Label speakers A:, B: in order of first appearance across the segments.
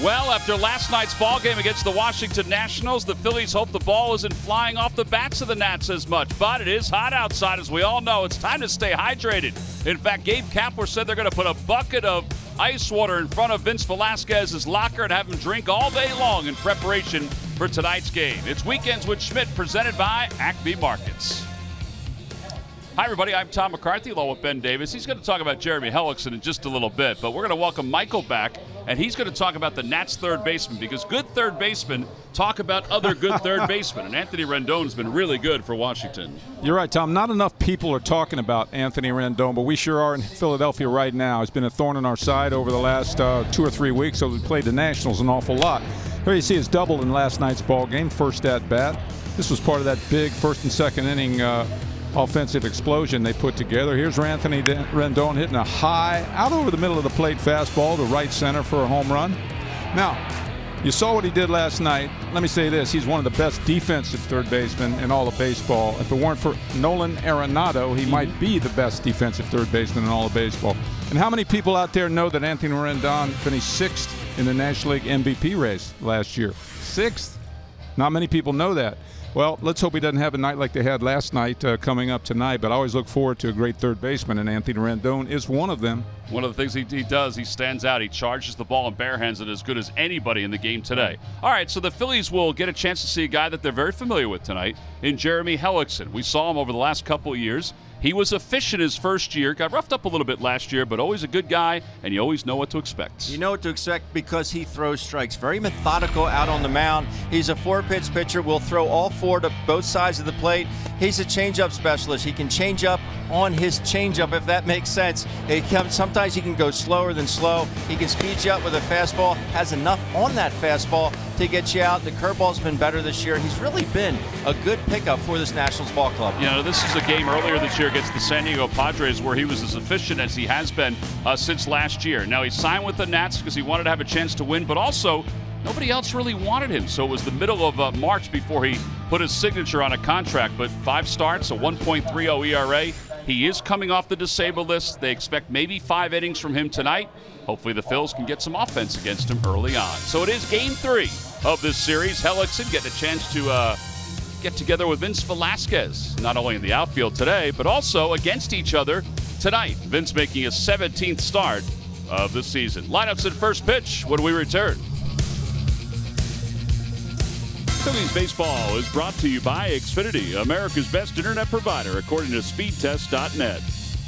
A: Well, after last night's ball game against the Washington Nationals, the Phillies hope the ball isn't flying off the bats of the Nats as much. But it is hot outside, as we all know. It's time to stay hydrated. In fact, Gabe Kapler said they're going to put a bucket of ice water in front of Vince Velasquez's locker and have him drink all day long in preparation for tonight's game. It's Weekends with Schmidt, presented by AT PHI Markets. Hi, everybody. I'm Tom McCarthy, along with Ben Davis. He's going to talk about Jeremy Hellickson in just a little bit, but we're going to welcome Michael back, and he's going to talk about the Nats' third baseman, because good third basemen talk about other good third basemen, and Anthony Rendon's been really good for Washington.
B: You're right, Tom. Not enough people are talking about Anthony Rendon, but we sure are in Philadelphia right now. It's been a thorn in our side over the last 2 or 3 weeks, so we played the Nationals an awful lot. Here you see his double in last night's ball game, first at bat. This was part of that big first and second inning offensive explosion they put together. Here's Anthony Rendon hitting a high out over the middle of the plate fastball to right center for a home run. Now, you saw what he did last night. Let me say this, he's one of the best defensive third basemen in all of baseball. If it weren't for Nolan Arenado, he might be the best defensive third baseman in all of baseball. And how many people out there know that Anthony Rendon finished 6th in the National League MVP race last year? 6th? Not many people know that. Well, let's hope he doesn't have a night like they had last night coming up tonight, but I always look forward to a great third baseman, and Anthony Rendon is one of them.
A: One of the things he does, he stands out. He charges the ball and barehands it as good as anybody in the game today. All right, so the Phillies will get a chance to see a guy that they're very familiar with tonight in Jeremy Hellickson. We saw him over the last couple of years. He was efficient his first year, got roughed up a little bit last year, but always a good guy, and you always know what to expect.
C: You know what to expect because he throws strikes. Very methodical out on the mound. He's a 4-pitch pitcher, will throw all 4 to both sides of the plate. He's a changeup specialist. He can change up on his changeup, if that makes sense. Sometimes he can go slower than slow. He can speed you up with a fastball, has enough on that fastball to get you out. The curveball's been better this year. He's really been a good pickup for this Nationals ball club.
A: You know, this is a game earlier this year against the San Diego Padres where he was as efficient as he has been since last year. Now, he signed with the Nats because he wanted to have a chance to win, but also nobody else really wanted him. So it was the middle of March before he put his signature on a contract. But 5 starts, a 1.30 ERA. He is coming off the disabled list. They expect maybe 5 innings from him tonight. Hopefully the Phils can get some offense against him early on. So it is Game 3 of this series. Hellickson getting a chance to get together with Vince Velasquez, not only in the outfield today, but also against each other tonight. Vince making his 17th start of the season. Lineups at first pitch when we return. Phillies baseball is brought to you by Xfinity, America's best internet provider, according to speedtest.net.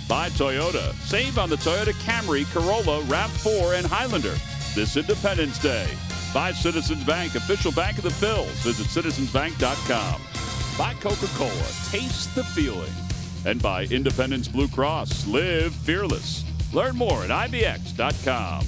A: By Toyota. Save on the Toyota Camry, Corolla, RAV4, and Highlander this Independence Day. By Citizens Bank, official bank of the Phils. Visit citizensbank.com. By Coca-Cola. Taste the feeling. And by Independence Blue Cross. Live fearless. Learn more at ibx.com.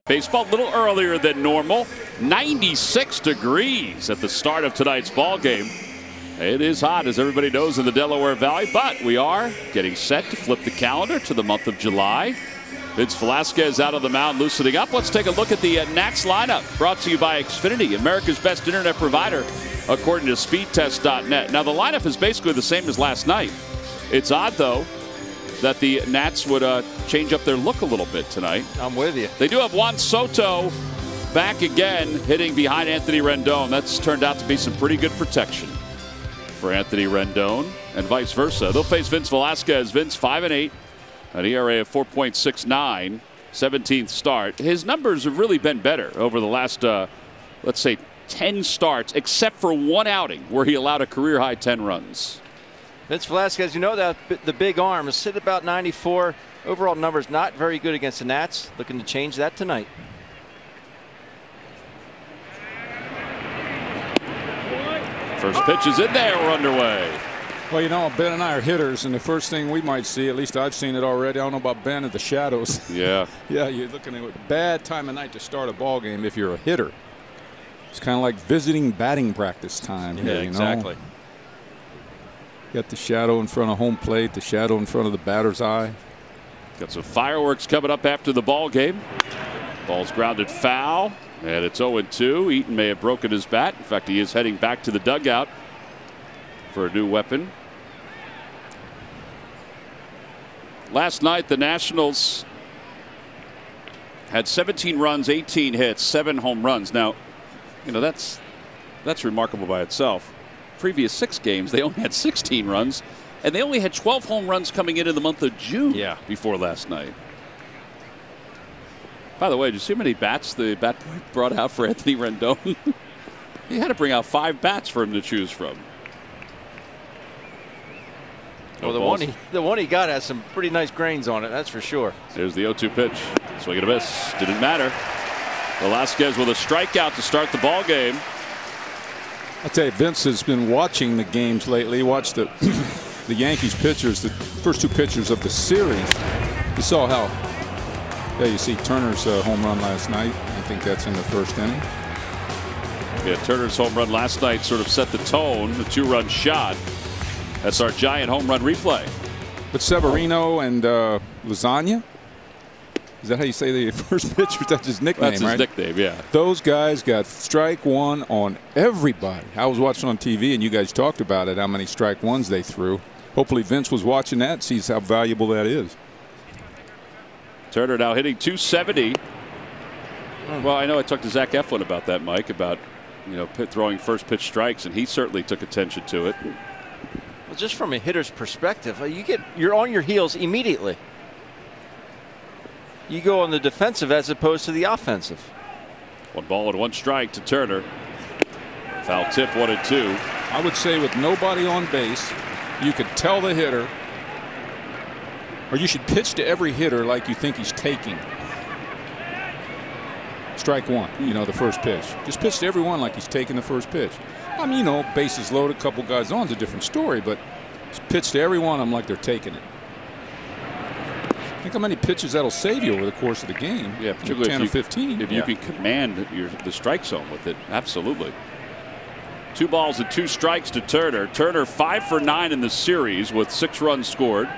A: Baseball a little earlier than normal. 96 degrees at the start of tonight's ball game. It is hot, as everybody knows, in the Delaware Valley, but we are getting set to flip the calendar to the month of July. Vince Velasquez out of the mound, loosening up. Let's take a look at the Nats lineup, brought to you by Xfinity, America's best internet provider, according to speedtest.net. Now, the lineup is basically the same as last night. It's odd, though, that the Nats would change up their look a little bit tonight.
C: I'm with you.
A: They do have Juan Soto back again, hitting behind Anthony Rendon. That's turned out to be some pretty good protection for Anthony Rendon, and vice versa. They'll face Vince Velasquez. Vince 5-8, an ERA of 4.69, 17th start. His numbers have really been better over the last, let's say, 10 starts, except for one outing where he allowed a career-high 10 runs.
C: Vince Velasquez, you know that the big arm is sitting about 94. Overall numbers not very good against the Nats. Looking to change that tonight.
A: First pitch is in there. We're underway.
B: Well, you know, Ben and I are hitters, and the first thing we might see, at least I've seen it already, I don't know about Ben, at the shadows.
A: Yeah.
B: Yeah, you're looking at a bad time of night to start a ball game if you're a hitter. It's kind of like visiting batting practice time.
C: Yeah,
B: here, you
C: exactly.
B: know? Got the shadow in front of home plate, the shadow in front of the batter's eye.
A: Got some fireworks coming up after the ball game. Ball's grounded foul, and it's 0-2. Eaton may have broken his bat. In fact, he is heading back to the dugout for a new weapon. Last night, the Nationals had 17 runs, 18 hits, 7 home runs. Now, you know, that's remarkable by itself. Previous 6 games, they only had 16 runs, and they only had 12 home runs coming in the month of June before last night. By the way, did you see how many bats the bat boy brought out for Anthony Rendon? He had to bring out 5 bats for him to choose from.
C: Well, the one he got has some pretty nice grains on it, that's for sure.
A: There's the 0-2 pitch. Swing and a miss. Didn't matter. Velasquez with a strikeout to start the ball game.
B: I tell you, Vince has been watching the games lately. He watched the Yankees pitchers, the first 2 pitchers of the series. You saw how, yeah, you see Turner's home run last night. I think that's in the first inning.
A: Yeah, Turner's home run last night sort of set the tone, the 2-run shot. That's our giant home run replay.
B: But Severino and Lasagna, is that how you say the first pitcher? That's his nickname,
A: That's
B: right?
A: his nickname, yeah.
B: Those guys got strike one on everybody. I was watching on TV, and you guys talked about it, how many strike ones they threw. Hopefully Vince was watching that, sees how valuable that is.
A: Turner now hitting .270. Well, I know I talked to Zach Eflin about that, Mike, about, you know, throwing first pitch strikes, and he certainly took attention to it.
C: Well, just from a hitter's perspective, you're on your heels immediately. You go on the defensive as opposed to the offensive.
A: 1 ball and 1 strike to Turner. Foul tip, 1-2.
B: I would say with nobody on base, you could tell the hitter, or you should pitch to every hitter like you think he's taking. Strike 1, you know, the first pitch. Just pitch to everyone like he's taking the first pitch. I mean, you know, bases loaded, a couple guys on, it's a different story, but just pitch to everyone, I'm like they're taking it. Think how many pitches that'll save you over the course of the game.
A: Yeah, particularly
B: 10 or 15.
A: If you can command the strike zone with it, absolutely. 2 balls and 2 strikes to Turner. Turner 5 for 9 in the series with 6 runs scored.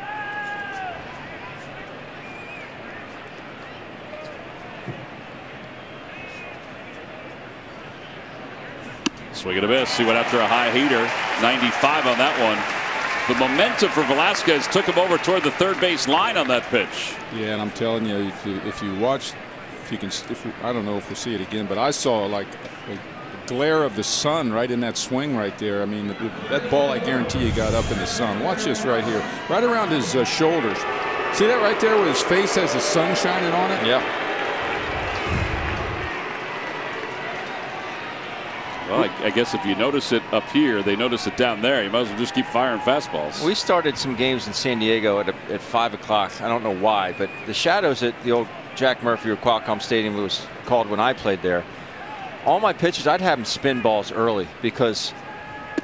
A: Swing and a miss. He went after a high heater. 95 on that one. The momentum for Velasquez took him over toward the third base line on that pitch.
B: Yeah, and I'm telling you, if you watch, I don't know if we'll see it again, but I saw like a glare of the sun right in that swing right there. I mean, that ball, I guarantee you, got up in the sun. Watch this right here, right around his shoulders. See that right there where his face has the sun shining on it?
C: Yeah.
A: Well, I guess if you notice it up here, they notice it down there. You might as well just keep firing fastballs.
C: We started some games in San Diego at 5 o'clock. I don't know why, but the shadows at the old Jack Murphy or Qualcomm Stadium, it was called when I played there. All my pitches, I'd have them spin balls early because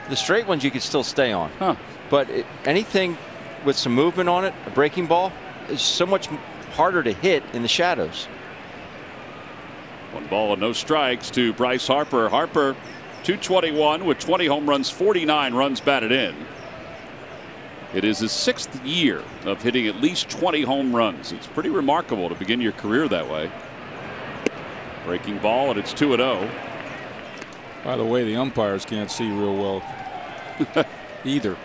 C: the straight ones you could still stay on. But anything with some movement on it, a breaking ball, is so much harder to hit in the shadows.
A: 1 ball and no strikes to Bryce Harper. Harper, 221 with 20 home runs, 49 runs batted in. It is his 6th year of hitting at least 20 home runs. It's pretty remarkable to begin your career that way. Breaking ball, and it's 2-0.
B: By the way, the umpires can't see real well either.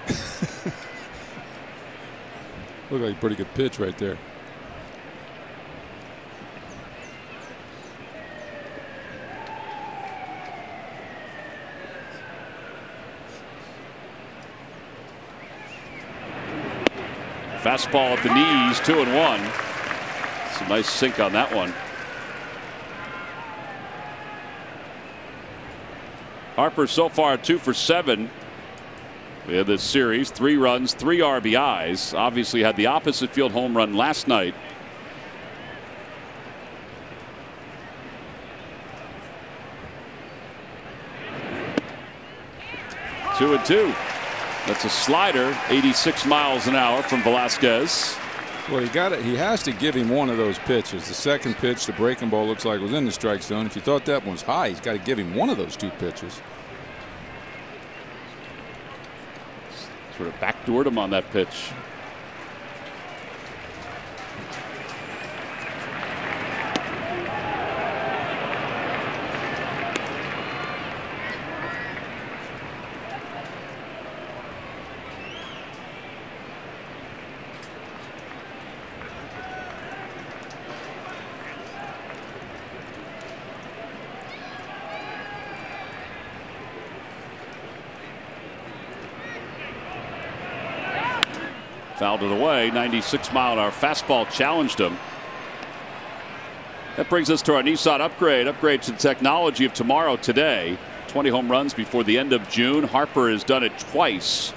B: Looked like a pretty good pitch right there.
A: Fastball at the knees, 2-1. Some nice sink on that one. Harper so far 2 for 7 in this series. 3 runs, 3 RBIs. Obviously had the opposite field home run last night. Two and two. That's a slider, 86 miles an hour from Velasquez.
B: Well, he has to give him one of those pitches. The second pitch, the breaking ball, looks like it was in the strike zone. If you thought that one was high, he's got to give him one of those 2 pitches.
A: Sort of backdoored him on that pitch. Fouled it away. 96-mile-an-hour fastball challenged him. That brings us to our Nissan upgrade. Upgrade to the technology of tomorrow today. 20 home runs before the end of June. Harper has done it twice.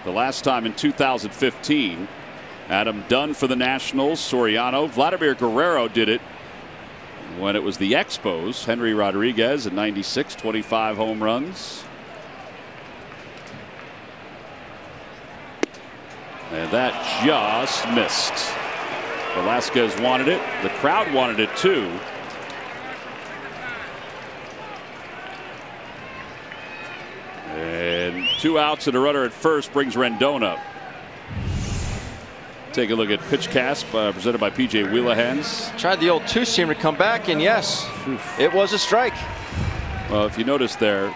A: The last time in 2015. Adam Dunn for the Nationals. Soriano. Vladimir Guerrero did it when it was the Expos. Henry Rodriguez in '96, 25 home runs. And that just missed. Velasquez wanted it. The crowd wanted it too. And 2 outs and a runner at first brings Rendon up. Take a look at pitch cast presented by PJ Wheelahans.
C: Tried the old 2-seam to come back, and yes, it was a strike.
A: Well, if you notice there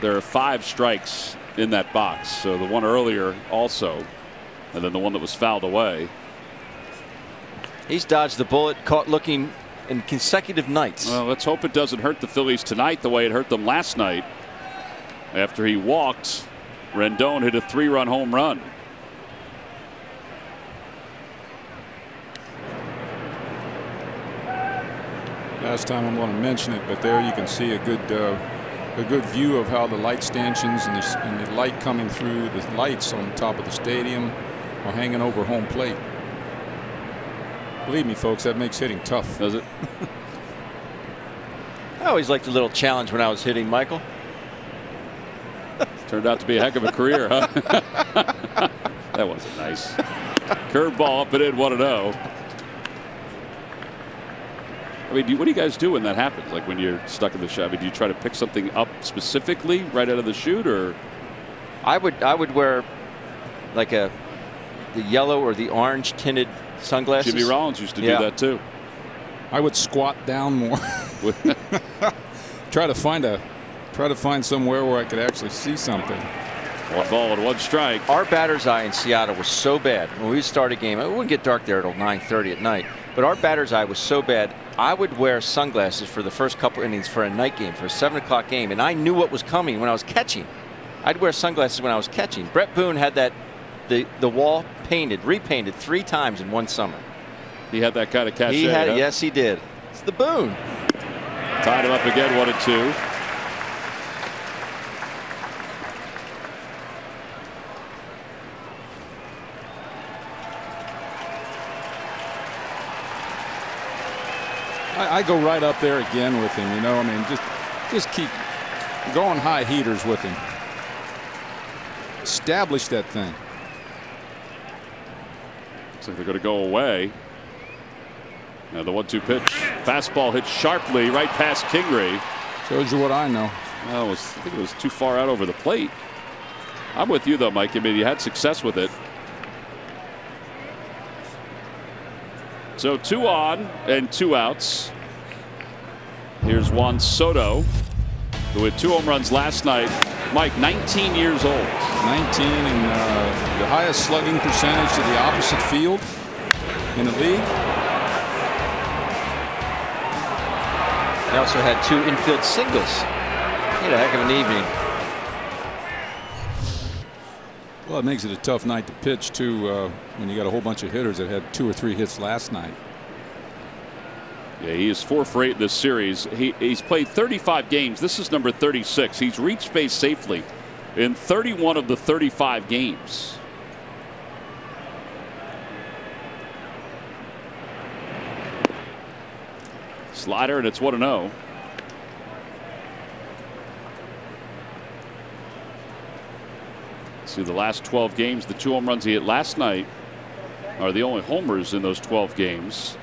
A: are 5 strikes in that box. So the one earlier also. And then the one that was fouled away.
C: He's dodged the bullet, caught looking in consecutive nights.
A: Well, let's hope it doesn't hurt the Phillies tonight the way it hurt them last night. After he walked, Rendon hit a 3-run home run.
B: Last time I'm going to mention it, but there you can see a good view of how the light stanchions and the light coming through the lights on top of the stadium are hanging over home plate. Believe me, folks, that makes hitting tough.
A: Does it?
C: I always liked a little challenge when I was hitting, Michael.
A: Turned out to be a heck of a career, huh? That wasn't nice. Curveball up and in, 1-0. I mean, what do you guys do when that happens? Like when you're stuck in the shot? I mean, do you try to pick something up specifically right out of the chute, or?
C: I would wear like the yellow or the orange tinted sunglasses.
A: Jimmy Rollins used to do that too.
B: I would squat down more. Try to find somewhere where I could actually see something.
A: 1 ball and 1 strike.
C: Our batter's eye in Seattle was so bad when we start a game. It wouldn't get dark there until 9:30 at night. But our batter's eye was so bad, I would wear sunglasses for the first couple innings for a night game, for a 7 o'clock game, and I knew what was coming when I was catching. I'd wear sunglasses when I was catching. Brett Boone had the wall repainted 3 times in one summer.
A: He had that kind of cachet.
C: He had,
A: huh?
C: yes, he did. It's the Boone.
A: Tied him up again, 1-2.
B: I go right up there again with him, you know. I mean, just keep going high heaters with him. Establish that thing.
A: Looks like they're going to go away. And the 1-2 pitch. Fastball hit sharply right past Kingery.
B: Shows you what I know.
A: Well, I think it was too far out over the plate. I'm with you, though, Mike. I mean, you had success with it. So 2 on and 2 outs. Here's Juan Soto, who had 2 home runs last night. Mike, 19 years old.
B: 19 and the highest slugging percentage to the opposite field in the league.
C: He also had 2 infield singles. He had a heck of an evening.
B: Well, it makes it a tough night to pitch too when you got a whole bunch of hitters that had 2 or 3 hits last night.
A: Yeah, he is 4 for 8 in this series. He's played 35 games. This is number 36. He's reached base safely in 31 of the 35 games. Slider, and it's 1-0. See, the last 12 games, the 2 home runs he hit last night are the only homers in those 12 games.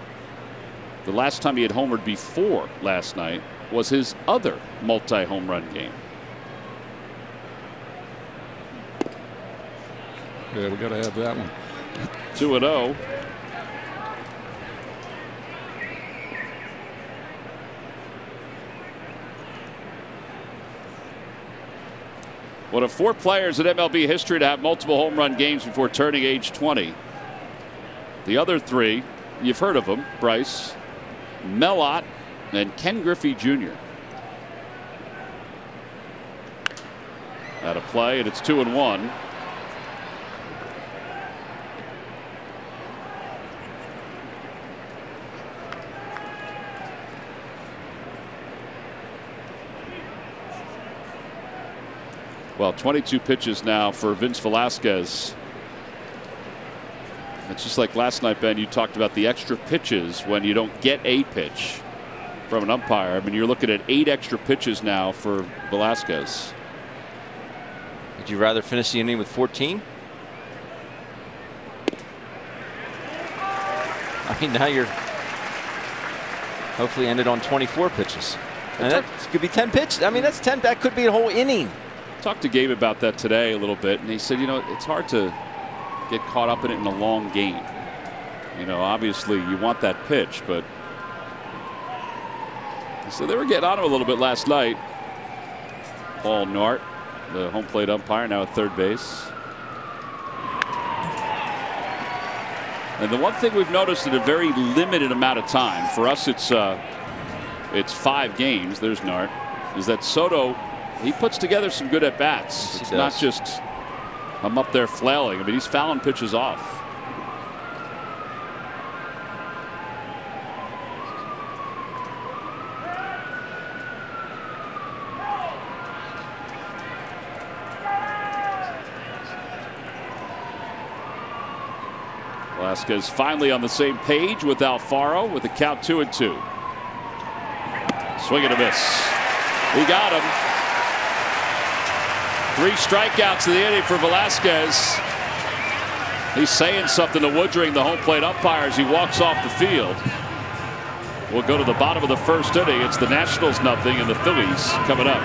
A: The last time he had homered before last night was his other multi-home run game.
B: Yeah, we got to have that one.
A: 2-0. One of 4 players in MLB history to have multiple home run games before turning age 20. The other 3, you've heard of them: Bryce, Melott, and Ken Griffey Jr. Out of play, and it's 2-1. Well, 22 pitches now for Vince Velasquez. It's just like last night, Ben, you talked about the extra pitches when you don't get a pitch from an umpire. I mean, you're looking at 8 extra pitches now for Velasquez.
C: Would you rather finish the inning with 14? I mean, now you're hopefully ended on 24 pitches. And that could be 10 pitches. I mean, that's 10. That could be a whole inning.
A: Talked to Gabe about that today a little bit, and he said, you know, it's hard to get caught up in it in a long game. You know, obviously you want that pitch, but so they were getting on him a little bit last night. Paul Nart, the home plate umpire, now at third base. And the one thing we've noticed in a very limited amount of time, for us it's 5 games, there's Nart, is that Soto, he puts together some good at bats.
C: Yes,
A: it's not just I'm up there flailing. I mean, he's fouling pitches off. Velasquez finally on the same page with Alfaro with the count 2-2. Swing and a miss. He got him. 3 strikeouts in the inning for Velasquez. He's saying something to Woodring, the home plate umpire, as he walks off the field. We'll go to the bottom of the first inning. It's the Nationals 0 and the Phillies coming up.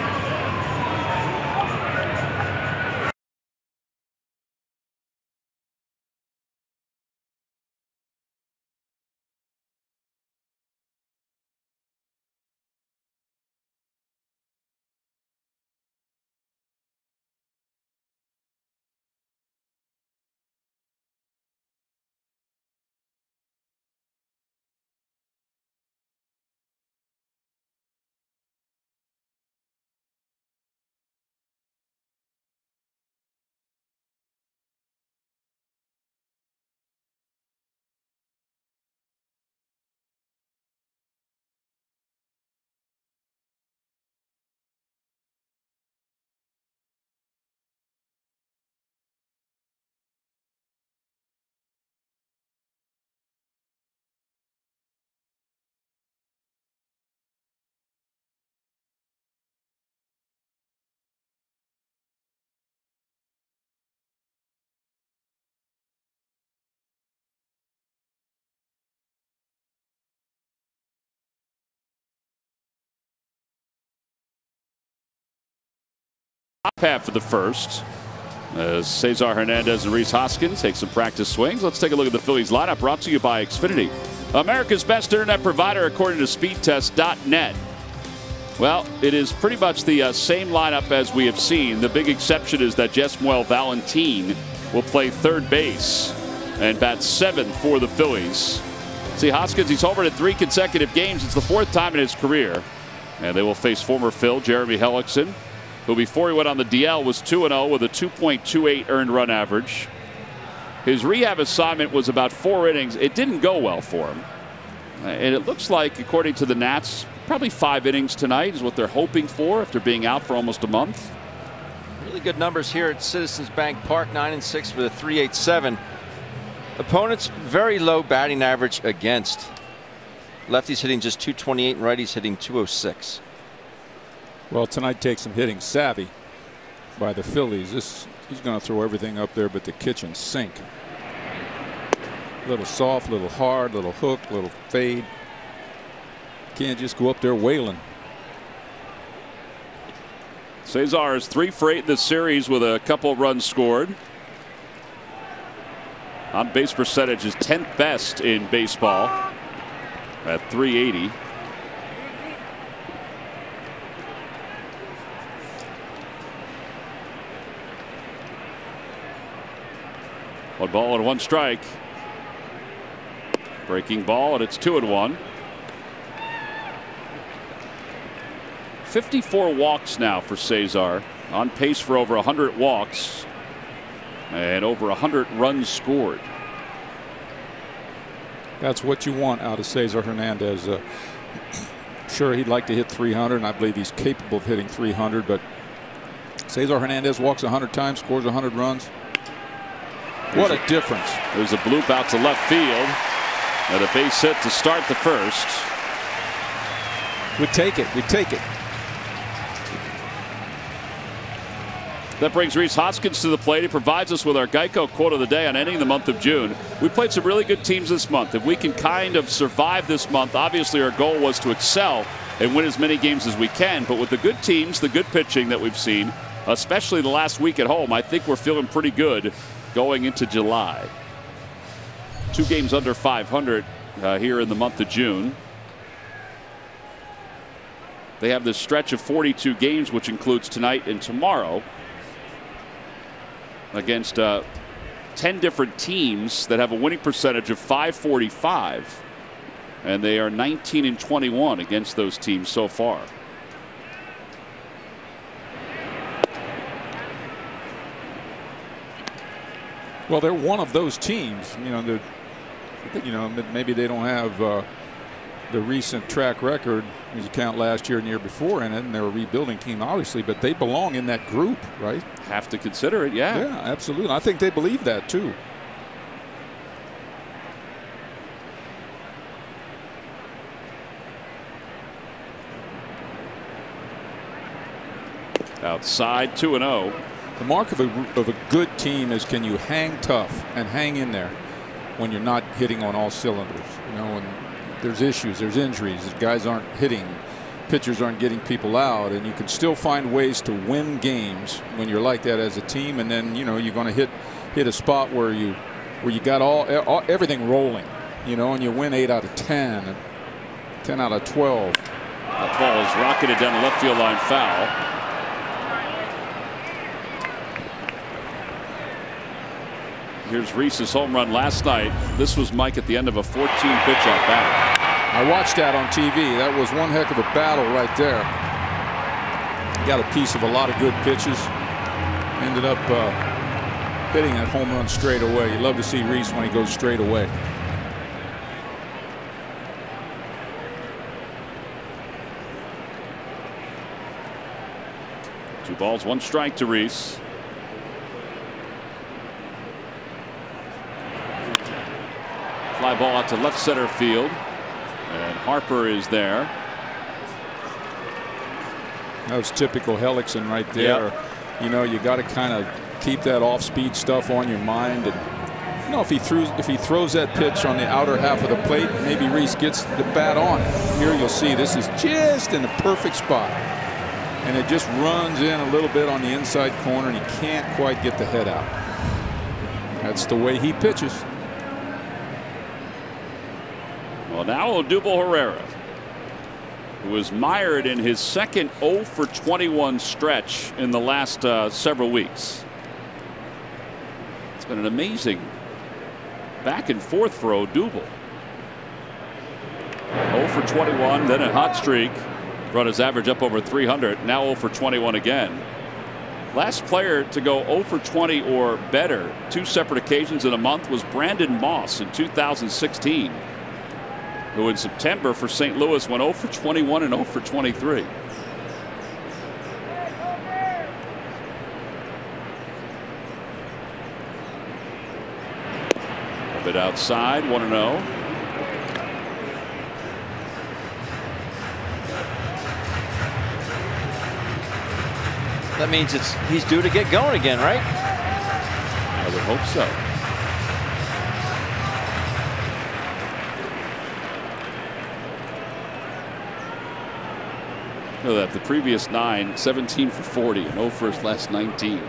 A: top half of the first. As Cesar Hernandez and Rhys Hoskins take some practice swings. Let's take a look at the Phillies lineup, brought to you by Xfinity, America's best internet provider according to speedtest.net. Well, it is pretty much the same lineup as we have seen. The big exception is that Jesmuel Valentin will play third base and bat seventh for the Phillies. See, Hoskins, he's homered in 3 consecutive games. It's the 4th time in his career. And they will face former Phil, Jeremy Hellickson, who before he went on the DL was 2-0 with a 2.28 earned run average. His rehab assignment was about 4 innings. It didn't go well for him. And it looks like, according to the Nats, probably 5 innings tonight is what they're hoping for after being out for almost a month.
C: Really good numbers here at Citizens Bank Park, 9-6 with a 3.87. Opponents very low batting average against. Lefties hitting just 228 and righties hitting 206.
B: Well, tonight takes some hitting savvy by the Phillies. He's going to throw everything up there but the kitchen sink. Little soft, little hard, little hook, little fade. Can't just go up there wailing.
A: Cesar is 3 for 8 in the series with a couple runs scored. On base percentage is 10th best in baseball at .380. One ball and 1 strike. Breaking ball, and it's 2-1. 54 walks now for Cesar, on pace for over 100 walks and over 100 runs scored.
B: That's what you want out of Cesar Hernandez. Sure, he'd like to hit 300, and I believe he's capable of hitting 300, but Cesar Hernandez walks 100 times, scores 100 runs. What a difference.
A: There's a bloop out to left field and a base hit to start the first.
B: We take it. We take it.
A: That brings Rhys Hoskins to the plate. He provides us with our Geico quote of the day on ending the month of June. We played some really good teams this month. If we can kind of survive this month, obviously our goal was to excel and win as many games as we can. But with the good teams, the good pitching that we've seen, especially the last week at home, I think we're feeling pretty good going into July. 2 games under 500 here in the month of June. They have this stretch of 42 games, which includes tonight and tomorrow, against 10 different teams that have a winning percentage of .545, and they are 19-21 against those teams so far.
B: Well, they're one of those teams. Maybe they don't have the recent track record as you count last year and the year before in it, and they're a rebuilding team, obviously, but they belong in that group, right?
A: Have to consider it, yeah.
B: Yeah, absolutely. I think they believe that too.
A: Outside, 2-0.
B: The mark of a good team is, can you hang tough and hang in there when you're not hitting on all cylinders, and there's issues, there's injuries, guys aren't hitting, pitchers aren't getting people out, and you can still find ways to win games when you're like that as a team. And then you're going to hit a spot where you got everything rolling, and you win 8 out of 10 and 10 out of 12.
A: That ball is rocketed down the left field line, foul. Here's Rhys's home run last night. This was Mike at the end of a 14-pitch at bat.
B: I watched that on TV. That was one heck of a battle right there. Got a piece of a lot of good pitches. Ended up hitting that home run straight away. You love to see Rhys when he goes straight away.
A: Two balls, 1 strike to Rhys. Fly ball out to left center field, and Harper is there.
B: That was typical Hellickson right there. Yep. You got to kind of keep that off-speed stuff on your mind, and if he throws that pitch on the outer half of the plate, maybe Rhys gets the bat on. Here you'll see this is just in the perfect spot. and it just runs in a little bit on the inside corner, and he can't quite get the head out. That's the way he pitches.
A: Well, now Odubel Herrera, who was mired in his second 0 for 21 stretch in the last several weeks. It's been an amazing back and forth for Odubel. 0 for 21, then a hot streak, brought his average up over 300. Now 0 for 21 again. Last player to go 0 for 20 or better 2 separate occasions in a month was Brandon Moss in 2016, who in September for St. Louis went 0 for 21 and 0 for 23. A bit outside, 1-0.
C: That means he's due to get going again, right?
A: I would hope so. Know that the previous 9, 17 for 40 and 0 for his last 19.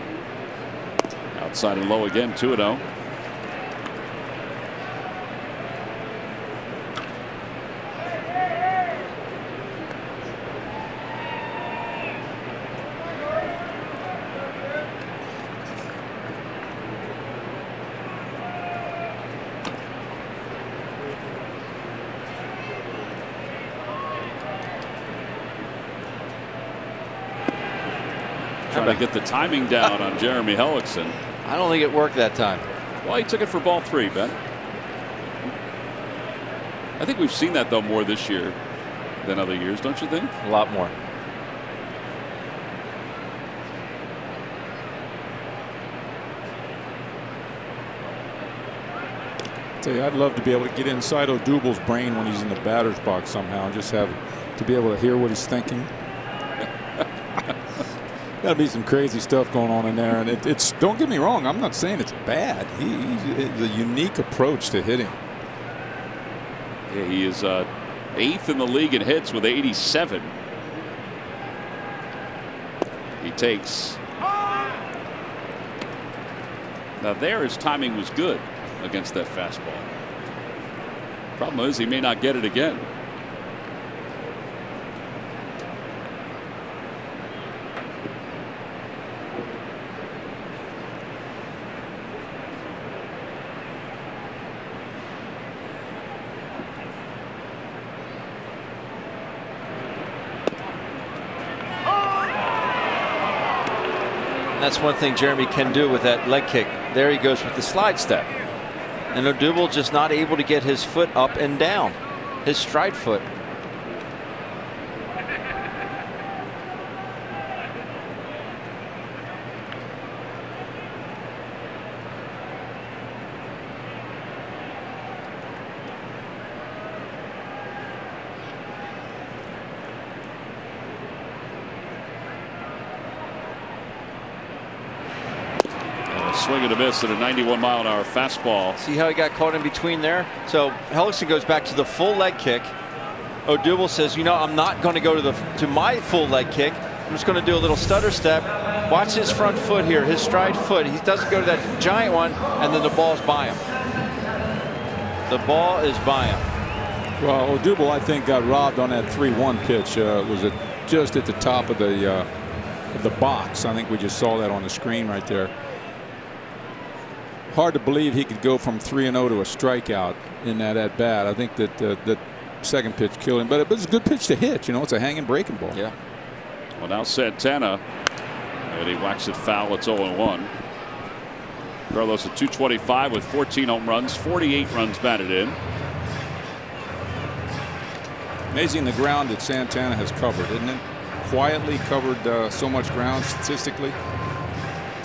A: Outside and low again, 2-0. Trying to get the timing down on Jeremy Hellickson.
C: I don't think it worked that time.
A: Well, he took it for ball 3, Ben. I think we've seen that, though, more this year than other years, don't you think?
C: A lot more.
B: Tell you, I'd love to be able to get inside Odubel's brain when he's in the batter's box somehow and just have to be able to hear what he's thinking. Got to be some crazy stuff going on in there, and it's don't get me wrong, I'm not saying it's bad. He's a unique approach to hitting.
A: Yeah, he is 8th in the league in hits with 87. He takes. Now there, his timing was good against that fastball. Problem is he may not get it again.
C: That's one thing Jeremy can do with that leg kick. There he goes with the slide step. And Odubel just not able to get his foot up and down, his stride foot.
A: Swing and a miss at a 91-mile-an-hour fastball.
C: See how he got caught in between there? So Hellickson goes back to the full leg kick. Odubel says, you know, I'm not going to go to my full leg kick. I'm just going to do a little stutter step. Watch his front foot here, his stride foot. He doesn't go to that giant one, and then the ball's by him. The ball is by him.
B: Well, Odubel, I think, got robbed on that 3-1 pitch. Was it just at the top of the box? I think we just saw that on the screen right there. Hard to believe he could go from 3-0 to a strikeout in that at bat. I think that that second pitch killed him, but it was a good pitch to hit. You know, it's a hanging breaking ball.
A: Yeah. Well, now Santana, and he whacks it foul. It's 0-1. Carlos at 225 with 14 home runs, 48 runs batted in.
B: Amazing the ground that Santana has covered, isn't it? Quietly covered so much ground statistically.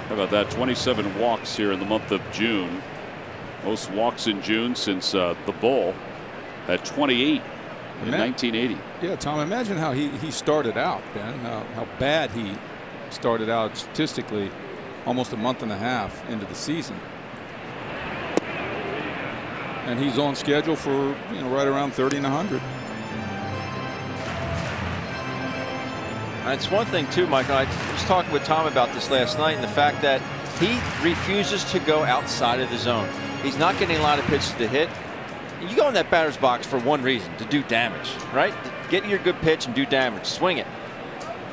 A: How about that? 27 walks here in the month of June. Most walks in June since the Bull had 28 in 1980.
B: Yeah, Tom, imagine how he started out, Ben. How bad he started out statistically almost a month and a half into the season. And he's on schedule for, you know, right around 30 and 100.
C: It's one thing too, Michael. I was talking with Tom about this last night, and the fact that he refuses to go outside of the zone. He's not getting a lot of pitches to hit. You go in that batter's box for one reason, to do damage, right? Get your good pitch and do damage, swing it.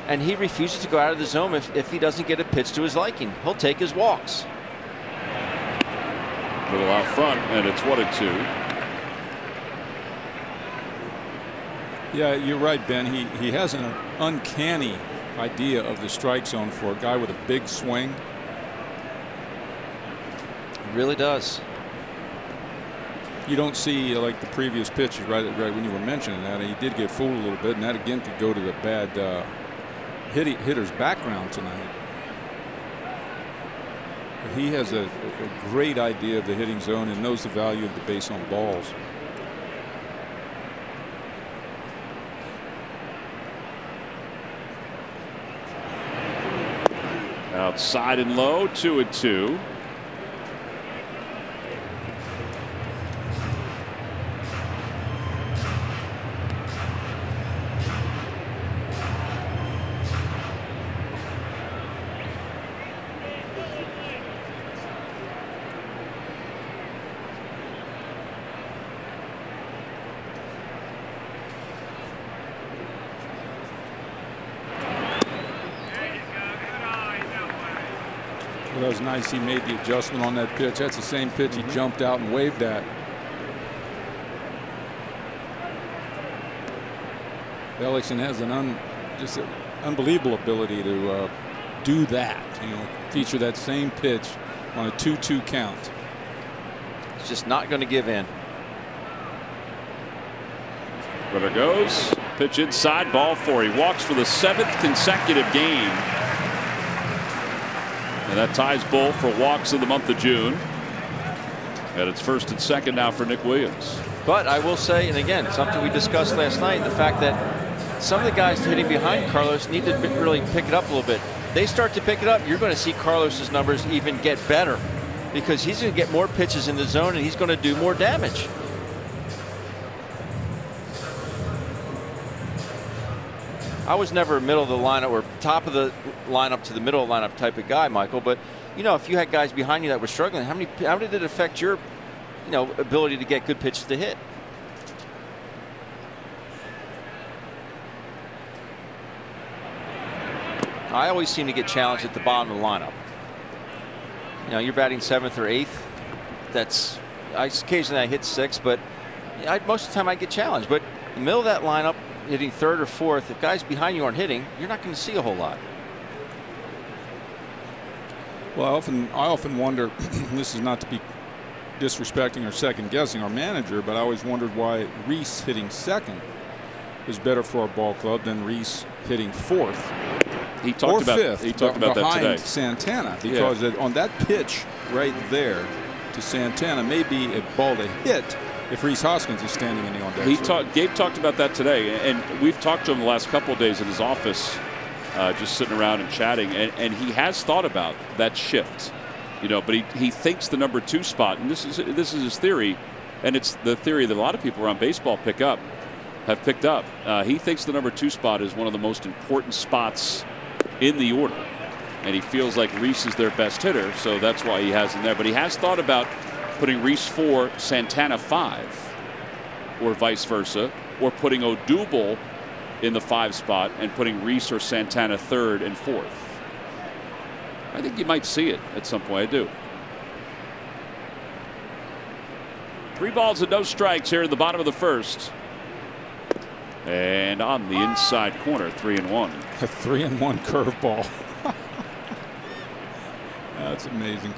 C: And he refuses to go out of the zone if he doesn't get a pitch to his liking. He'll take his walks.
A: A little out front, and it's 1-2.
B: Yeah, you're right, Ben. He has an uncanny idea of the strike zone for a guy with a big swing.
C: He really does.
B: You don't see like the previous pitches, right when you were mentioning that. He did get fooled a little bit, and that again could go to the bad hitter's background tonight. But he has a great idea of the hitting zone and knows the value of the base on balls.
A: Outside and low, 2-2.
B: That was nice. He made the adjustment on that pitch. That's the same pitch he jumped out and waved at. Ellickson has just an unbelievable ability to do that. Feature that same pitch on a 2-2 count.
C: It's just not going to give in.
A: Runner goes. Pitch inside, ball 4. He walks for the 7th consecutive game. And that ties both for walks in the month of June. And it's 1st and 2nd now for Nick Williams.
C: But I will say, and again, something we discussed last night, the fact that some of the guys hitting behind Carlos need to really pick it up a little bit. They start to pick it up, you're going to see Carlos's numbers even get better, because he's going to get more pitches in the zone and he's going to do more damage. I was never a middle of the lineup or top of the lineup to the middle of the lineup type of guy, Michael. But if you had guys behind you that were struggling, how did it affect your ability to get good pitches to hit? I always seem to get challenged at the bottom of the lineup. You're batting 7th or 8th. Occasionally I hit 6th, but most of the time I get challenged. But in the middle of that lineup, hitting 3rd or 4th, if guys behind you aren't hitting, you're not going to see a whole lot.
B: Well, I often wonder, this is not to be disrespecting or second guessing our manager, but I always wondered why Reese hitting 2nd is better for our ball club than Reese hitting 4th.
A: He talked about
B: 5th.
A: He talked about that today.
B: Behind Santana, because on that pitch right there to Santana may be a ball to hit if Rhys Hoskins is standing in the on-deck.
A: Gabe talked about that today, and we've talked to him the last couple of days in his office, just sitting around and chatting, and he has thought about that shift, but he thinks the number 2 spot, and this is his theory, and it's the theory that a lot of people around baseball have picked up. He thinks the number 2 spot is one of the most important spots in the order, and he feels like Rhys is their best hitter, so that's why he has him there. But he has thought about putting Rhys 4, Santana 5, or vice versa, or putting Odubel in the 5 spot and putting Rhys or Santana 3rd and 4th. I think you might see it at some point. I do. 3 balls and no strikes here in the bottom of the 1st. And on the inside corner, 3-1.
B: A 3-1 curveball. That's amazing.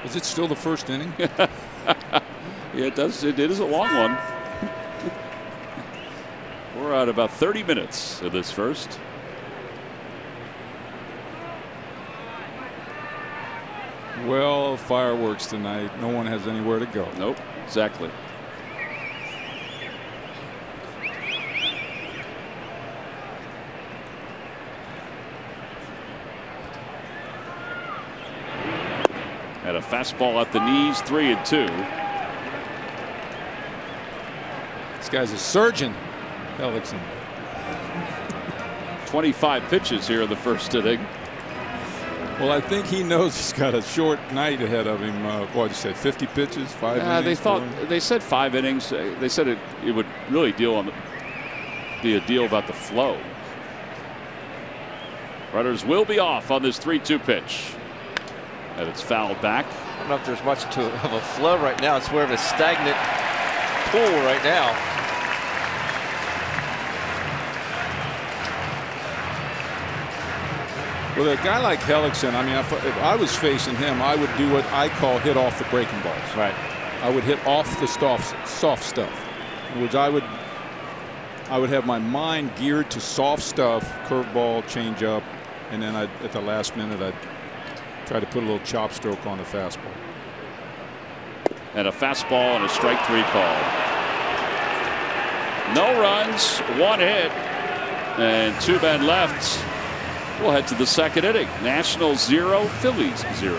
B: Is it still the 1st inning?
A: Yeah, it does. It is a long one. We're at about 30 minutes of this 1st.
B: Well, fireworks tonight. No one has anywhere to go.
A: Nope, exactly. And a fastball at the knees, 3-2.
B: This guy's a surgeon, Hellickson.
A: 25 pitches here in the first inning.
B: Well, I think he knows he's got a short night ahead of him. What did you say? 50 pitches, 5 innings?
A: They said 5 innings. They said it would really be a deal about the flow. Runners will be off on this 3-2 pitch. And it's fouled back.
C: I don't know if there's much of a flow right now. It's more of a stagnant pool right now.
B: Well, a guy like Hellickson, I mean, if I was facing him, I would do what I call hit off the breaking balls.
C: Right.
B: I would hit off the soft stuff, in which I would have my mind geared to soft stuff, curveball, changeup, and then at the last minute I'd try to put a little chop stroke on the fastball.
A: And a fastball and a strike 3 call. No runs, 1 hit, and 2 men left. We'll head to the second inning. Nationals 0, Phillies 0.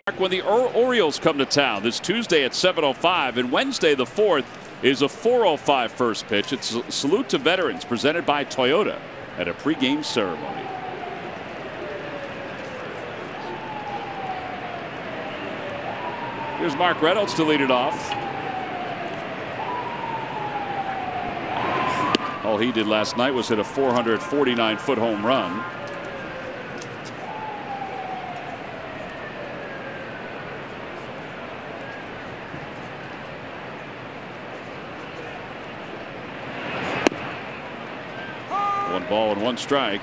A: Park when the Orioles come to town this Tuesday at 7:05, and Wednesday the 4th is a 4:05 first pitch. It's a salute to veterans presented by Toyota at a pregame ceremony. Here's Mark Reynolds to lead it off. All he did last night was hit a 449-foot home run. One ball and 1 strike.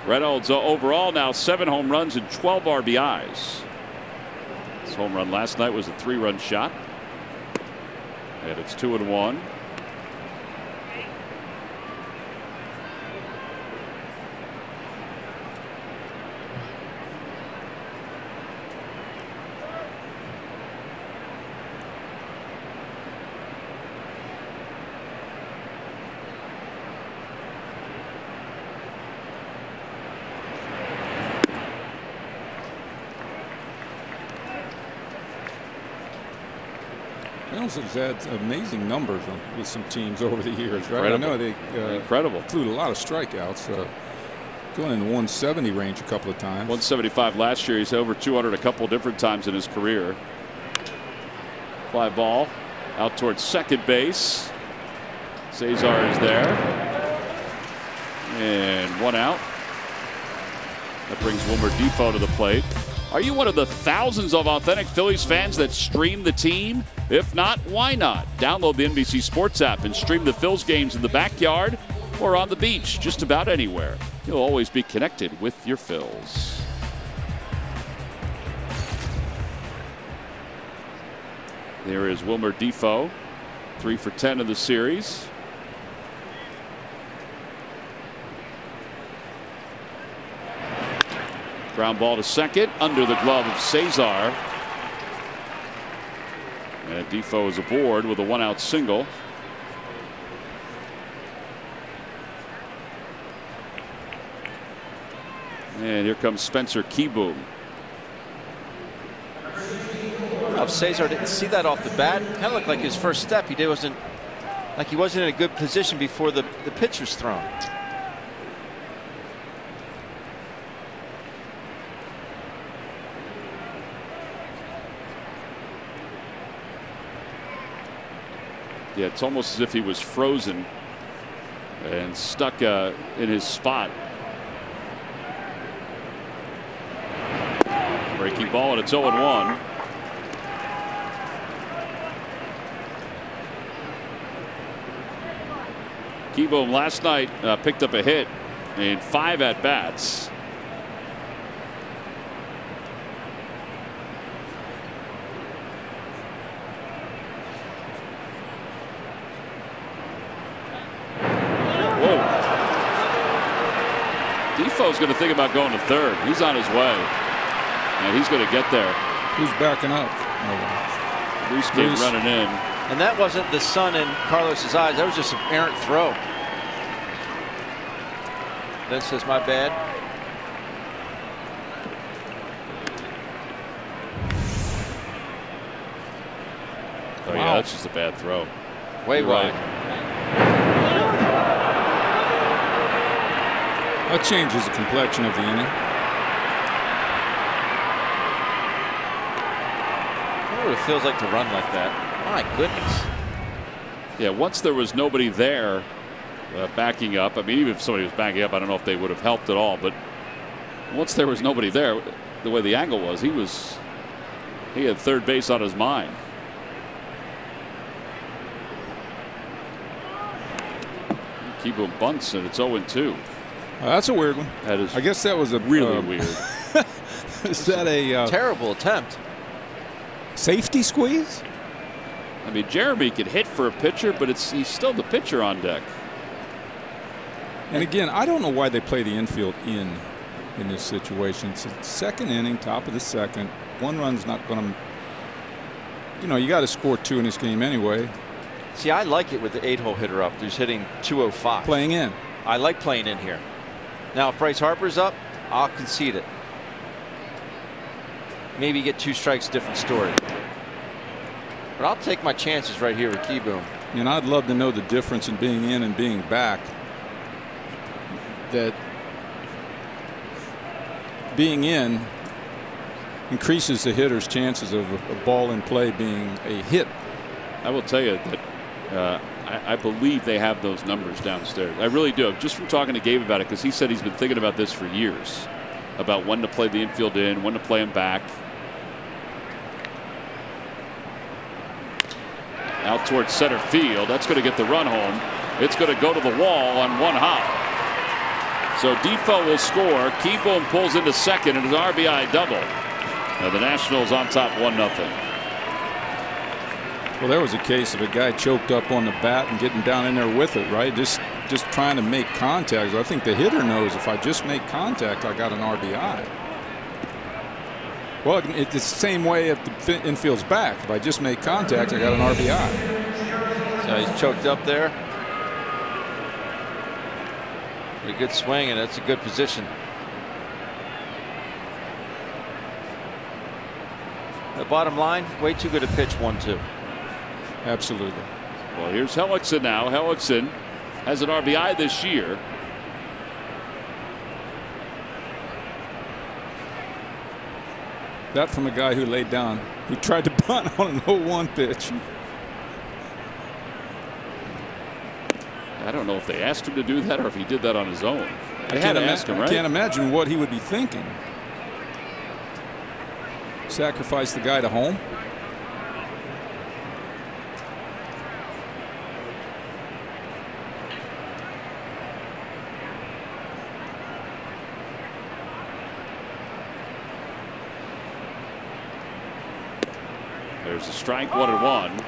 A: Reynolds overall now 7 home runs and 12 RBIs. His home run last night was a 3-run shot. And it's 2-1.
B: Reynolds has had amazing numbers with some teams over the years, right?
A: Incredible.
B: I know they
A: incredible.
B: include a lot of strikeouts. Going in the 170 range a couple of times.
A: 175 last year. He's over 200 a couple different times in his career. Fly ball out towards second base. Cesar is there. And one out. That brings Wilmer Defoe to the plate. Are you one of the thousands of authentic Phillies fans that stream the team? If not, why not? Download the NBC Sports app and stream the Phils games in the backyard or on the beach, just about anywhere. You'll always be connected with your Phils. There is Wilmer Defoe, 3 for 10 in the series. Ground ball to second, under the glove of Cesar. And Defoe is aboard with a 1-out single. And here comes Spencer Kieboom.
C: Well, if Cesar didn't see that off the bat, kind of looked like his first step. He wasn't in a good position before the pitch was thrown.
A: Yeah, it's almost as if he was frozen and stuck in his spot. Breaking ball, and it's 0-1. Kieboom last night picked up a hit in 5 at-bats. Defoe's going to think about going to third. He's on his way. And he's going to get there.
B: Who's backing up?
A: Reese came running in.
C: And that wasn't the sun in Carlos's eyes. That was just an errant throw. Then says, my bad.
A: Oh, yeah, that's just a bad throw.
C: Way wide.
B: That changes the complexion of the inning.
C: I wonder what it feels like to run like that. My goodness.
A: Yeah, once there was nobody there backing up. I mean, even if somebody was backing up, I don't know if they would have helped at all. But once there was nobody there, the way the angle was, he had third base on his mind. Kieboom bunts, and it's 0-2.
B: That's a weird one.
A: That is.
B: I guess that was a
A: really weird.
B: Is that a
C: terrible attempt?
B: Safety squeeze?
A: I mean, Jeremy could hit for a pitcher, but he's still the pitcher on deck.
B: And again, I don't know why they play the infield in this situation. It's the second inning, top of the second. 1 run's not going to. You know, you got to score 2 in this game anyway.
C: See, I like it with the 8-hole hitter up who's hitting 205.
B: Playing in.
C: I like playing in here. Now, if Bryce Harper's up, I'll concede it. Maybe get 2 strikes, different story. But I'll take my chances right here with Kieboom.
B: And I'd love to know the difference in being in and being back. That being in increases the hitter's chances of a ball in play being a hit.
A: I will tell you that I believe they have those numbers downstairs. I really do. Just from talking to Gabe about it, because he said he's been thinking about this for years, about when to play the infield in, when to play him back. Out towards center field. That's going to get the run home. It's going to go to the wall on 1 hop. So Defoe will score. Kieboom pulls into second and an RBI double. Now the Nationals on top 1-0.
B: Well, there was a case of a guy choked up on the bat and getting down in there with it, right? Just trying to make contact. I think the hitter knows if I just make contact, I got an RBI. Well, it's the same way if the infield's back. If I just make contact, I got an RBI.
C: So he's choked up there. A good swing, and that's a good position. The bottom line, way too good a pitch, 1-2.
B: Absolutely.
A: Well, here's Hellickson now. Hellickson has an RBI this year.
B: That from a guy who laid down, who tried to bunt on an 0-1 pitch.
A: I don't know if they asked him to do that or if he did that on his own. They
B: I
A: had to ask him, right?
B: I can't imagine what he would be thinking. Sacrifice the guy to home.
A: There's a strike, 1-1.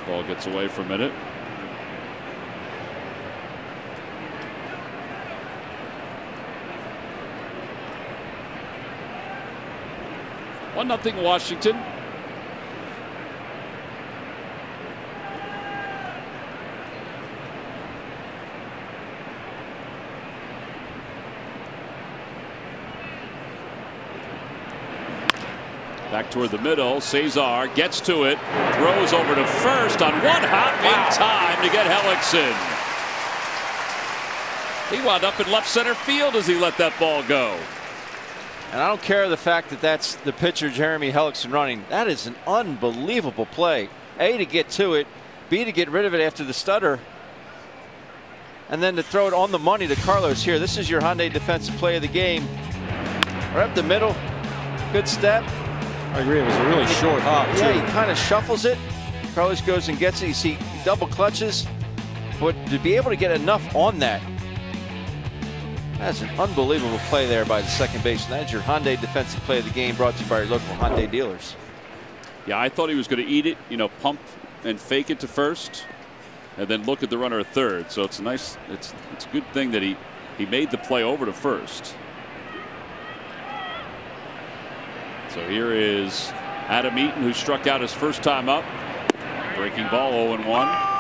A: Ball gets away for a minute. One nothing Washington. Back toward the middle. Cesar gets to it. Throws over to first on one hop in time to get Hellickson. He wound up in left center field as he let that ball go.
C: And I don't care the fact that that's the pitcher Jeremy Hellickson running. That is an unbelievable play. A, to get to it. B, to get rid of it after the stutter. And then to throw it on the money to Carlos here. This is your Hyundai defensive play of the game. Right up the middle. Good step.
B: I agree. It was a really short hop, too.
C: Yeah, he kind of shuffles it. Carlos goes and gets it. You see, he double clutches. But to be able to get enough on that, that's an unbelievable play there by the second baseman. That's your Hyundai defensive play of the game, brought to you by your local Hyundai dealers.
A: Yeah, I thought he was going to eat it, pump and fake it to first, and then look at the runner at third. So it's nice. It's a good thing that he made the play over to first. So here is Adam Eaton, who struck out his first time up. Breaking ball, 0-1.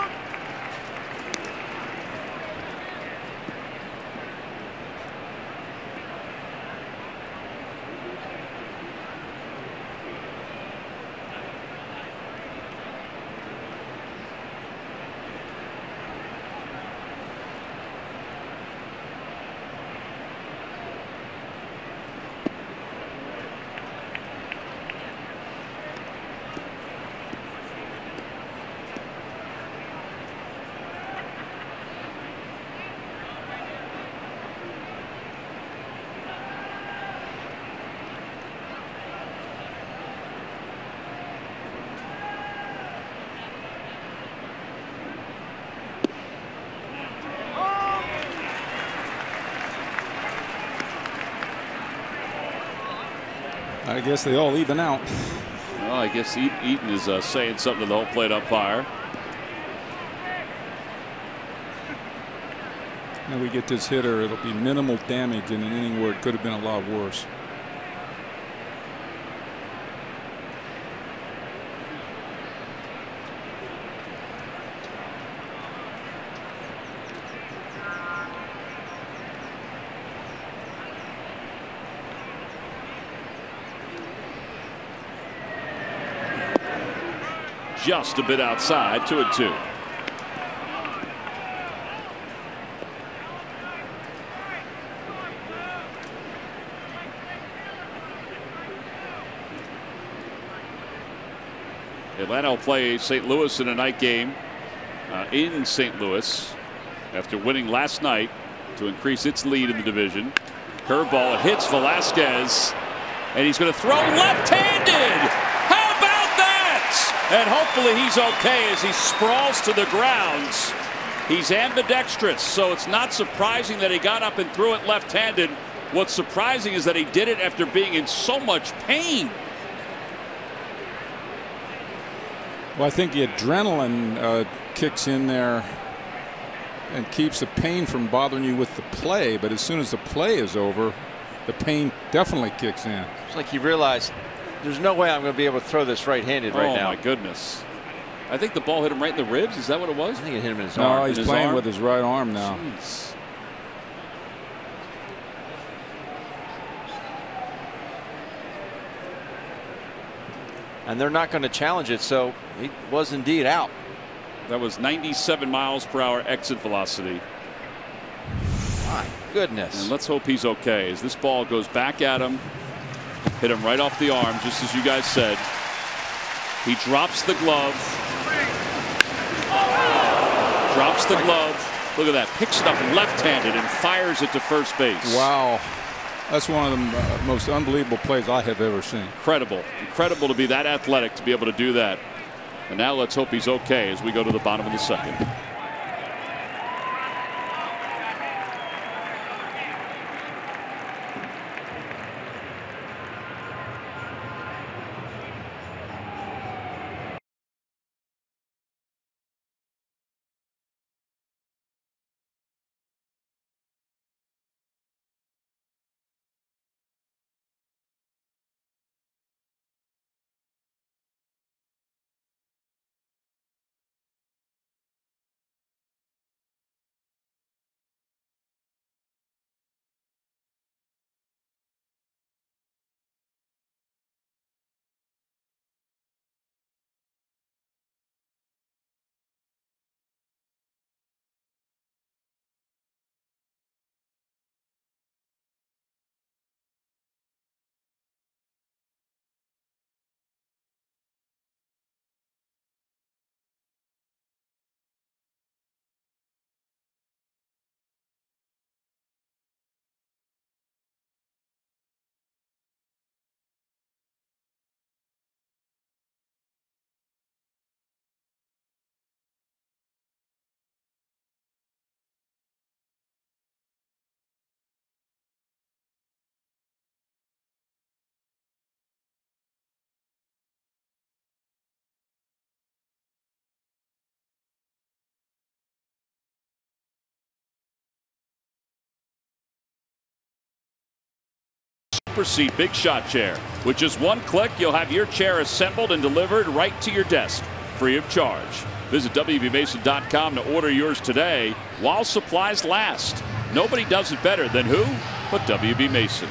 B: I guess they all even out.
A: Well, I guess Eaton is saying something to the home plate umpire.
B: Now we get this hitter, it'll be minimal damage in an inning where it could have been a lot worse.
A: Just a bit outside, 2-2. Atlanta will play St. Louis in a night game in St. Louis after winning last night to increase its lead in the division. Curveball, it hits Velasquez, and he's going to throw left-handed. How about that? And hopefully he's okay as he sprawls to the grounds. He's ambidextrous, so it's not surprising that he got up and threw it left-handed. What's surprising is that he did it after being in so much pain.
B: Well, I think the adrenaline kicks in there and keeps the pain from bothering you with the play. But as soon as the play is over, the pain definitely kicks in.
C: It's like he realized there's no way I'm going to be able to throw this right-handed right now.
A: Oh, my goodness. I think the ball hit him right in the ribs. Is that what it was?
C: I think it hit him in his arm.
B: No, he's playing with his right arm now.
A: Jeez.
C: And they're not going to challenge it, so he was indeed out.
A: That was 97 miles per hour exit velocity.
C: My goodness.
A: And let's hope he's okay as this ball goes back at him. Hit him right off the arm, just as you guys said. He drops the glove. Drops the glove. Look at that. Picks it up left-handed and fires it to first base.
B: Wow. That's one of the most unbelievable plays I have ever seen.
A: Incredible. Incredible to be that athletic to be able to do that. And now let's hope he's okay as we go to the bottom of the second. Seat big shot chair. With just one click, you'll have your chair assembled and delivered right to your desk, free of charge. Visit WBMason.com to order yours today while supplies last. Nobody does it better than who but WB Mason.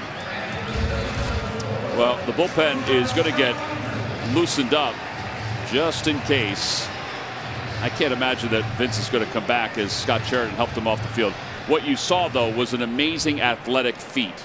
A: Well, the bullpen is going to get loosened up just in case. I can't imagine that Vince is going to come back as Scott Sheridan helped him off the field. What you saw, though, was an amazing athletic feat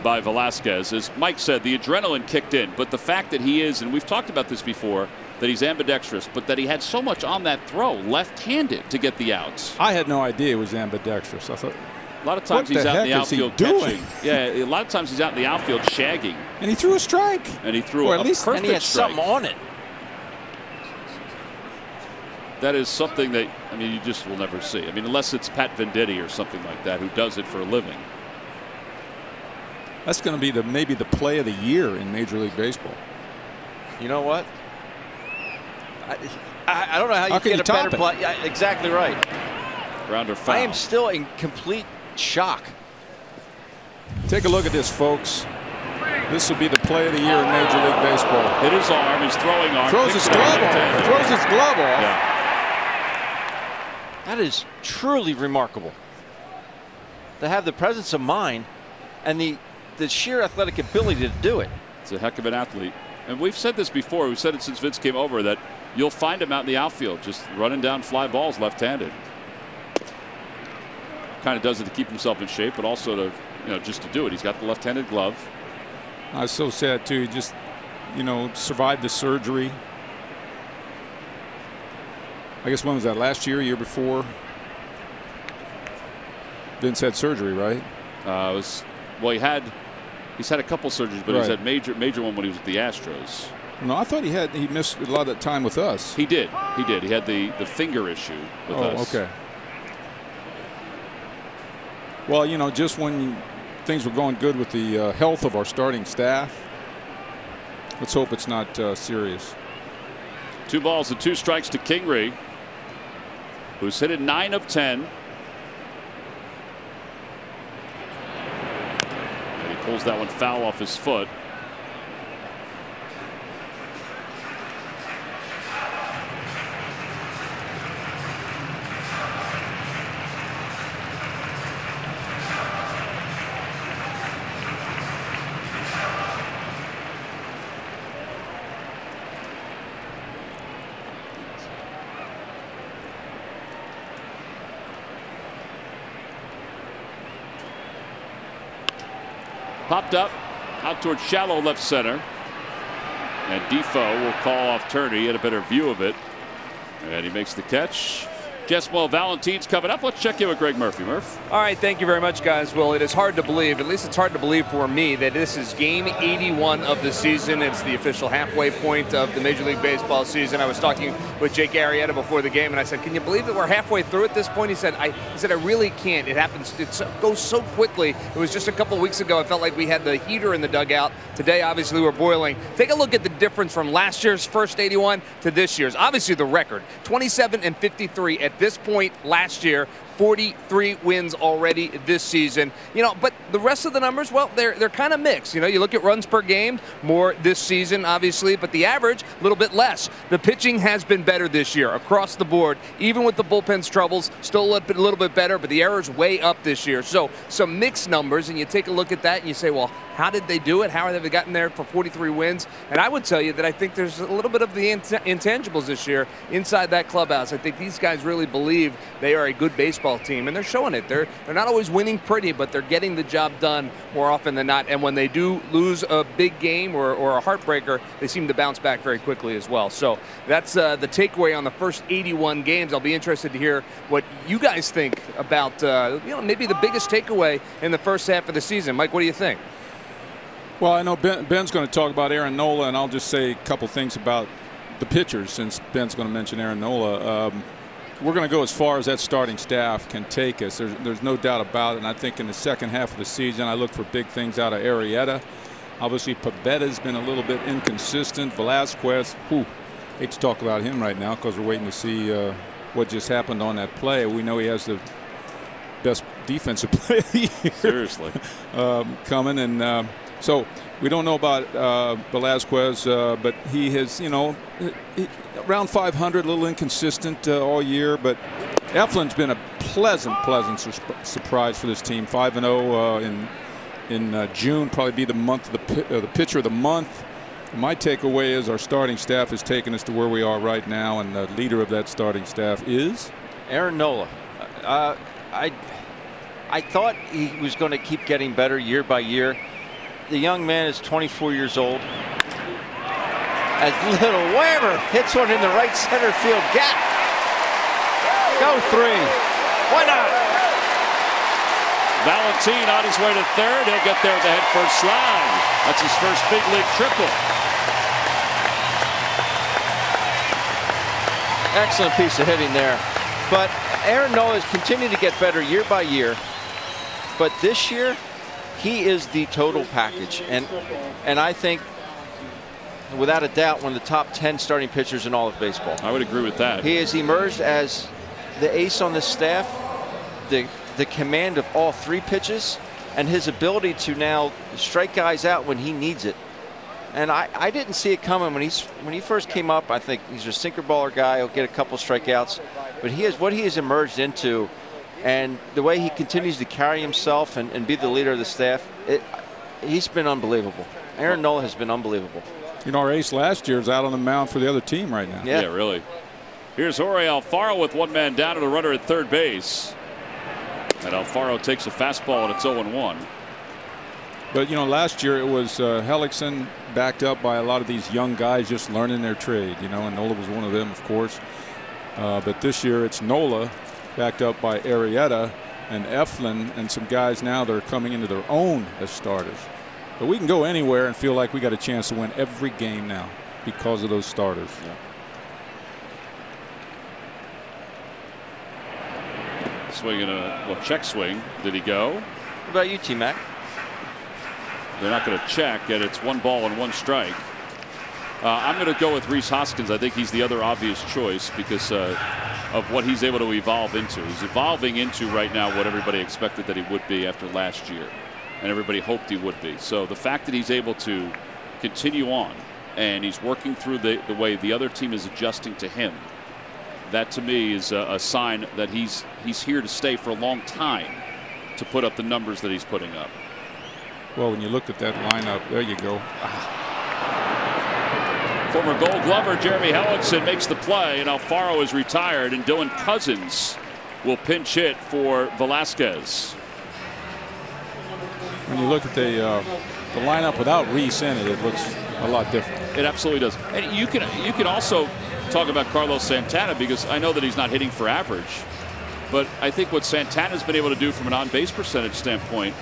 A: by Velasquez. As Mike said, the adrenaline kicked in, but the fact that he is, and we've talked about this before, that he's ambidextrous, but that he had so much on that throw, left-handed, to get the outs.
B: I had no idea it was ambidextrous. I thought,
A: a lot of times he's out in the outfield catching. Yeah, a lot of times he's out in the outfield shagging.
B: And he threw a strike.
A: And he threw
B: or
A: a
B: at least,
A: perfect
C: and he had
A: strike.
C: something on it.
A: That is something that, I mean, you just will never see. I mean, unless it's Pat Venditti or something like that who does it for a living.
B: That's going to be maybe the play of the year in Major League Baseball.
C: You know what? I don't know how you
B: can
C: get
B: you
C: a better
B: top it?
C: play. Yeah, exactly right.
A: Grounder foul.
C: I am still in complete shock.
B: Take a look at this, folks. This will be the play of the year in Major League Baseball.
A: Hit his arm, his throwing arm.
B: Throws his glove off. Throws his glove off.
A: Yeah.
C: That is truly remarkable. To have the presence of mind and the sheer athletic ability to do it.
A: It's a heck of an athlete. And we've said this before. We've said it since Vince came over that you'll find him out in the outfield just running down fly balls left-handed. Kind of does it to keep himself in shape, but also to, just to do it. He's got the left-handed glove.
B: I was so sad, too. He just, survived the surgery. I guess when was that? Last year, year before? Vince had surgery, right?
A: Well, he's had a couple surgeries, but he's had major one when he was with the Astros.
B: No, I thought he missed a lot of that time with us.
A: He did. He had the finger issue with us.
B: Okay. Well, just when things were going good with the health of our starting staff, let's hope it's not serious.
A: 2 balls and 2 strikes to Kingery, who's hit it 9 of 10. Pulls that one foul off his foot. Popped up out towards shallow left center. And Defoe will call off Turney. He had a better view of it. And he makes the catch. Jesmo Valentine's coming up. Let's check in with Greg Murphy. Murph.
D: All right, thank you very much, guys. Well, it is hard to believe, at least it's hard to believe for me, that this is game 81 of the season. It's the official halfway point of the Major League Baseball season. I was talking with Jake Arrieta before the game, and I said, can you believe that we're halfway through at this point? He said, I really can't. It happens. It goes so quickly. It was just a couple weeks ago. I felt like we had the heater in the dugout. Today, obviously, we're boiling. Take a look at the difference from last year's first 81 to this year's. Obviously, the record, 27-53 at this point last year. 43 wins already this season. You know, but the rest of the numbers, well, they're kind of mixed. You know, you look at runs per game, more this season, obviously, but the average, a little bit less. The pitching has been better this year across the board, even with the bullpen's troubles, still a little bit better, but the error's way up this year. So some mixed numbers, and you take a look at that and you say, well, how did they do it? How have they gotten there for 43 wins? And I would tell you that I think there's a little bit of the intangibles this year inside that clubhouse. I think these guys really believe they are a good baseball team, and they're showing it. They're not always winning pretty, but they're getting the job done more often than not. And when they do lose a big game or a heartbreaker, they seem to bounce back very quickly as well. So that's the takeaway on the first 81 games. I'll be interested to hear what you guys think about maybe the biggest takeaway in the first half of the season. Mike, what do you think?
B: Well, I know Ben's going to talk about Aaron Nola, and I'll just say a couple things about the pitchers since Ben's going to mention Aaron Nola. We're going to go as far as that starting staff can take us. There's no doubt about it. And I think in the second half of the season, I look for big things out of Arrieta. Obviously, Pavetta's been a little bit inconsistent. Velasquez, hate to talk about him right now because we're waiting to see what just happened on that play. We know he has the best defensive play of the year.
A: Seriously.
B: Coming. And so we don't know about Velasquez, but he has, around 500, a little inconsistent all year. But Eflin's been a pleasant surprise for this team. 5-0 in June, probably be the month of the pitcher of the month. My takeaway is our starting staff has taken us to where we are right now, and the leader of that starting staff is
C: Aaron Nola. I thought he was going to keep getting better year by year. The young man is 24 years old. As little whammer hits one in the right center field gap. Go three. Why not?
A: Valentine on his way to third. He'll get there with the head first slide. That's his first big league triple.
C: Excellent piece of hitting there. But Aaron Nola has continued to get better year by year. But this year, he is the total package. And I think, without a doubt, one of the top 10 starting pitchers in all of baseball.
A: I would agree with that.
C: He has emerged as the ace on the staff, the command of all three pitches, and his ability to now strike guys out when he needs it. And I didn't see it coming when he first came up. I think he's a sinker baller guy. He'll get a couple strikeouts, but what he has emerged into, and the way he continues to carry himself and be the leader of the staff, he's been unbelievable. Aaron Nola has been unbelievable.
B: Our ace last year is out on the mound for the other team right now.
A: Yeah, really. Here's Jorge Alfaro with one man down and a runner at third base. And Alfaro takes a fastball and it's 0-1.
B: But last year it was Hellickson backed up by a lot of these young guys just learning their trade. And Nola was one of them, of course. But this year it's Nola backed up by Arrieta and Eflin and some guys now that are coming into their own as starters. But we can go anywhere and feel like we got a chance to win every game now because of those starters.
A: Yeah. Swinging a check swing. Did he go?
C: What about you, T-Mac?
A: They're not going to check, and it's 1 ball and 1 strike. I'm going to go with Rhys Hoskins. I think he's the other obvious choice because of what he's able to evolve into. He's evolving into right now what everybody expected that he would be after last year, and everybody hoped he would be. So the fact that he's able to continue on and he's working through the way the other team is adjusting to him, that to me is a sign that he's here to stay for a long time to put up the numbers that he's putting up.
B: Well, when you look at that lineup, there you go.
A: Former Gold Glover Jeremy Hellickson makes the play, and Alfaro is retired, and Dylan Cousins will pinch hit for Velasquez.
B: When you look at the lineup without Reese in it, it looks a lot different.
A: It absolutely does. And you can also talk about Carlos Santana, because I know that he's not hitting for average, but I think what Santana's been able to do from an on-base percentage standpoint,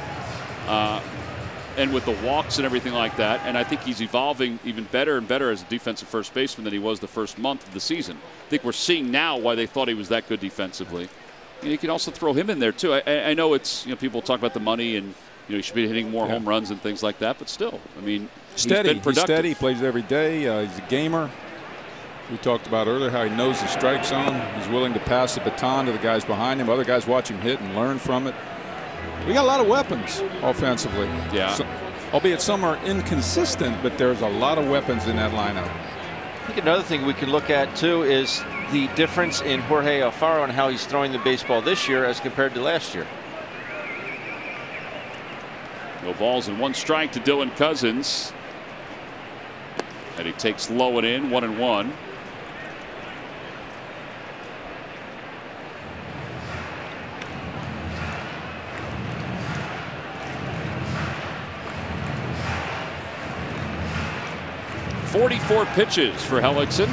A: and with the walks and everything like that, and I think he's evolving even better and better as a defensive first baseman than he was the first month of the season. I think we're seeing now why they thought he was that good defensively. And you can also throw him in there too. I know it's, people talk about the money and he should be hitting more home runs and things like that, but still, I mean,
B: steady.
A: He's been productive.
B: He's steady. He plays every day. He's a gamer. We talked about earlier how he knows the strike zone. He's willing to pass the baton to the guys behind him. Other guys watch him hit and learn from it. We got a lot of weapons offensively.
A: Yeah.
B: So, albeit some are inconsistent, but there's a lot of weapons in that lineup.
C: I think another thing we can look at too is the difference in Jorge Alfaro and how he's throwing the baseball this year as compared to last year.
A: No balls and one strike to Dylan Cousins. And he takes low and in, 1-1. .44 pitches for Hellickson.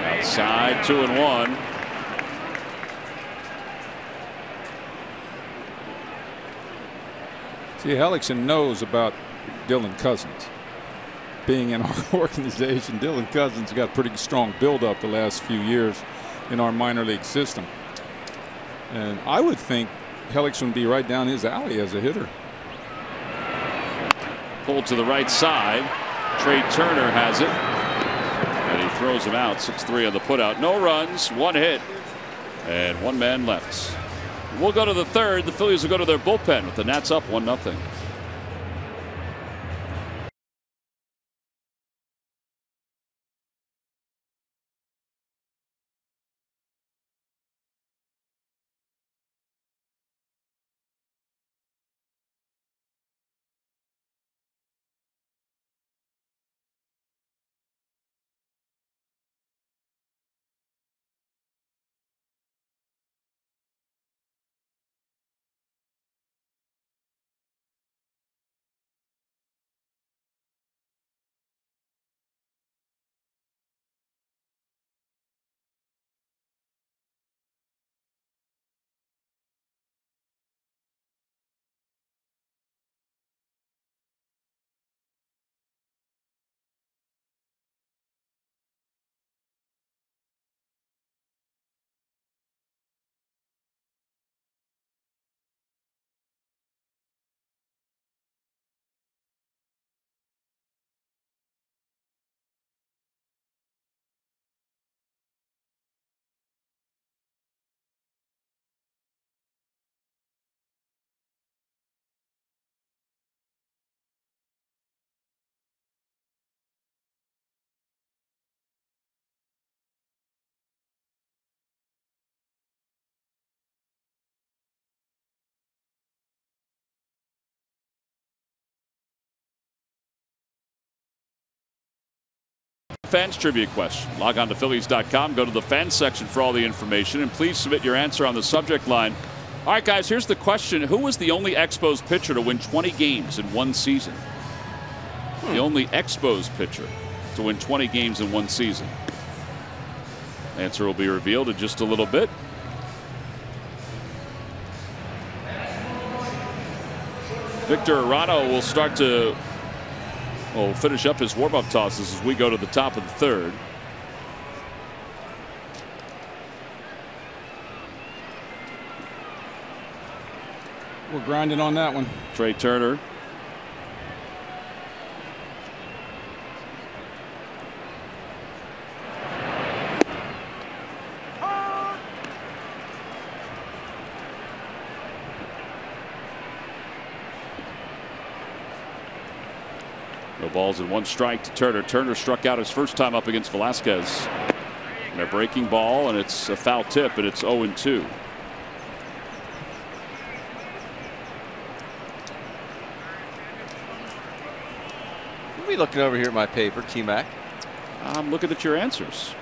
A: Outside, 2-1.
B: See, Hellickson knows about Dylan Cousins being in our organization. Dylan Cousins got pretty strong buildup the last few years in our minor league system, and I would think Hellickson would be right down his alley as a hitter.
A: Pulled to the right side. Trey Turner has it, and he throws him out. 6-3 on the putout. No runs, one hit, and one man left. We'll go to the third. The Phillies will go to their bullpen with the Nats up 1-0. Fans trivia question. Log on to Phillies.com, go to the fans section for all the information, and please submit your answer on the subject line. All right, guys, here's the question. Who was the only Expos pitcher to win 20 games in one season? The only Expos pitcher to win 20 games in one season. Answer will be revealed in just a little bit. Victor Arano will start to finish up his warm-up tosses as we go to the top of the third.
B: We're grinding on that one.
A: Trey Turner. No balls and one strike to Turner. Turner struck out his first time up against Velasquez. And a breaking ball, and it's a foul tip, and it's 0-2.
C: be looking over here at my paper, T-Mac.
A: I'm looking at your answers.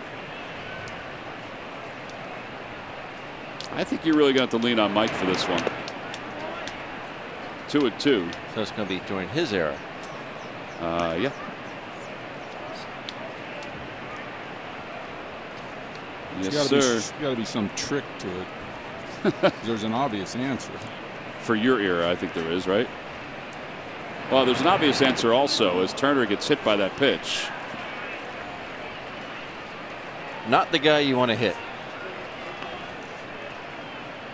A: I think you're really going to have to lean on Mike for this one. 2-2.
C: So it's going to be during his era.
A: Yeah. Yes,
B: There's got to be some trick to it. There's an obvious answer.
A: For your era, I think there is, right? Well, there's an obvious answer also as Turner gets hit by that pitch.
C: Not the guy you want to hit.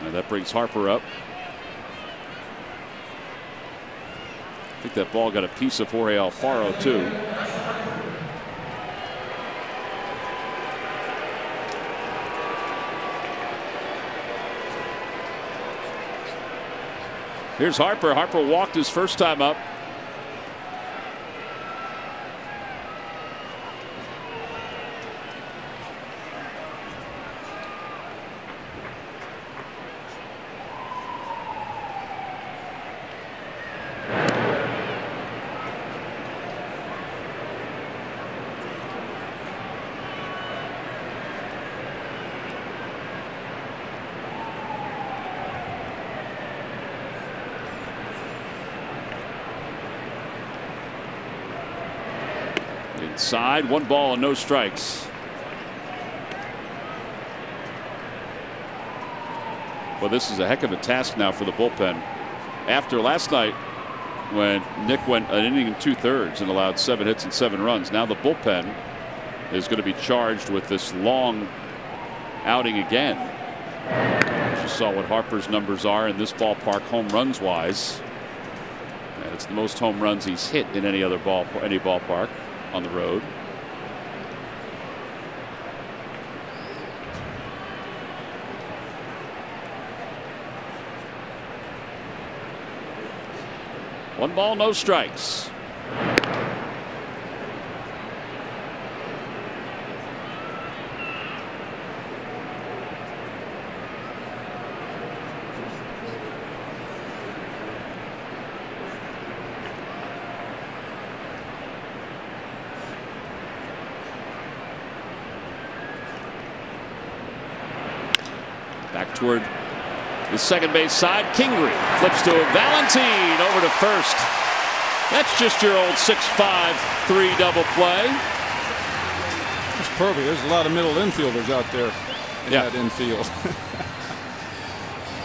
A: And that brings Harper up. I think that ball got a piece of Jorge Alfaro, too. Here's Harper. Harper walked his first time up. Inside, 1 ball and no strikes. Well, this is a heck of a task now for the bullpen. After last night, when Nick went an inning and 2/3 and allowed 7 hits and 7 runs, now the bullpen is going to be charged with this long outing again. You saw what Harper's numbers are in this ballpark, home runs wise. And it's the most home runs he's hit in any other ballpark on the road. One ball, no strikes. Back toward the second base side. Kingery flips to Valentine over to first. That's just your old 6-5-3 double play.
B: It's perfect. There's a lot of middle infielders out there in that infield.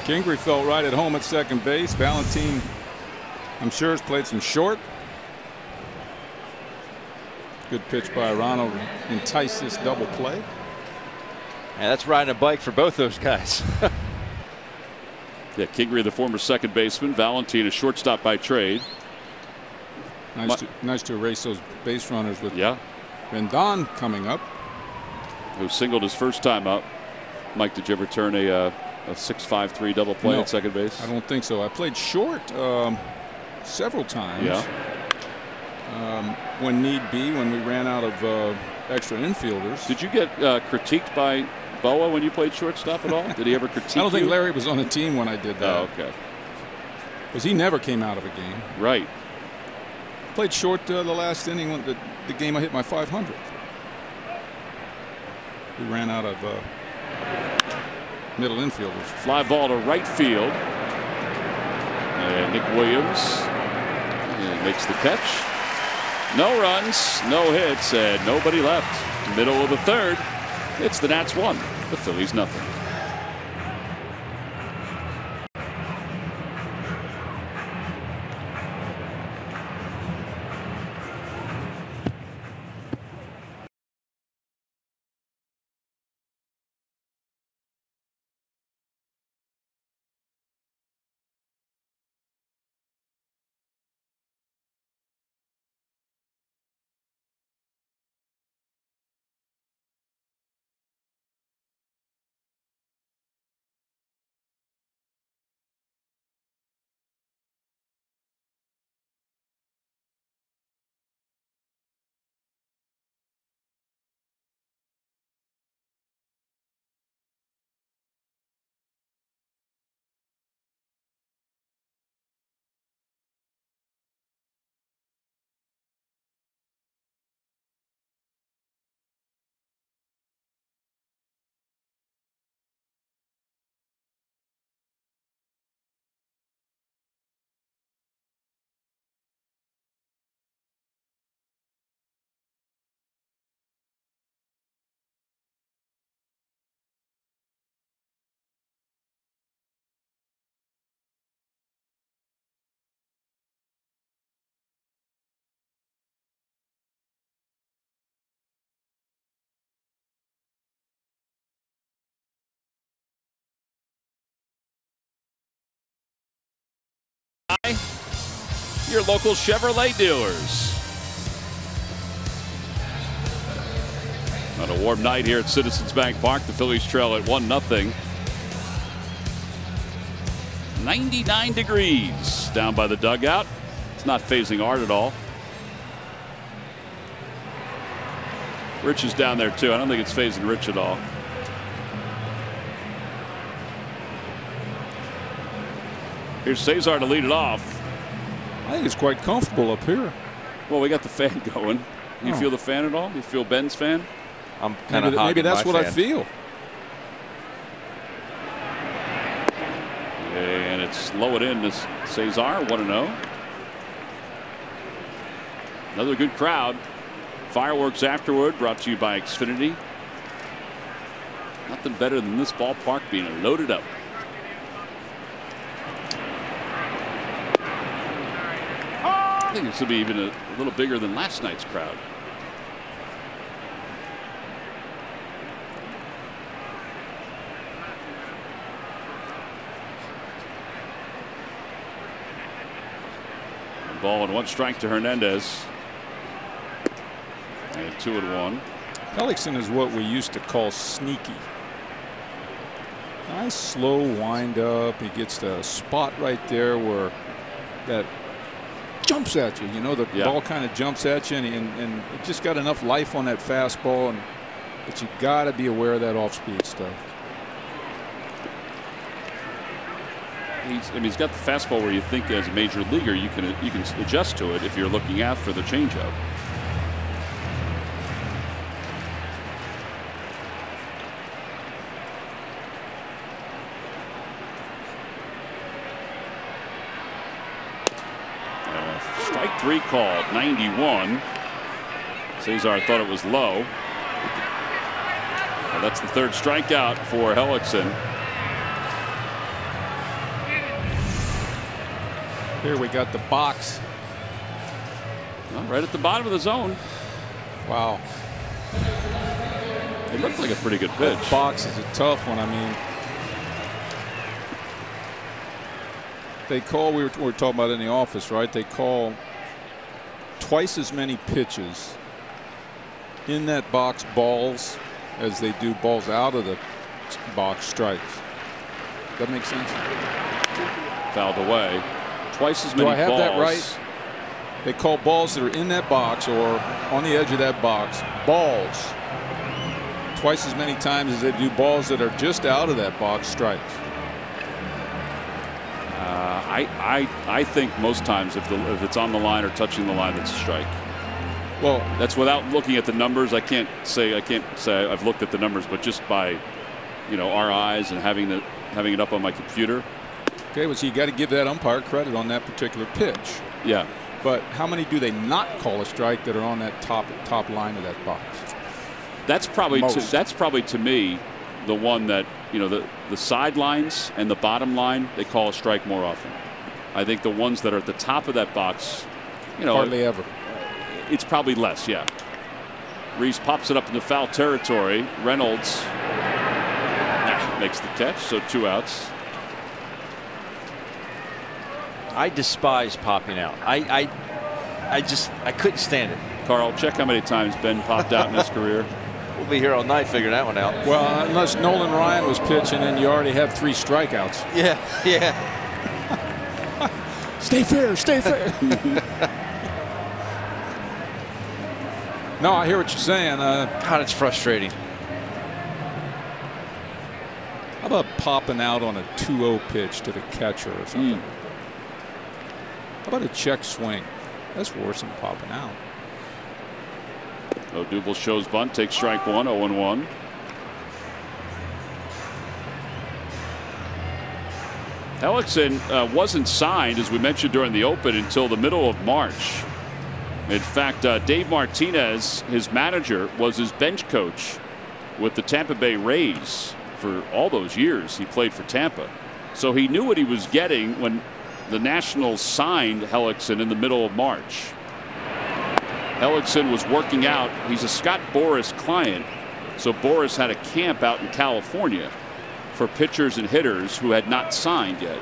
B: Kingery felt right at home at second base. Valentine, I'm sure, has played some short. Good pitch by Arano to entice this double play.
C: Yeah, that's riding a bike for both those guys.
A: Yeah, Kingery, the former second baseman. Valentine, a shortstop by trade.
B: Nice to erase those base runners with
A: Yeah.
B: Rendon coming up.
A: Who singled his first time up. Mike, did you ever turn a 6-5-3 double play
B: No,
A: at second base?
B: I don't think so. I played short several times.
A: Yeah.
B: When need be, when we ran out of extra infielders.
A: Did you get critiqued by Boa when you played shortstop at all? Did he ever critique you?
B: I don't think Larry was on the team when I did that.
A: Oh, okay.
B: Because he never came out of a game.
A: Right.
B: Played short the last inning when the game I hit my 500th. We ran out of middle infielders.
A: Fly ball to right field. And Nick Williams makes the catch. No runs, no hits, and nobody left. Middle of the third. It's the Nats 1, the Phillies nothing. your local Chevrolet dealers. On a warm night here at Citizens Bank Park, the Phillies trail at 1-0. 99 degrees down by the dugout. It's not phasing Art at all. Rich is down there too. I don't think it's phasing Rich at all. Here's Cesar to lead it off.
B: I think it's quite comfortable up here.
A: Well, we got the fan going. You feel the fan at all? You feel Ben's fan?
C: I'm kind of
B: maybe that's what I feel.
A: And it's low it in to Cesar, 1-0. Another good crowd. Fireworks afterward, brought to you by Xfinity. Nothing better than this ballpark being loaded up. I think this will be even a little bigger than last night's crowd. Ball and 1 strike to Hernandez. And 2-1.
B: Hellickson is what we used to call sneaky. Nice slow wind up. He gets the spot right there where that jumps at you. You know, the ball kind of jumps at you, and it just got enough life on that fastball, but you got to be aware of that off-speed stuff.
A: He's got the fastball where you think as a major leaguer you can adjust to it if you're looking out for the changeup. Strike 3 called, 91. Cesar thought it was low. Well, that's the 3rd strikeout for Hellickson.
B: Here we got the box.
A: Well, right at the bottom of the zone.
B: Wow.
A: It looked like a pretty good pitch.
B: That box is a tough one. I mean, they call, we were talking about in the office, right? They call twice as many pitches in that box balls as they do balls out of the box strikes. That makes sense?
A: Fouled away. Twice as many balls.
B: Do I have that right? They call balls that are in that box or on the edge of that box balls twice as many times as they do balls that are just out of that box strikes.
A: I think most times if it's on the line or touching the line, it's a strike. Well, that's without looking at the numbers. I can't say I've looked at the numbers, but just by our eyes and having it up on my computer.
B: Okay, well, so you got to give that umpire credit on that particular pitch.
A: Yeah.
B: But how many do they not call a strike that are on that top line of that box?
A: That's probably to me the one that the sidelines and the bottom line they call a strike more often. I think the ones that are at the top of that box,
B: hardly ever.
A: It's probably less. Yeah. Reese pops it up into foul territory. Reynolds makes the catch, so 2 outs.
C: I despise popping out. I couldn't stand it.
A: Carl, check how many times Ben popped out in his career.
C: We'll be here all night figuring that one out.
B: Well, unless Nolan Ryan was pitching and you already have 3 strikeouts.
C: Yeah.
B: Stay fair, stay fair. No, I hear what you're saying.
C: God, it's frustrating.
B: How about popping out on a 2-0 pitch to the catcher or something? How about a check swing? That's worse than popping out.
A: Odubel shows bunt, takes strike 1, 0-1. Hellickson wasn't signed, as we mentioned during the open, until the middle of March. In fact, Dave Martinez, his manager, was his bench coach with the Tampa Bay Rays for all those years he played for Tampa. So he knew what he was getting when the Nationals signed Hellickson in the middle of March. Hellickson was working out. He's a Scott Boras client. So Boras had a camp out in California for pitchers and hitters who had not signed yet.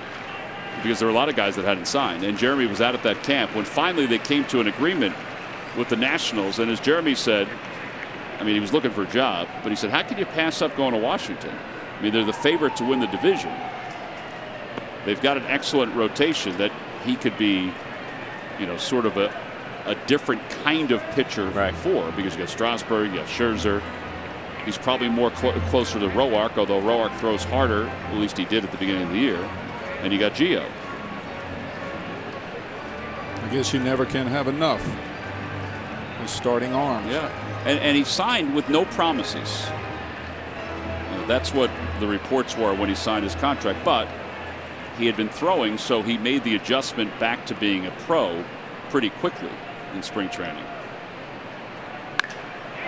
A: because there were a lot of guys that hadn't signed, and Jeremy was out at that camp when finally they came to an agreement with the Nationals. And as Jeremy said, I mean, he was looking for a job, but he said, how can you pass up going to Washington? I mean, they're the favorite to win the division. They've got an excellent rotation that he could be, you know, sort of a different kind of pitcher for, because you got Strasburg, you got Scherzer. He's probably more closer to Roark, although Roark throws harder, at least he did at the beginning of the year. And you got Gio.
B: I guess you never can have enough. His starting arms.
A: Yeah, and he signed with no promises. That's what the reports were when he signed his contract, but he had been throwing, so he made the adjustment back to being a pro pretty quickly in spring training.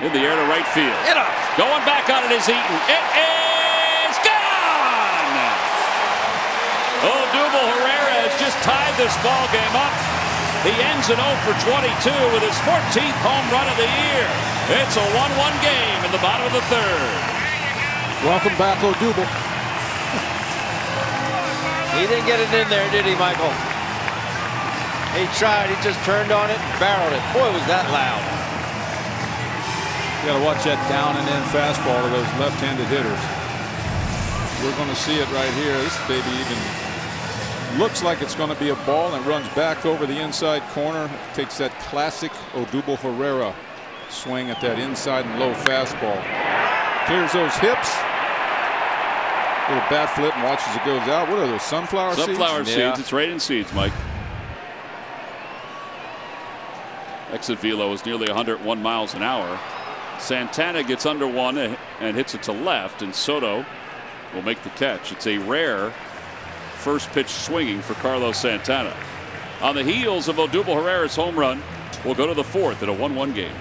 A: In the air to right field. Going back on it is Eaton. It is gone! Odubel Herrera has just tied this ball game up. He ends it 0 for 22 with his 14th home run of the year. It's a 1-1 game in the bottom of the third.
B: Welcome back, Odubel.
C: He didn't get it in there, did he, Michael? He tried. He just turned on it and barreled it. Boy, was that loud.
B: You got to watch that down and in fastball to those left-handed hitters. We're going to see it right here. This baby even looks like it's going to be a ball and runs back over the inside corner. Takes that classic Odubel Herrera swing at that inside and low fastball. Clears those hips. Little bat flip and watches it goes out. What are those, sunflower seeds?
A: Sunflower seeds. It's rain seeds, Mike. Exit velo is nearly 101 miles an hour. Santana gets under one and hits it to left, and Soto will make the catch. It's a rare first pitch swinging for Carlos Santana. On the heels of Odubel Herrera's home run, we'll go to the fourth in a 1-1 game.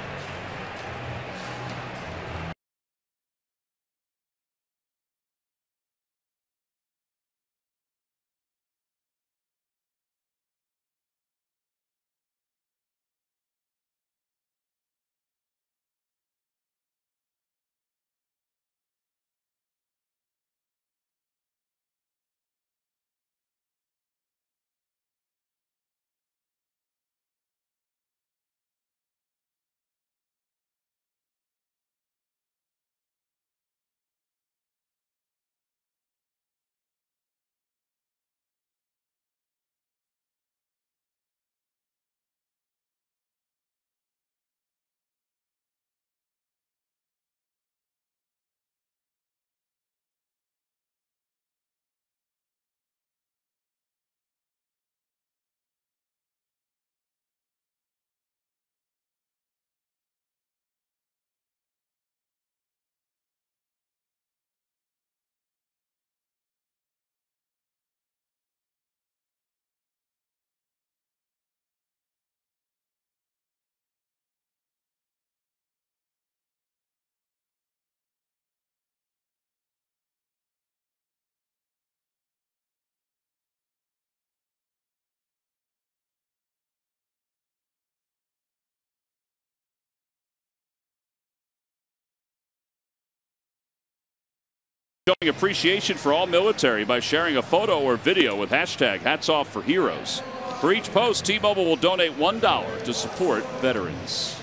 A: Showing appreciation for all military by sharing a photo or video with hashtag #HatsOffForHeroes. For each post, T-Mobile will donate $1 to support veterans.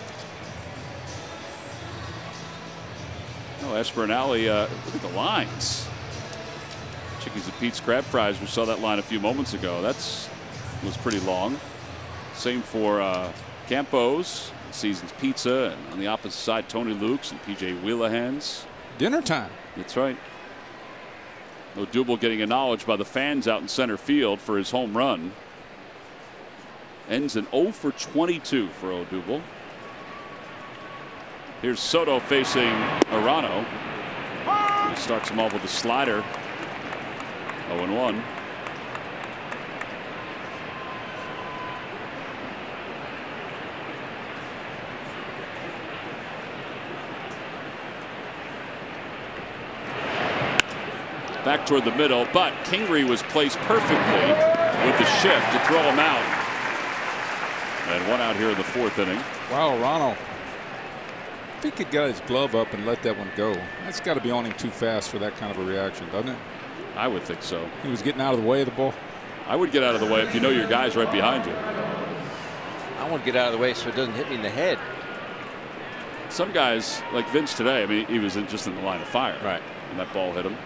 A: Oh, Esperinale, look at the lines. Chickies and Pete's Crab Fries, we saw that line a few moments ago. Was pretty long. Same for Campos, Seasons Pizza, and on the opposite side, Tony Luke's and PJ Wheelahands.
B: Dinner time.
A: That's right. Odubel getting acknowledged by the fans out in center field for his home run. Ends in 0 for 22 for Odubel. Here's Soto facing Arano. He starts him off with a slider. 0-1. Back toward the middle, but Kingery was placed perfectly with the shift to throw him out. And one out here in the fourth inning.
B: Wow, Arano. If he could get his glove up and let that one go, that's got to be on him too fast for that kind of a reaction, doesn't it?
A: I would think so.
B: He was getting out of the way of the ball.
A: I would get out of the way if you know your guy's right behind you.
C: I want to get out of the way so it doesn't hit me in the head.
A: Some guys, like Vince today, I mean, he was just in the line of fire.
C: Right.
A: And that ball hit him.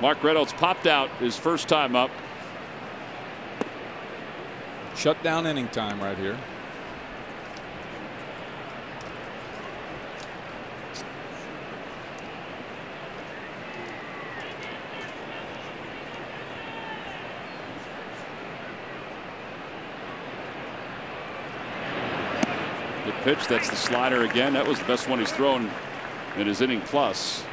A: Mark Reynolds popped out his first time up.
B: Shut down inning time right here.
A: Good pitch. That's the slider again. That was the best one he's thrown in his inning plus.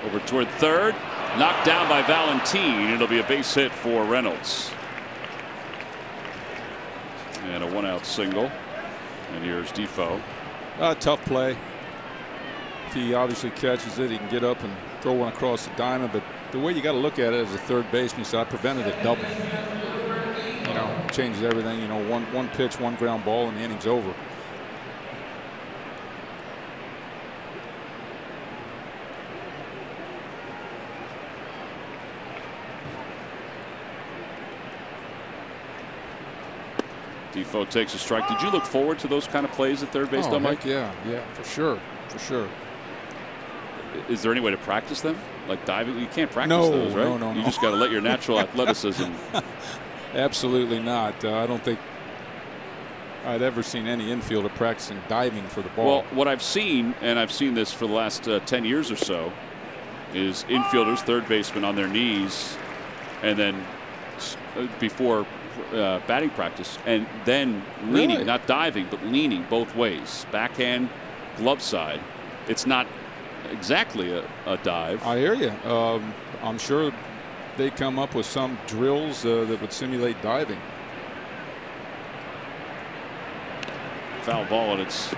A: Over toward third. Knocked down by Valentine. It'll be a base hit for Reynolds. And a 1-out single. And here's Defoe.
B: Tough play. If he obviously catches it, he can get up and throw one across the diamond. But the way you got to look at it as a third baseman, so I prevented a double. You know, changes everything. You know, one pitch, one ground ball, and the inning's over.
A: Defoe takes a strike. Did you look forward to those kind of plays at third base, though, Mike?
B: Yeah, for sure.
A: Is there any way to practice them? Like diving? You can't practice
B: No,
A: those, right?
B: no.
A: You just got to let your natural athleticism.
B: Absolutely not. I don't think I'd ever seen any infielder practicing diving for the ball.
A: Well, what I've seen, and I've seen this for the last 10 years or so, is infielders, third basemen on their knees, and then before batting practice, and then leaning,
B: Really?
A: not diving, but leaning both ways, backhand, glove side. It's not exactly a dive.
B: I hear you. I'm sure they come up with some drills that would simulate diving.
A: Foul ball, and it's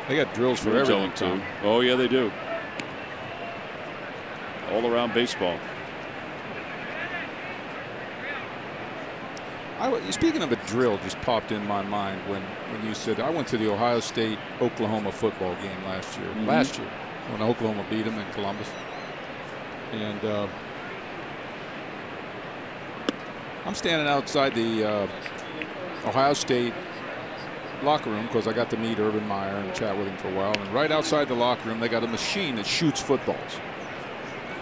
B: They got drills for everything,
A: too. Oh yeah, they do. All around baseball.
B: Speaking of a drill, just popped in my mind when you said I went to the Ohio State Oklahoma football game last year. Last year, when Oklahoma beat them in Columbus, and I'm standing outside the Ohio State locker room because I got to meet Urban Meyer and chat with him for a while. And right outside the locker room, they got a machine that shoots footballs.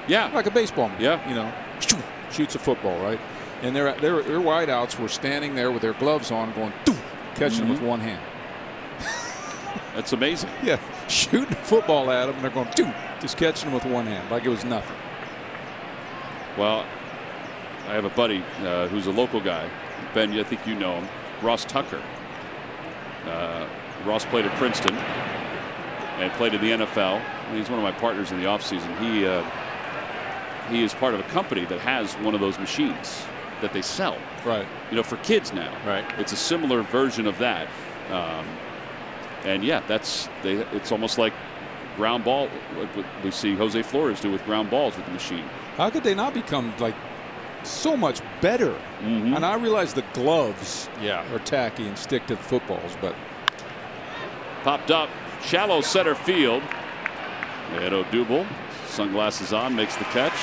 A: Yeah,
B: like a baseball.
A: Yeah,
B: you know, shoots a football, right? And their wideouts were standing there with their gloves on, going, catching them with one hand.
A: That's amazing.
B: Yeah, shooting a football at them, and they're going, just catching them with one hand, like it was nothing.
A: Well, I have a buddy who's a local guy. Ben, I think you know him. Ross Tucker. Ross played at Princeton and played in the NFL. And he's one of my partners in the offseason. He is part of a company that has one of those machines that they sell.
B: Right.
A: You know, for kids now.
C: Right.
A: It's a similar version of that. And yeah, it's almost like ground ball. What we see Jose Flores do with ground balls with the machine.
B: How could they not become like so much better? And I realize the gloves are tacky and stick to footballs, but
A: popped up shallow center field. Ed Odubel, sunglasses on, makes the catch.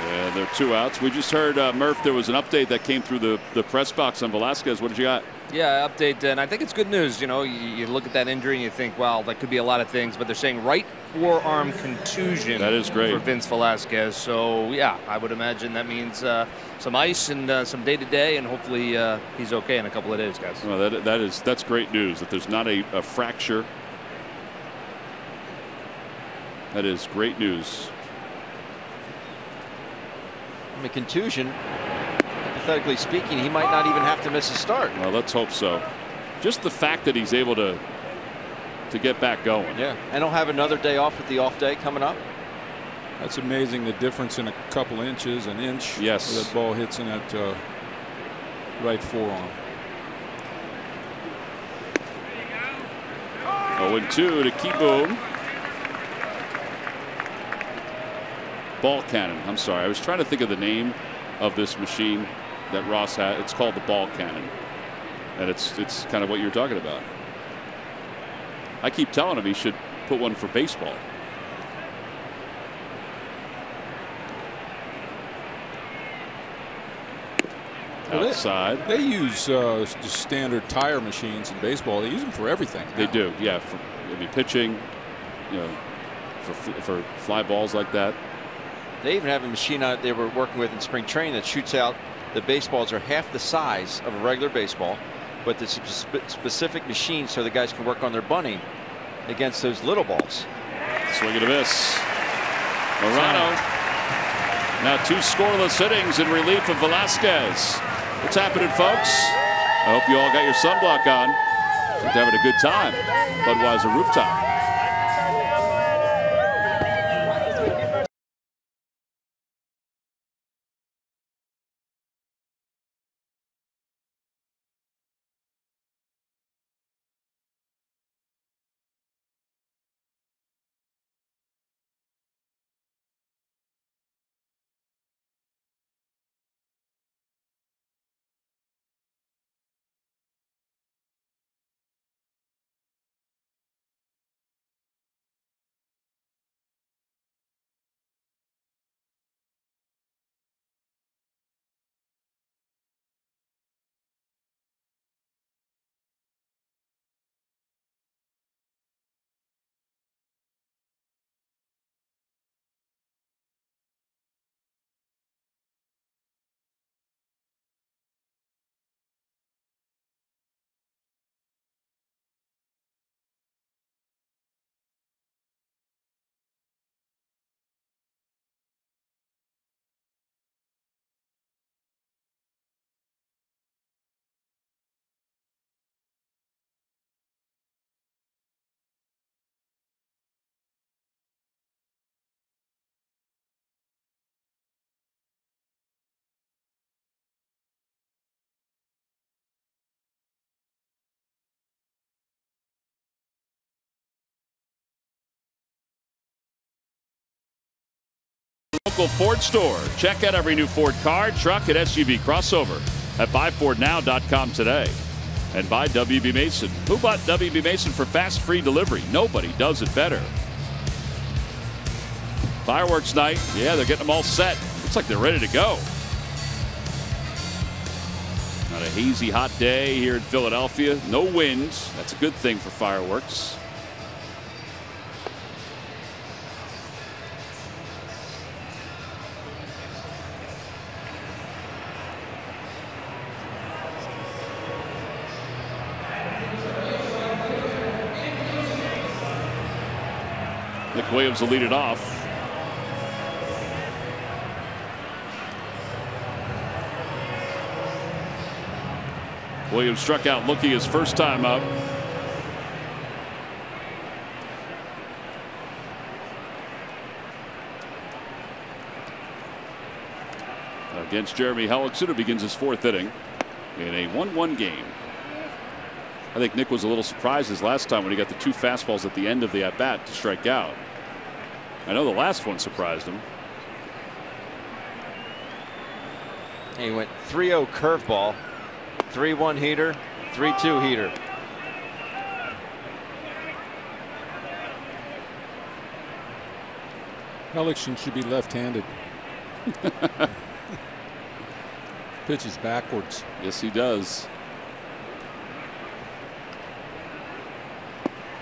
A: Yeah, there are 2 outs. We just heard, Murph, there was an update that came through the press box on Velasquez. What did you got?
D: Yeah, update, and I think it's good news. You know, you look at that injury and you think, well, that could be a lot of things, but they're saying right forearm contusion.
A: That is great
D: for Vince Velasquez. So yeah, I would imagine that means some ice and some day-to-day, and hopefully he's okay in a couple of days, guys.
A: Well, that's great news that there's not a fracture. That is great news.
C: I mean, contusion, hypothetically speaking, he might not even have to miss a start.
A: Well, let's hope so. Just the fact that he's able to get back going.
C: Yeah, and he'll have another day off with the off day coming up.
B: that's amazing, the difference in a couple inches, an inch.
A: Yes.
B: Where that ball hits in that right forearm.
A: 0-2 to Kieboom. ball cannon. I'm sorry. I was trying to think of the name of this machine that Ross had. It's called the ball cannon. And it's kind of what you're talking about. I keep telling him he should put one for baseball. Outside.
B: They use the standard tire machines in baseball. They use them for everything now.
A: They do, yeah. For maybe pitching, you know, for fly balls like that.
C: They even have a machine they were working with in spring training that shoots out. The baseballs are half the size of a regular baseball, but it's a specific machine so the guys can work on their bunting against those little balls.
A: Swing and a miss. Morano. Now 2 scoreless innings in relief of Velasquez. What's happening, folks? I hope you all got your sunblock on. You're having a good time. Budweiser rooftop. Local Ford store. Check out every new Ford car, truck, and SUV crossover at buyfordnow.com today. And by WB Mason. Who bought WB Mason for fast, free delivery? Nobody does it better. Fireworks night. Yeah, they're getting them all set. Looks like they're ready to go. Not a hazy, hot day here in Philadelphia. No winds. That's a good thing for fireworks. Nick Williams will lead it off. Williams struck out looking his first time up. Against Jeremy Hellickson, who begins his 4th inning in a 1-1 game. I think Nick was a little surprised his last time when he got the 2 fastballs at the end of the at-bat to strike out. I know the last one surprised him.
C: He went 3-0 curveball, 3-1 heater, 3-2 heater.
B: Hellickson should be left-handed. Pitches backwards.
A: Yes, he does.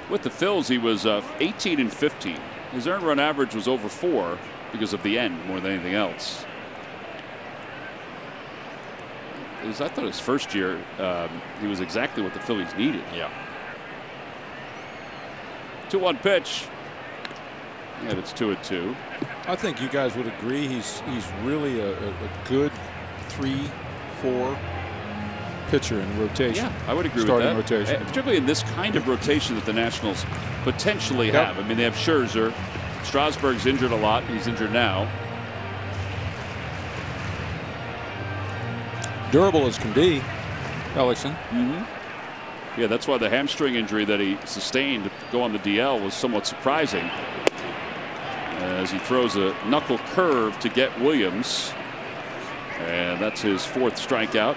A: With the Phils, he was 18 and 15. His earned run average was over 4 because of the end more than anything else. I thought his first year he was exactly what the Phillies needed.
C: Yeah.
A: 2-1 pitch. And it's 2-2.
B: I think you guys would agree he's really a good 3-4 pitcher in rotation.
A: Yeah, I would agree
B: Starting
A: with that.
B: rotation.
A: Particularly in this kind of rotation that the Nationals potentially have. I mean, they have Scherzer. Strasburg's injured a lot. He's injured now.
B: Durable as can be, Hellickson.
A: Yeah, that's why the hamstring injury that he sustained to go on the DL was somewhat surprising. as he throws a knuckle curve to get Williams. And that's his 4th strikeout.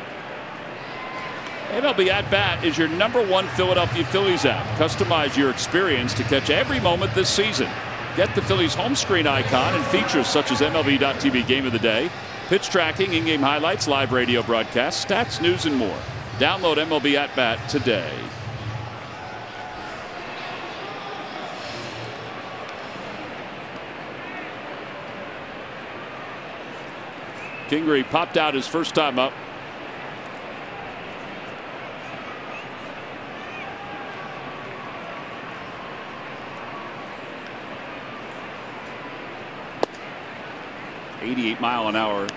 A: MLB At Bat is your #1 Philadelphia Phillies app. Customize your experience to catch every moment this season. Get the Phillies home screen icon and features such as MLB.tv Game of the Day, pitch tracking, in-game highlights, live radio broadcasts, stats, news, and more. Download MLB At Bat today. Kingery popped out his first time up. .88-mile-an-hour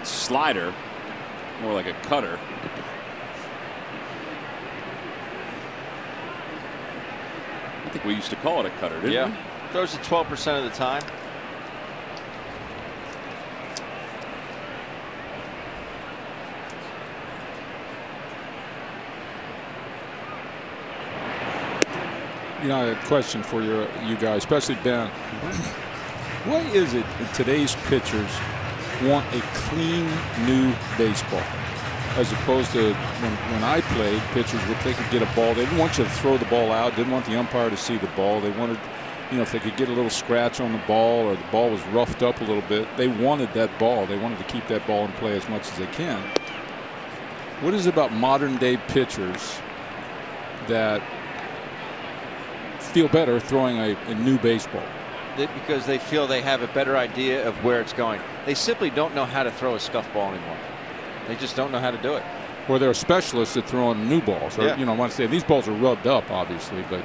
A: slider, more like a cutter. I think we used to call it a cutter, didn't we?
C: Throws it 12% of the time.
B: You know, I have a question for you guys, especially Ben. Why is it that today's pitchers want a clean new baseball, as opposed to when I played, pitchers would they could get a ball, they didn't want you to throw the ball out, didn't want the umpire to see the ball. They wanted, you know, if they could get a little scratch on the ball or the ball was roughed up a little bit, they wanted that ball. They wanted to keep that ball in play as much as they can. What is it about modern day pitchers that feel better throwing a new baseball?
C: Because they feel they have a better idea of where it's going. They simply don't know how to throw a scuff ball anymore. They just don't know how to do it.
B: Well, they're specialists at throwing new balls. Or, you know, I want to say these balls are rubbed up, obviously, but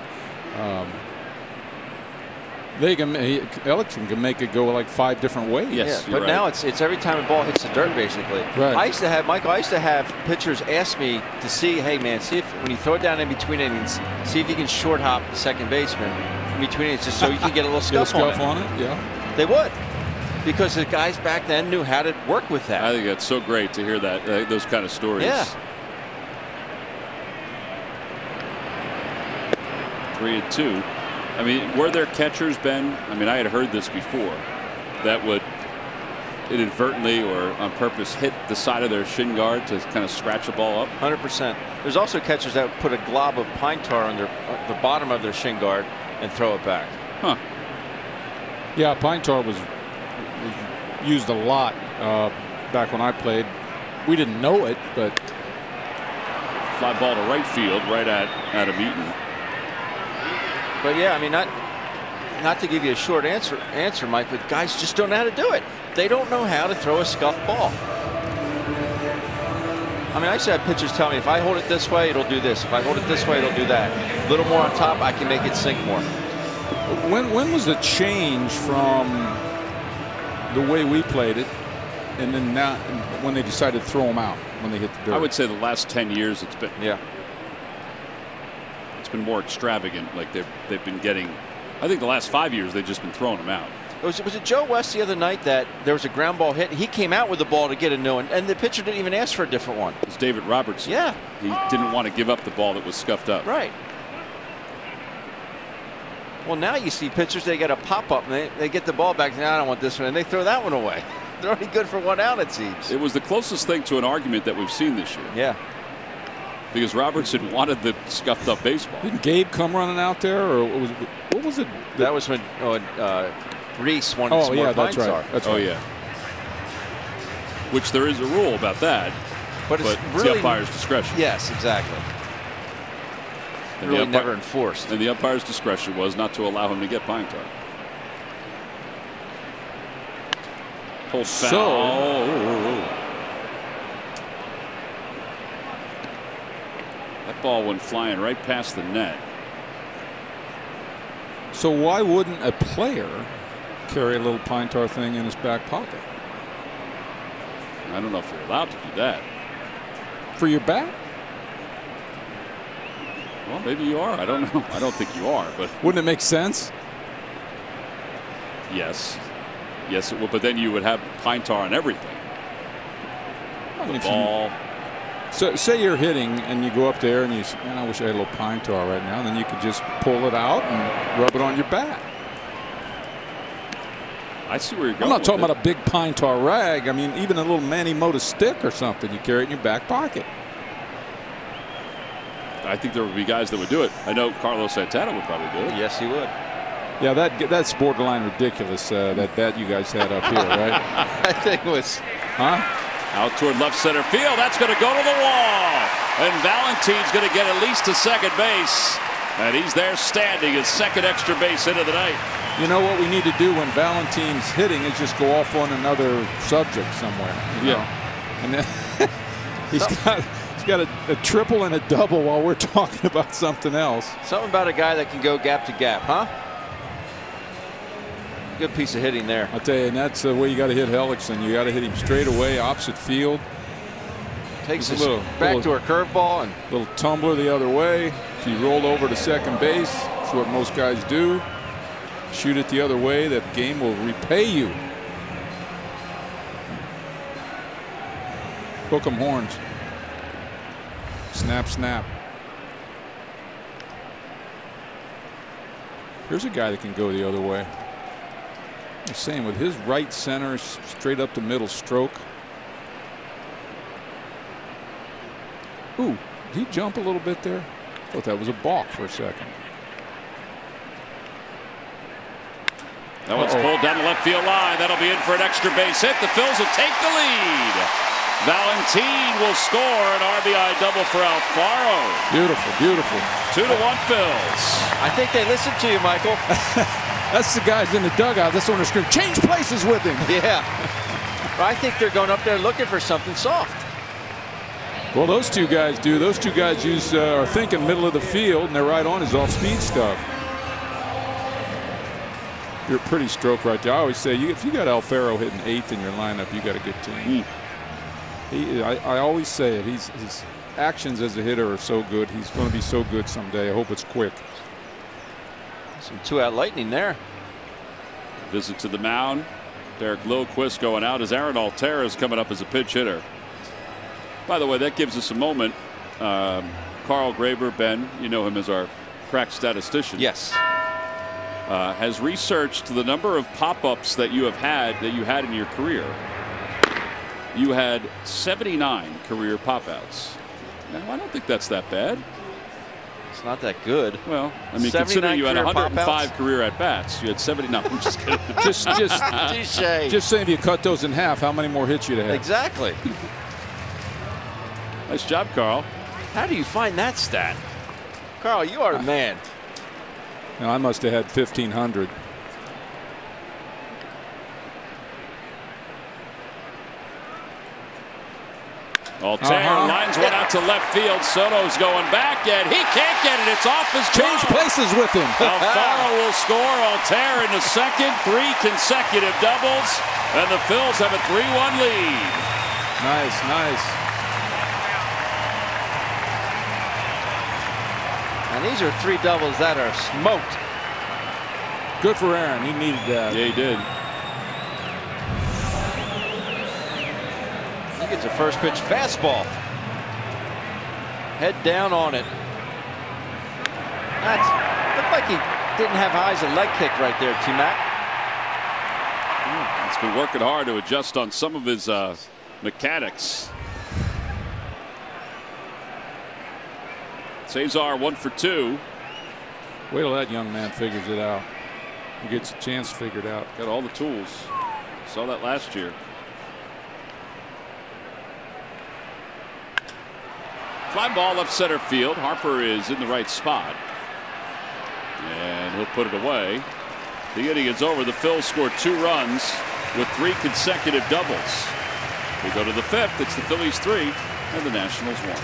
B: they can. Ellickson can make it go like 5 different ways.
A: Yes,
C: but now it's every time a ball hits the dirt, basically.
B: Right.
C: I used to have Michael. I used to have pitchers ask me to see, hey man, see if when you throw it down in between innings, see if you can short hop the second baseman in between innings, just so you can get a little scuff,
B: on it. Yeah,
C: they would, because the guys back then knew how to work with that.
A: I think that's so great to hear that those kind of stories.
C: Yeah.
A: 3-2. I mean, were there catchers, Ben? I mean, I had heard this before, that would inadvertently or on purpose hit the side of their shin guard to kind of scratch the ball up.
C: 100%. There's also catchers that would put a glob of pine tar on the bottom of their shin guard and throw it back.
A: Huh.
B: Yeah, pine tar was used a lot back when I played. We didn't know it, but
A: Fly ball to right field, right at Adam Eaton.
C: But yeah, I mean, not to give you a short answer, Mike, but guys just don't know how to do it. They don't know how to throw a scuff ball. I mean, I used to have pitchers tell me, if I hold it this way, it'll do this. If I hold it this way, it'll do that. A little more on top, I can make it sink more.
B: when was the change from the way we played it, and then now when they decided to throw them out when they hit the dirt?
A: I would say the last 10 years it's been.
C: Yeah.
A: It's been more extravagant. Like they've been getting. I think the last 5 years they've just been throwing them out.
C: Was it Joe West the other night that there was a ground ball hit? He came out with the ball to get a new one, and the pitcher didn't even ask for a different one.
A: It was David Robertson.
C: Yeah.
A: He didn't want to give up the ball that was scuffed up.
C: Right. Well, now you see pitchers, they get a pop-up, and they get the ball back. Now I don't want this one, and they throw that one away. They're only good for 1 out, it seems.
A: It was the closest thing to an argument that we've seen this year.
C: Yeah.
A: Because Robertson wanted the scuffed up baseball.
B: Didn't Gabe come running out there, or what was it?
C: That was when Reese wanted some more
B: that's
C: pine
B: right.
C: tar.
B: That's
A: Oh
B: right.
A: yeah. Which there is a rule about that,
C: but it's
A: the
C: really
A: umpire's discretion.
C: Yes, exactly.
A: And
C: Really never enforced.
A: And the umpire's discretion was not to allow him to get pine tar. Pulled foul. That ball went flying right past the net.
B: So why wouldn't a player carry a little pine tar thing in his back pocket?
A: I don't know if you're allowed to do that.
B: For your bat?
A: Well, maybe you are. I don't know. I don't think you are, but
B: Wouldn't it make sense?
A: yes. Yes, it would. But then you would have pine tar on everything.
B: I mean,
A: The ball.
B: So say you're hitting and you go up there and you say, man, I wish I had a little pine tar right now. And then you could just pull it out and rub it on your bat.
A: I see where you're going.
B: I'm not talking about a big pine tar rag. I mean, even a little Manny Mota stick or something. You carry it in your back pocket.
A: I think there would be guys that would do it. I know Carlos Santana would probably do it.
C: Yes, he would.
B: Yeah, that's borderline ridiculous. That bet you guys had up here, right?
C: I think it was.
B: Huh?
A: Out toward left center field. That's going to go to the wall. And Valentine's going to get at least to second base. And he's there standing, his second extra base hit of the night.
B: You know what we need to do when Valentine's hitting is just go off on another subject somewhere. You know? And then he's got a triple and a double while we're talking about something else.
C: Something about a guy that can go gap to gap, huh? Good piece of hitting there.
B: I'll tell you, and that's the way you got to hit Hellickson. You got to hit him straight away, opposite field.
C: Takes us back to our curveball and
B: little tumbler the other way. If you roll over to second base, that's what most guys do. Shoot it the other way. That game will repay you. Hook 'em horns. Snap, snap. Here's a guy that can go the other way. I'm saying with his right center straight up the middle stroke. Ooh, did he jump a little bit there? I thought that was a balk for a second.
A: That one's pulled down the left field line. That'll be in for an extra base hit. The Phils will take the lead. Valentine will score an RBI double for Alfaro.
B: Beautiful, beautiful.
A: 2-1 Phils.
C: I think they listened to you, Michael.
B: That's the guys in the dugout. That's when they're screaming, change places with him.
C: Yeah. I think they're going up there looking for something soft.
B: Well, those two guys do. Those two guys are thinking middle of the field, and they're right on his off-speed stuff. You're a pretty stroke right there. I always say, if you got Alfaro hitting 8th in your lineup, you got a good team. I always say it. His actions as a hitter are so good. He's going to be so good someday. I hope it's quick.
C: Some two-out lightning there.
A: Visit to the mound. Derek Lilquist going out as Aaron Altera is coming up as a pinch hitter. By the way, that gives us a moment. Carl Graber, Ben, you know him as our crack statistician.
C: Yes.
A: Has researched the number of pop-ups that you had in your career. You had 79 career pop-outs. Now, I don't think that's that bad.
C: It's not that good.
A: Well, I mean, considering you had 105 career at-bats, you had 79. I'm just kidding.
B: just saying, if you cut those in half, how many more hits you'd have?
C: Exactly.
A: Nice job, Carl.
C: How do you find that stat? Carl, you are the man.
B: Now, I must have had 1,500.
A: Altera lines one out to left field. Soto's going back, and he can't get it. It's off his glove.
B: Change places with him.
A: Alfaro will score. Altera in the second. 3 consecutive doubles, and the Phils have a 3-1 lead.
B: Nice, nice.
C: And these are 3 doubles that are smoked.
B: Good for Aaron. He needed that.
A: Yeah, he did.
C: He gets a first pitch fastball. Head down on it. Looked like he didn't have eyes a leg kick right there, T-Mac.
A: He's been working hard to adjust on some of his mechanics. Cesar 1 for 2.
B: Wait till that young man figures it out. He gets a chance figured out.
A: Got all the tools. Saw that last year. Fly ball left center field. Harper is in the right spot. And he'll put it away. The inning is over. The Phils scored 2 runs with 3 consecutive doubles. We go to the 5th. It's the Phillies 3 and the Nationals 1.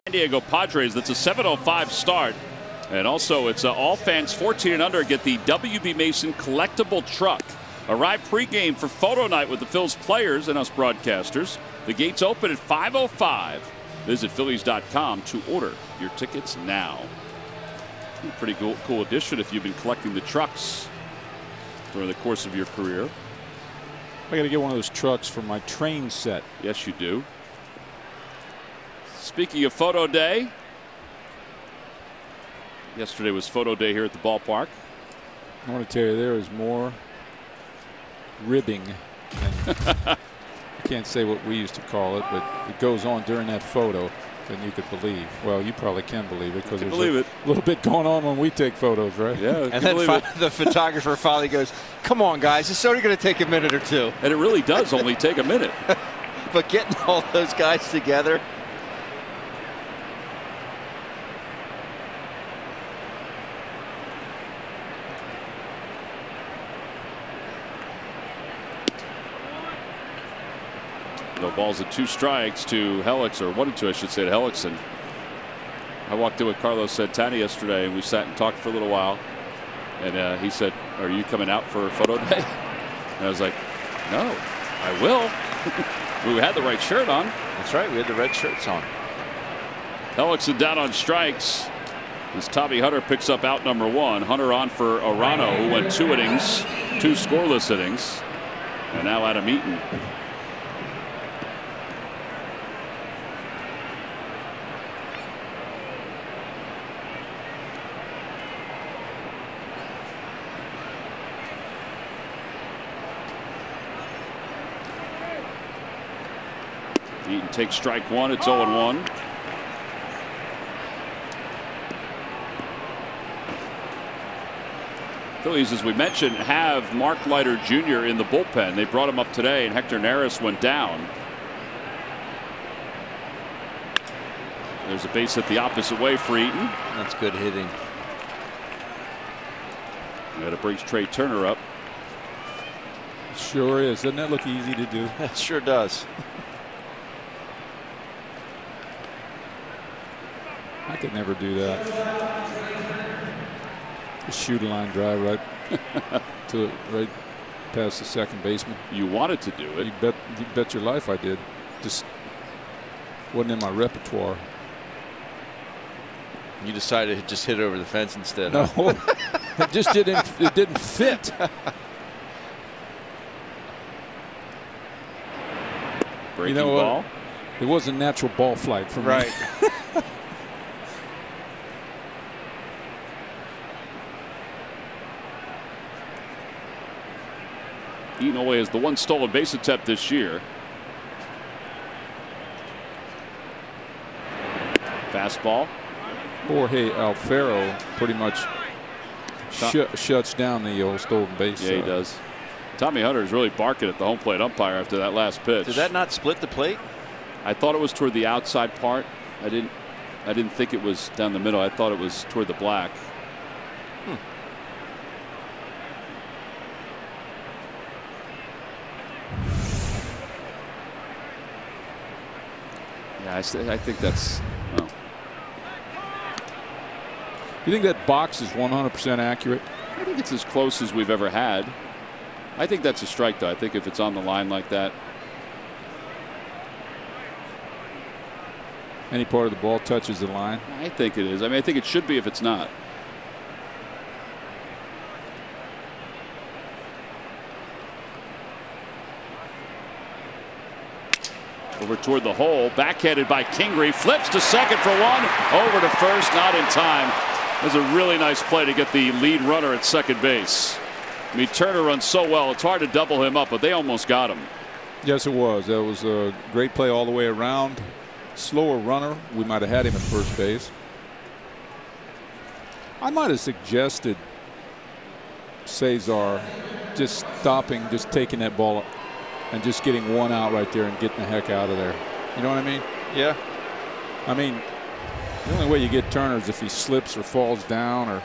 A: San Diego Padres. That's a 7:05 start. And also, it's all fans 14 and under get the WB Mason collectible truck. Arrive pregame for photo night with the Phils players and us broadcasters. The gates open at 5:05. Visit Phillies.com to order your tickets now. Pretty cool addition if you've been collecting the trucks during the course of your career.
B: I got to get one of those trucks for my train set.
A: Yes, you do. Speaking of photo day, yesterday was photo day here at the ballpark.
B: I want to tell you, there is more ribbing. I can't say what we used to call it, but it goes on during that photo than you could believe. Well, you probably can believe it because there's a little bit going on when we take photos, right?
A: Yeah,
C: and then the photographer finally goes, "Come on, guys, it's only going to take a minute or two."
A: And it really does only take a minute.
C: But getting all those guys together.
A: No balls and 2 strikes to Helix, or 1 and 2, I should say, to Helix. And I walked in with Carlos Santana yesterday, and we sat and talked for a little while. And he said, "Are you coming out for photo day?" And I was like, "No, I will." We had the right shirt on.
C: That's right, we had the red shirts on.
A: Helix down on strikes as Tommy Hunter picks up out number 1. Hunter on for Arano, who went 2 innings, 2 scoreless innings. And now Adam Eaton. Eaton takes strike 1. It's 0-1. Phillies, as we mentioned, have Mark Leiter Jr. in the bullpen. They brought him up today, and Hector Neris went down. There's a base hit the opposite way for Eaton.
C: That's good hitting.
A: And it brings Trey Turner up.
B: Sure is. Doesn't that look easy to do?
C: It sure does.
B: I could never do that. Just shoot a line drive right to right past the second baseman.
A: You wanted to do it.
B: You bet your life I did. Just wasn't in my repertoire.
C: You decided to just hit it over the fence instead.
B: No,
C: huh?
B: it just didn't. It didn't fit.
A: Breaking
B: what?
A: ball.
B: It wasn't natural ball flight for me.
C: Right.
A: Eaton away has the 1 stolen base attempt this year. Fastball.
B: Jorge Alfaro pretty much shuts down the old stolen base.
A: Yeah, he does. Tommy Hunter is really barking at the home plate umpire after that last pitch.
C: Did that not split the plate?
A: I thought it was toward the outside part. I didn't think it was down the middle. I thought it was toward the black. Yeah, I think that's. Well.
B: You think that box is 100% accurate?
A: I think it's as close as we've ever had. I think that's a strike, though. I think if it's on the line like that.
B: Any part of the ball touches the line?
A: I think it is. I mean, I think it should be if it's not. Over toward the hole, backhanded by Kingery, flips to second for 1, over to first, not in time. It was a really nice play to get the lead runner at second base. I mean, Turner runs so well, it's hard to double him up, but they almost got him.
B: Yes, it was. That was a great play all the way around. Slower runner. We might have had him at first base. I might have suggested Cesar just stopping, just taking that ball and just getting 1 out right there and getting the heck out of there. You know what I mean?
C: Yeah.
B: I mean, the only way you get Turner is if he slips or falls down, or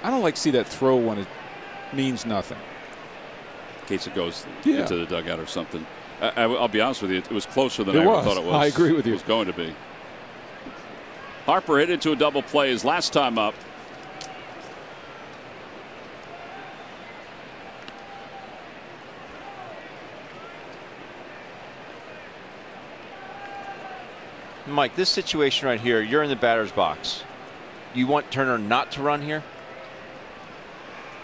B: I don't like to see that throw when it means nothing.
A: In case it goes
B: Yeah.
A: into the dugout or something. I'll be honest with you, it was closer than I ever thought it was.
B: I agree with you.
A: It was going to be. Harper hit into a double play his last time up.
C: Mike, this situation right here, you're in the batter's box. You want Turner not to run here?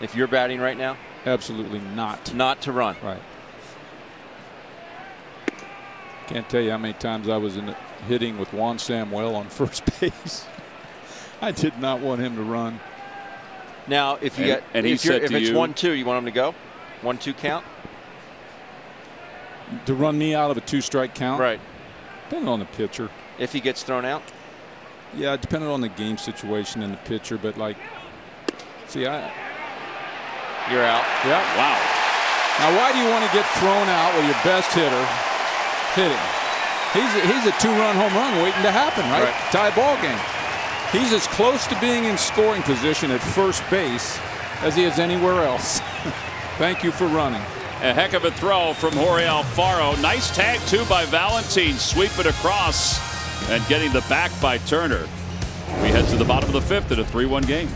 C: If you're batting right now?
B: Absolutely not.
C: Not to run.
B: Right. Can't tell you how many times I was hitting with Juan Samuel on first base. I did not want him to run.
C: Now, if you if it's 1-2, you want him to go? 1-2 count?
B: To run me out of a 2-strike count?
C: Right.
B: Depending on the pitcher.
C: If he gets thrown out?
B: Yeah, depending on the game situation and the pitcher, but like, see, you're out.
C: Yeah.
A: Wow.
B: Now, why do you want to get thrown out with your best hitter hitting? He's a 2-run home run waiting to happen, right? Tie ball game. He's as close to being in scoring position at first base as he is anywhere else. Thank you for running.
A: A heck of a throw from Jorge Alfaro. Nice tag, too, by Valentin. Sweep it across and getting the back by Turner. We head to the bottom of the 5th at a 3-1 game.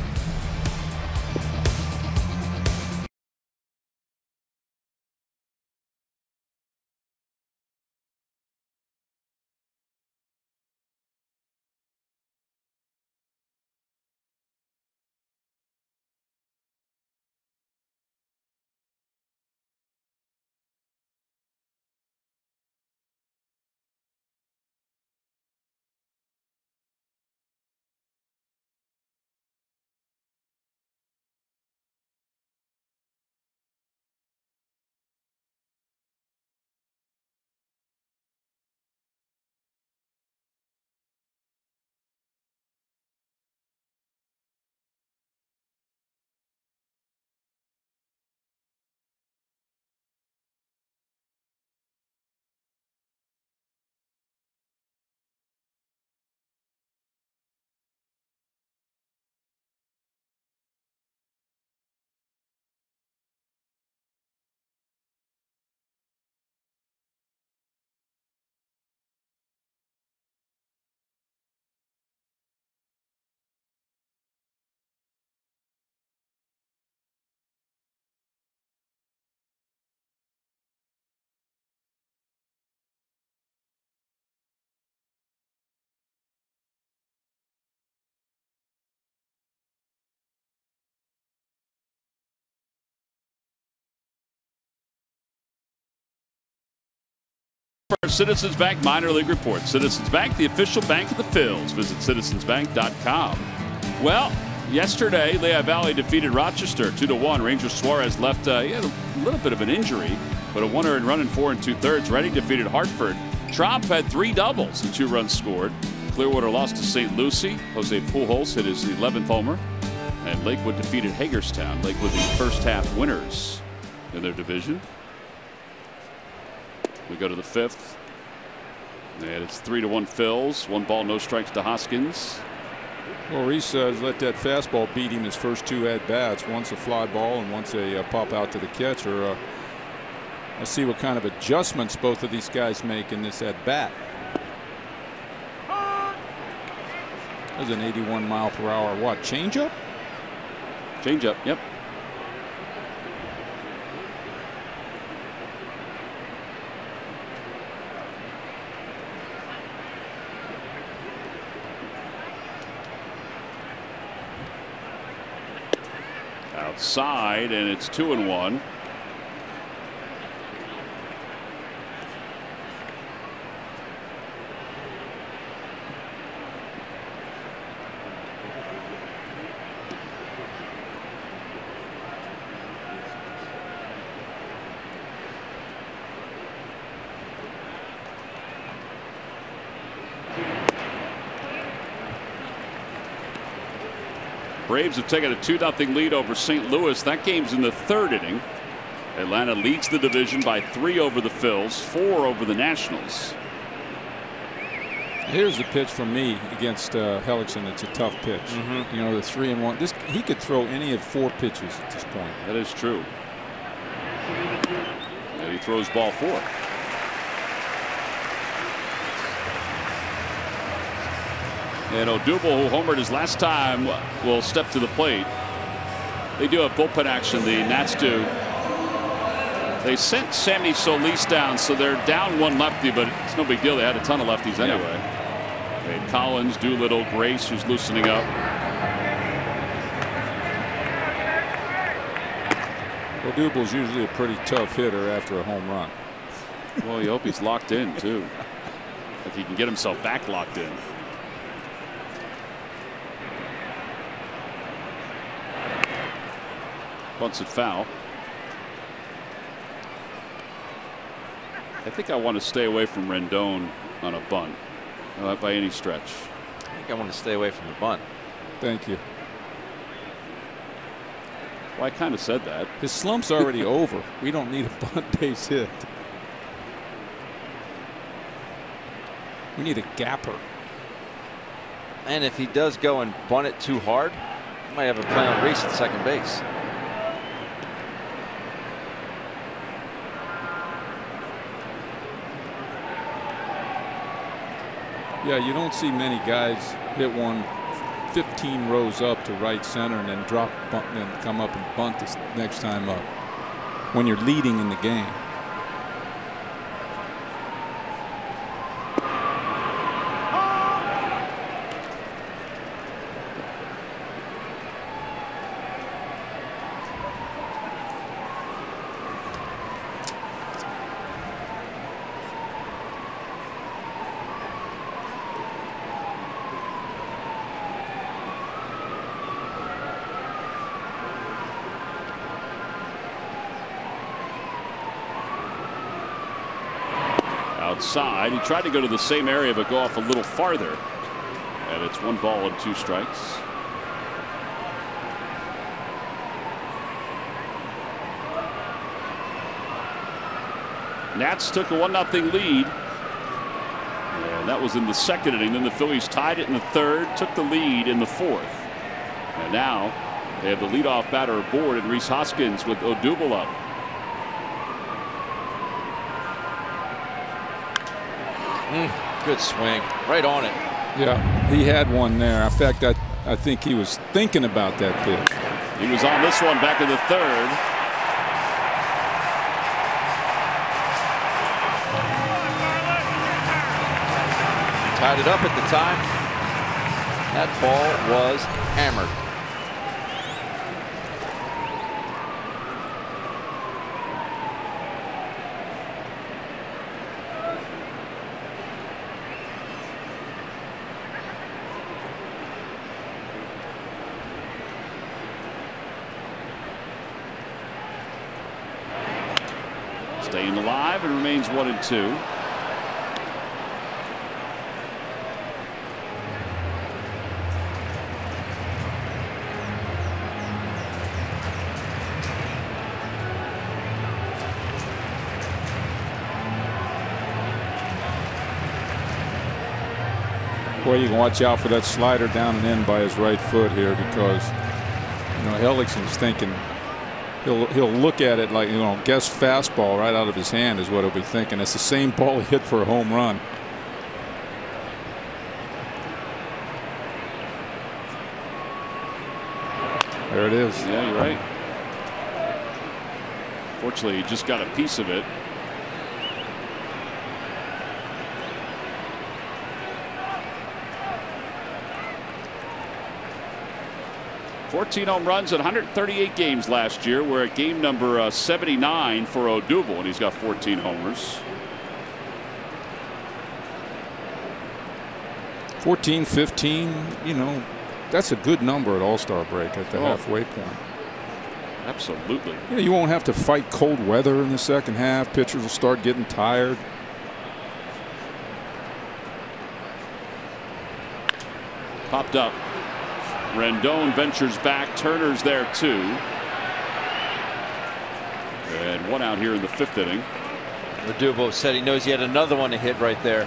A: Citizens Bank Minor League Report. Citizens Bank, the official bank of the Phils. Visit citizensbank.com. Well, yesterday, Lehigh Valley defeated Rochester 2-1. Ranger Suarez left. He had a little bit of an injury, but a 1 run in 4 2/3. Reading defeated Hartford. Tromp had 3 doubles and 2 runs scored. Clearwater lost to St. Lucie. Jose Pujols hit his 11th homer. And Lakewood defeated Hagerstown. Lakewood the first half winners in their division. We go to the 5th. And it's 3-1 Phils. 1 ball, no strikes to Hoskins.
B: Well, Reese has let that fastball beat him his first 2 at-bats. Once a fly ball and once a pop out to the catcher. Let's see what kind of adjustments both of these guys make in this at-bat. There's an 81-mile-per-hour what? Changeup?
A: Changeup, yep. Outside, and it's 2-1. Braves have taken a 2-0 lead over St. Louis. That game's in the 3rd inning. Atlanta leads the division by 3 over the Phils, 4 over the Nationals.
B: Here's the pitch from me against Hellickson. It's a tough pitch. You know, the 3-1. He could throw any of 4 pitches at this point.
A: That is true. And he throws ball 4. And Odubel, who homered his last time, will step to the plate. They do have bullpen action, the Nats do. They sent Sammy Solis down, so they're down one lefty, but it's no big deal. They had a ton of lefties anyway. They had Collins, Doolittle, Grace, who's loosening up.
B: Odubel's usually a pretty tough hitter after a home run.
A: Well, you hope he's locked in, too. If he can get himself back locked in. Bunts it foul. I think I want to stay away from Rendon on a bunt by any stretch.
C: I think I want to stay away from the bunt.
B: Thank you.
A: Well, I kind of said that.
B: His slump's already over. We don't need a bunt base hit. We need a gapper.
C: And if he does go and bunt it too hard, he might have a play on Reese at second base.
B: Yeah, you don't see many guys hit one 15 rows up to right center and then drop and come up and bunt this next time up when you're leading in the game.
A: Outside, he tried to go to the same area but go off a little farther, and it's 1 ball and 2 strikes. Nats took a 1-0 lead, and that was in the second inning. Then the Phillies tied it in the third, took the lead in the fourth, and now they have the leadoff batter aboard, and Rhys Hoskins with Odubel up.
C: Good swing, right on it.
B: Yeah, he had one there. In fact, I think he was thinking about that pitch.
A: He was on this one back in the third.
C: Tied it up at the time. That ball was hammered.
A: Staying alive and remains 1-2.
B: Boy, you can watch out for that slider down and in by his right foot here, because Hellickson's thinking he'll look at it like, guess fastball right out of his hand is what he'll be thinking. It's the same ball he hit for a home run. There it is.
A: Yeah, you're right. Fortunately, he just got a piece of it. $14 home runs in 138 games last year. We're at game number 79 for Odubel, and he's got 14 homers.
B: 14, 15, that's a good number at All-Star break at the halfway point.
A: Absolutely.
B: You won't have to fight cold weather in the second half. Pitchers will start getting tired.
A: Popped up. Rendon ventures back. Turner's there too. And one out here in the fifth inning.
C: Odubel said he knows he had another one to hit right there.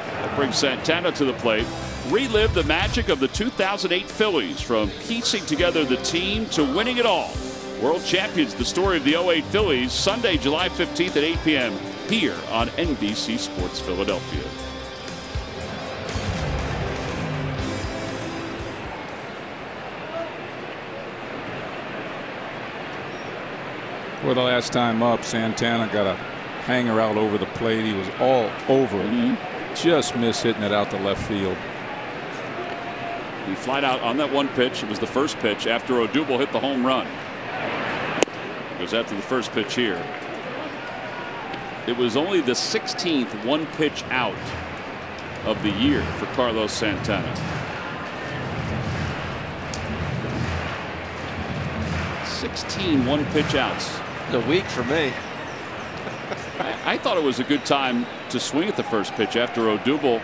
A: That brings Santana to the plate. Relive the magic of the 2008 Phillies, from piecing together the team to winning it all. World Champions, the story of the 08 Phillies, Sunday, July 15th at 8 p.m. here on NBC Sports Philadelphia.
B: Well, the last time up, Santana got a hanger out over the plate. He was all over it. Just missed hitting it out to left field.
A: He flied out on that one pitch. It was the first pitch after Odubel hit the home run. It goes after the first pitch here. It was only the 16th one pitch out of the year for Carlos Santana. 16 one pitch outs.
C: A week for me.
A: I thought it was a good time to swing at the first pitch after Odubel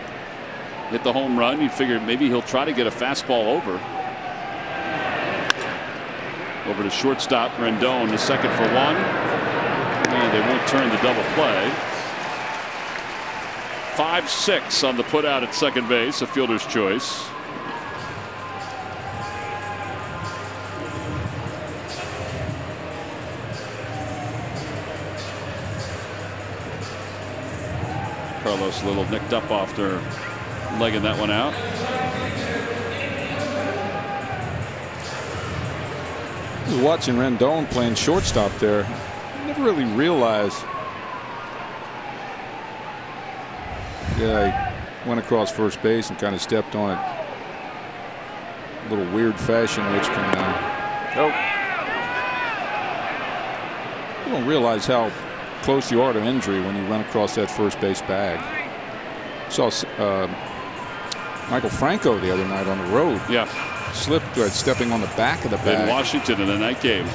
A: hit the home run. You figured maybe he'll try to get a fastball over. Over to shortstop Rendon, the second for one. And they won't turn the double play. 5-6 on the put out at second base, a fielder's choice. Carlos a little nicked up after legging that one out.
B: I was watching Rendon playing shortstop there. I never really realized. Yeah, he went across first base and kind of stepped on it. A little weird fashion, which can. You don't realize how close you are to injury when you run across that first base bag. Saw Michael Franco the other night on the road.
A: Yeah.
B: Slipped stepping on the back of the bag.
A: In Washington in the night game.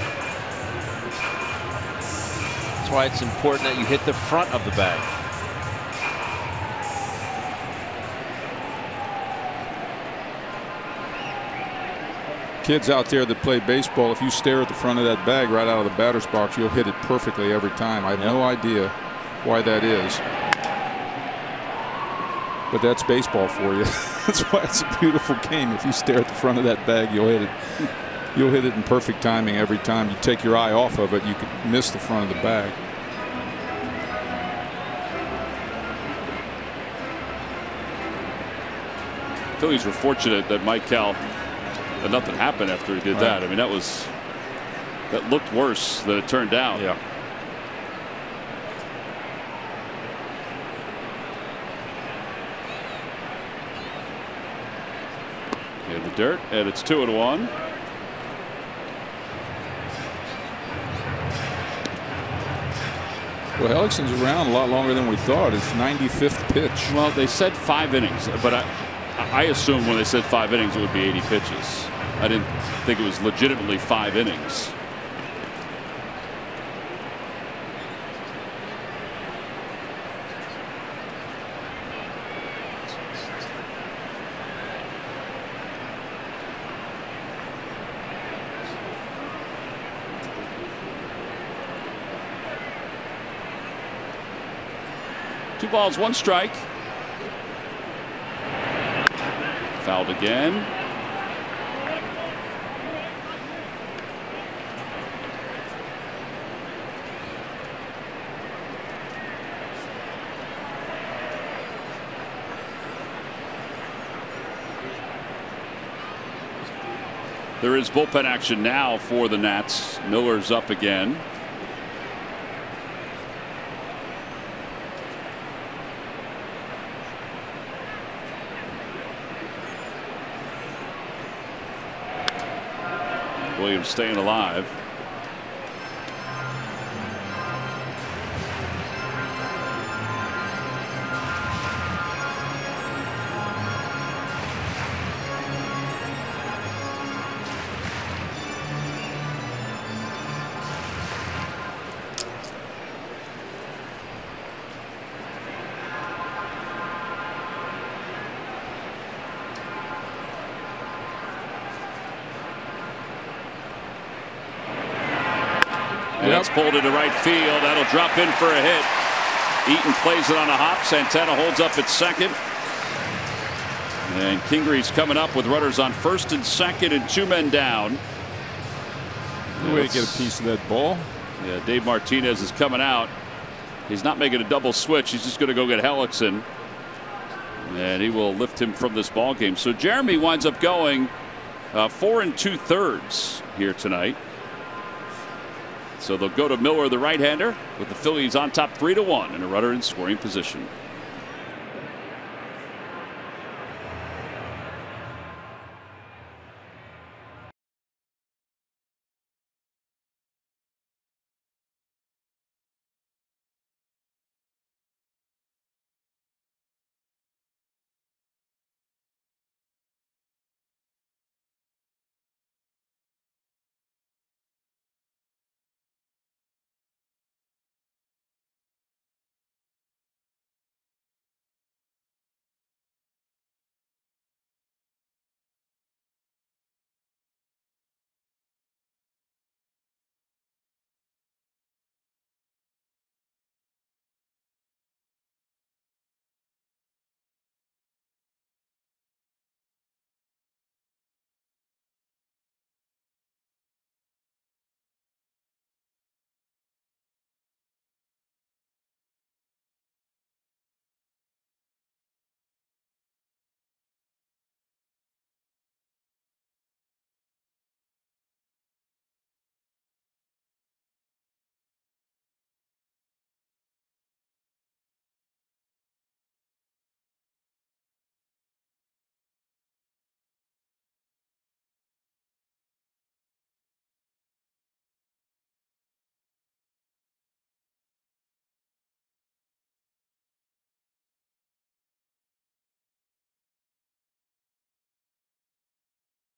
C: That's why it's important that you hit the front of the bag.
B: Kids out there that play baseball, if you stare at the front of that bag right out of the batter's box, you'll hit it perfectly every time. I have no idea why that is. But that's baseball for you. That's why it's a beautiful game. If you stare at the front of that bag, you'll hit it. You'll hit it in perfect timing every time. You take your eye off of it, you could miss the front of the bag.
A: Phillies were fortunate that Mike Cal, that nothing happened after he did that. I mean, that looked worse than it turned out.
C: Yeah.
A: In the dirt, and it's 2-1.
B: Well, Hellickson's around a lot longer than we thought. It's 95th pitch.
A: Well, they said 5 innings, but I assumed when they said 5 innings it would be 80 pitches. I didn't think it was legitimately 5 innings. Two balls, one strike. Fouled again. There is bullpen action now for the Nats. Miller's up again. Williams staying alive. And that's pulled into right field. That'll drop in for a hit. Eaton plays it on a hop. Santana holds up at second. And Kingree's coming up with runners on first and second and 2 men down.
B: Good way to get a piece of that ball.
A: Yeah, Dave Martinez is coming out. He's not making a double switch. He's just going to go get Hellickson. And he will lift him from this ball game. So Jeremy winds up going 4 2/3 here tonight. So they'll go to Miller, the right-hander, with the Phillies on top 3-1 and a runner in scoring position.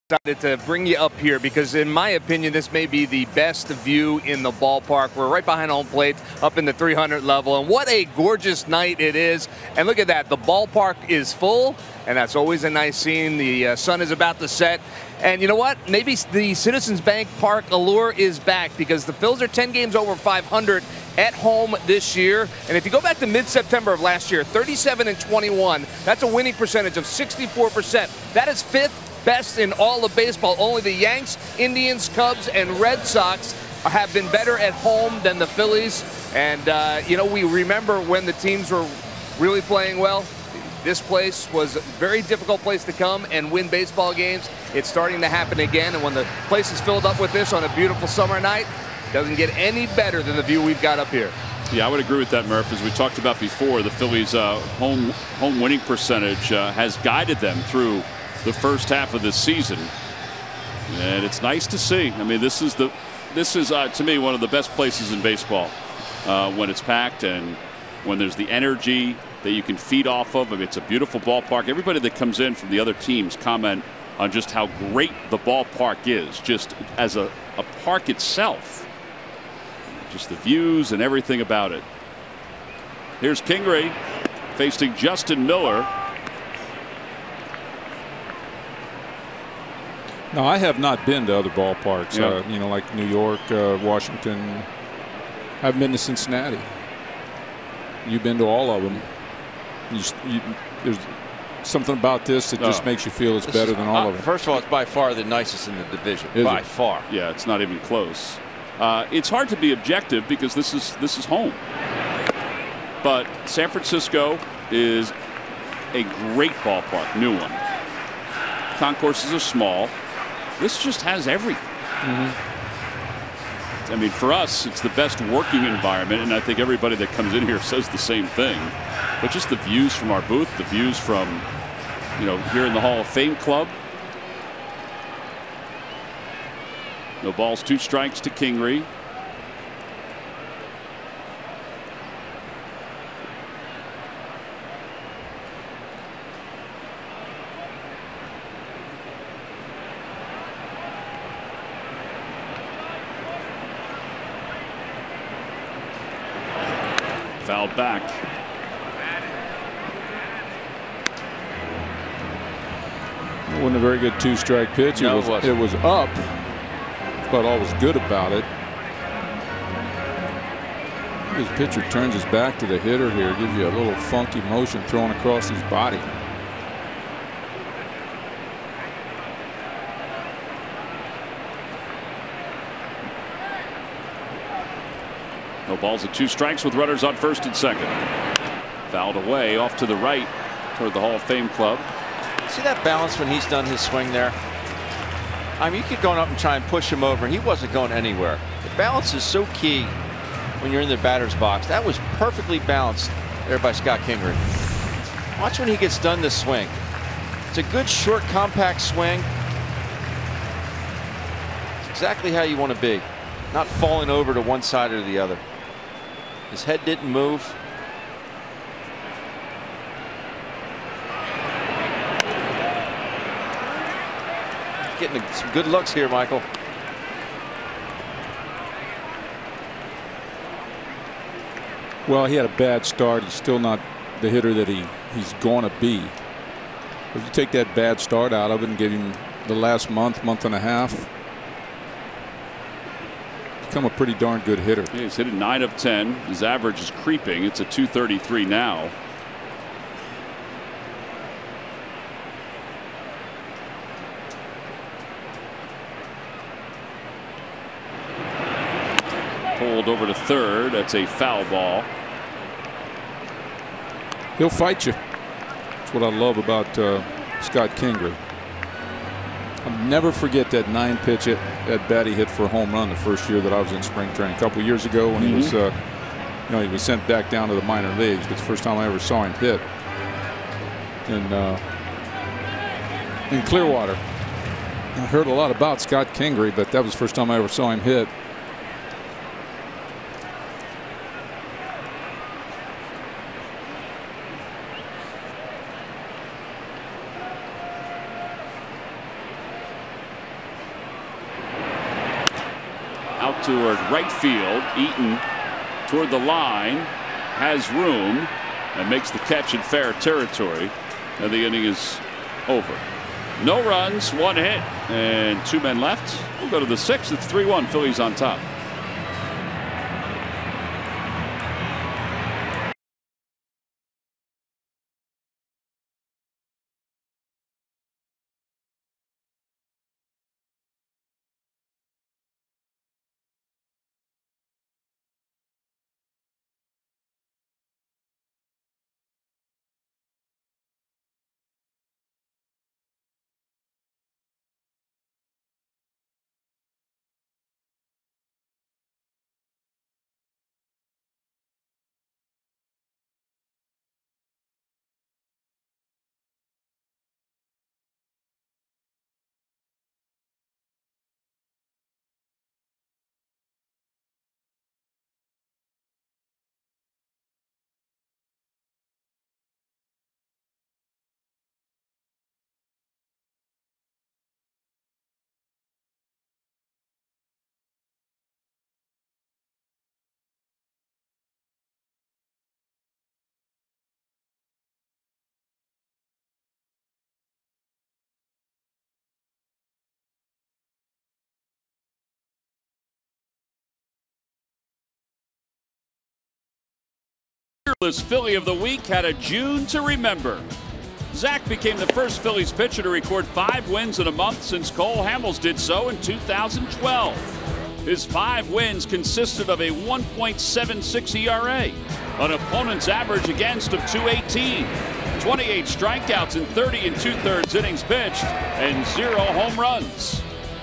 D: Decided to bring you up here because, in my opinion, this may be the best view in the ballpark. We're right behind home plate, up in the 300 level, and what a gorgeous night it is. And look at that, the ballpark is full, and that's always a nice scene. The sun is about to set, and you know what? Maybe the Citizens Bank Park allure is back because the Phils are 10 games over 500 at home this year. And if you go back to mid-September of last year, 37-21, that's a winning percentage of 64%. That is fifth best in all of baseball. Only the Yanks, Indians, Cubs, and Red Sox have been better at home than the Phillies. And, you know, we remember when the teams were really playing well. This place was a very difficult place to come and win baseball games. It's starting to happen again. And when the place is filled up with this on a beautiful summer night, it doesn't get any better than the view we've got up here.
A: Yeah, I would agree with that, Murph. As we talked about before, the Phillies' home winning percentage has guided them through the first half of this season, and it's nice to see. I mean, this is to me one of the best places in baseball when it's packed and when there's the energy that you can feed off of. I mean, it's a beautiful ballpark. Everybody that comes in from the other teams comment on just how great the ballpark is, just as a park itself, just the views and everything about it. Here's Kingery facing Justin Miller.
B: No, I have not been to other ballparks,
A: Yeah.
B: you know, like New York, Washington. I haven't been to Cincinnati. You've been to all of them. There's something about this that just makes you feel it's better than all of them.
C: First of all, it's by far the nicest in the division.
B: Is
C: by
B: it?
C: far.
A: Yeah, it's not even close. It's hard to be objective because this is home. But San Francisco is a great ballpark, new one. Concourses are small. This just has everything. I mean, for us, it's the best working environment, and I think everybody that comes in here says the same thing. But just the views from our booth, the views from, you know, here in the Hall of Fame Club. No balls, 2 strikes to Kingery. Fouled back.
B: It wasn't a very good 2-strike pitch.
C: No,
B: it was up, but all was good about it. His pitcher turns his back to the hitter here, gives you a little funky motion thrown across his body.
A: No balls and 2 strikes with runners on first and second. Fouled away off to the right toward the Hall of Fame Club.
C: See that balance when he's done his swing there? I mean, you could go up and try and push him over, and he wasn't going anywhere. The balance is so key when you're in the batter's box. That was perfectly balanced there by Scott Kingery. Watch when he gets done this swing. It's a good, short, compact swing. It's exactly how you want to be. Not falling over to one side or the other. His head didn't move. Getting some good looks here, Michael.
B: Well, he had a bad start. He's still not the hitter that he's going to be. If you take that bad start out of it and give him the last month and a half, become a pretty darn good hitter.
A: Yeah, he's hit 9 of 10. His average is creeping. It's a 233 now. Pulled over to third. That's a foul ball.
B: He'll fight you. That's what I love about Scott Kingery. I'll never forget that 9-pitch at bat he hit for a home run the first year that I was in spring training a couple years ago when he was, you know, he was sent back down to the minor leagues. But it's the first time I ever saw him hit in Clearwater. I heard a lot about Scott Kingery, but that was the first time I ever saw him hit.
A: Out toward right field. Eaton toward the line, has room, and makes the catch in fair territory. And the inning is over. No runs, 1 hit, and 2 men left. We'll go to the 6th. It's 3-1. Phillies on top. Fearless Philly of the Week had a June to remember. Zach became the first Phillies pitcher to record 5 wins in a month since Cole Hamels did so in 2012. His 5 wins consisted of a 1.76 ERA, an opponent's average against of 218, 28 strikeouts in 30 2/3 innings pitched, and 0 home runs.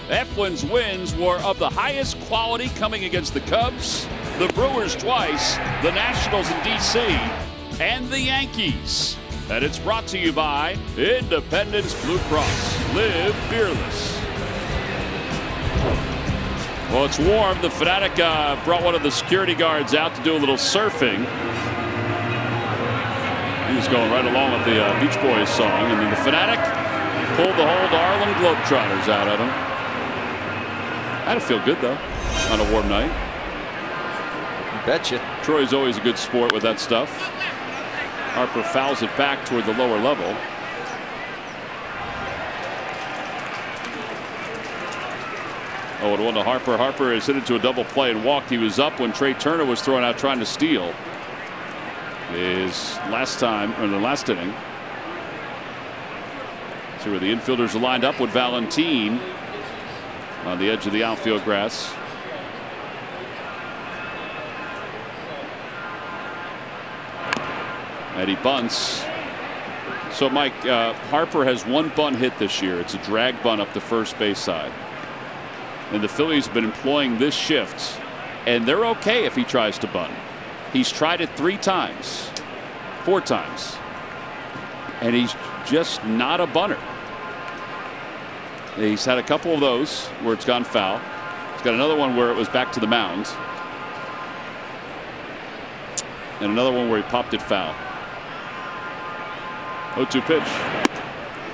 A: Eflin's wins were of the highest quality, coming against the Cubs, the Brewers twice, the Nationals in D.C., and the Yankees. And it's brought to you by Independence Blue Cross. Live fearless. Well, it's warm. The Fanatic brought one of the security guards out to do a little surfing. He was going right along with the Beach Boys song, and then the Fanatic pulled the whole Harlem Globetrotters out at him. That'll feel good, though, on a warm night.
C: Betcha.
A: Troy's always a good sport with that stuff. Harper fouls it back toward the lower level. Oh, and 1 to Harper. Harper is hit into a double play and walked. He was up when Trey Turner was thrown out trying to steal. His last time, or the last inning. See where the infielders are lined up with Valentin on the edge of the outfield grass. And he bunts. So, Mike, Harper has one bunt hit this year. It's a drag bunt up the first base side. And the Phillies have been employing this shift, and they're okay if he tries to bunt. He's tried it 3 times, 4 times, and he's just not a bunter. He's had a couple of those where it's gone foul. He's got another one where it was back to the mound, and another one where he popped it foul. 0-2 pitch.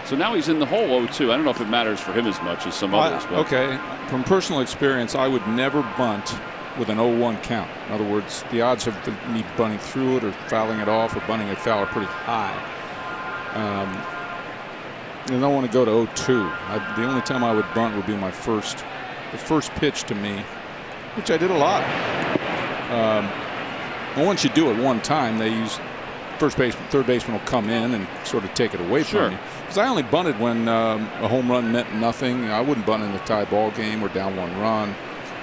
A: So now he's in the hole 0-2. I don't know if it matters for him as much as some others. But.
B: Okay, from personal experience, I would never bunt with an 0-1 count. In other words, the odds of me bunting through it or fouling it off or bunting it foul are pretty high. And I don't want to go to 0-2. The only time I would bunt would be the first pitch to me, which I did a lot. Well, once you do it one time, they use first baseman, third baseman will come in and sort of take it away from you. Because I only bunted when a home run meant nothing. I wouldn't bunt in a tie ball game or down 1 run.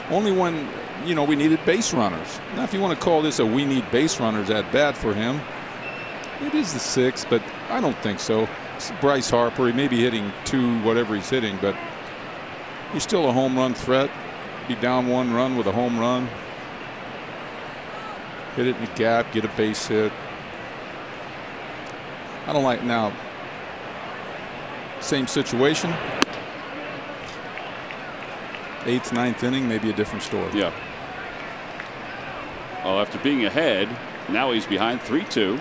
B: Only when, you know, we needed base runners. Now, if you want to call this a we need base runners at bat for him, it is the 6th, but I don't think so. It's Bryce Harper. He may be hitting 2, whatever he's hitting, but he's still a home run threat. Be down 1 run with a home run. Hit it in the gap, get a base hit. I don't like now. Same situation. 8th, 9th inning, maybe a different story.
A: Yeah. Well, after being ahead, now he's behind 3-2.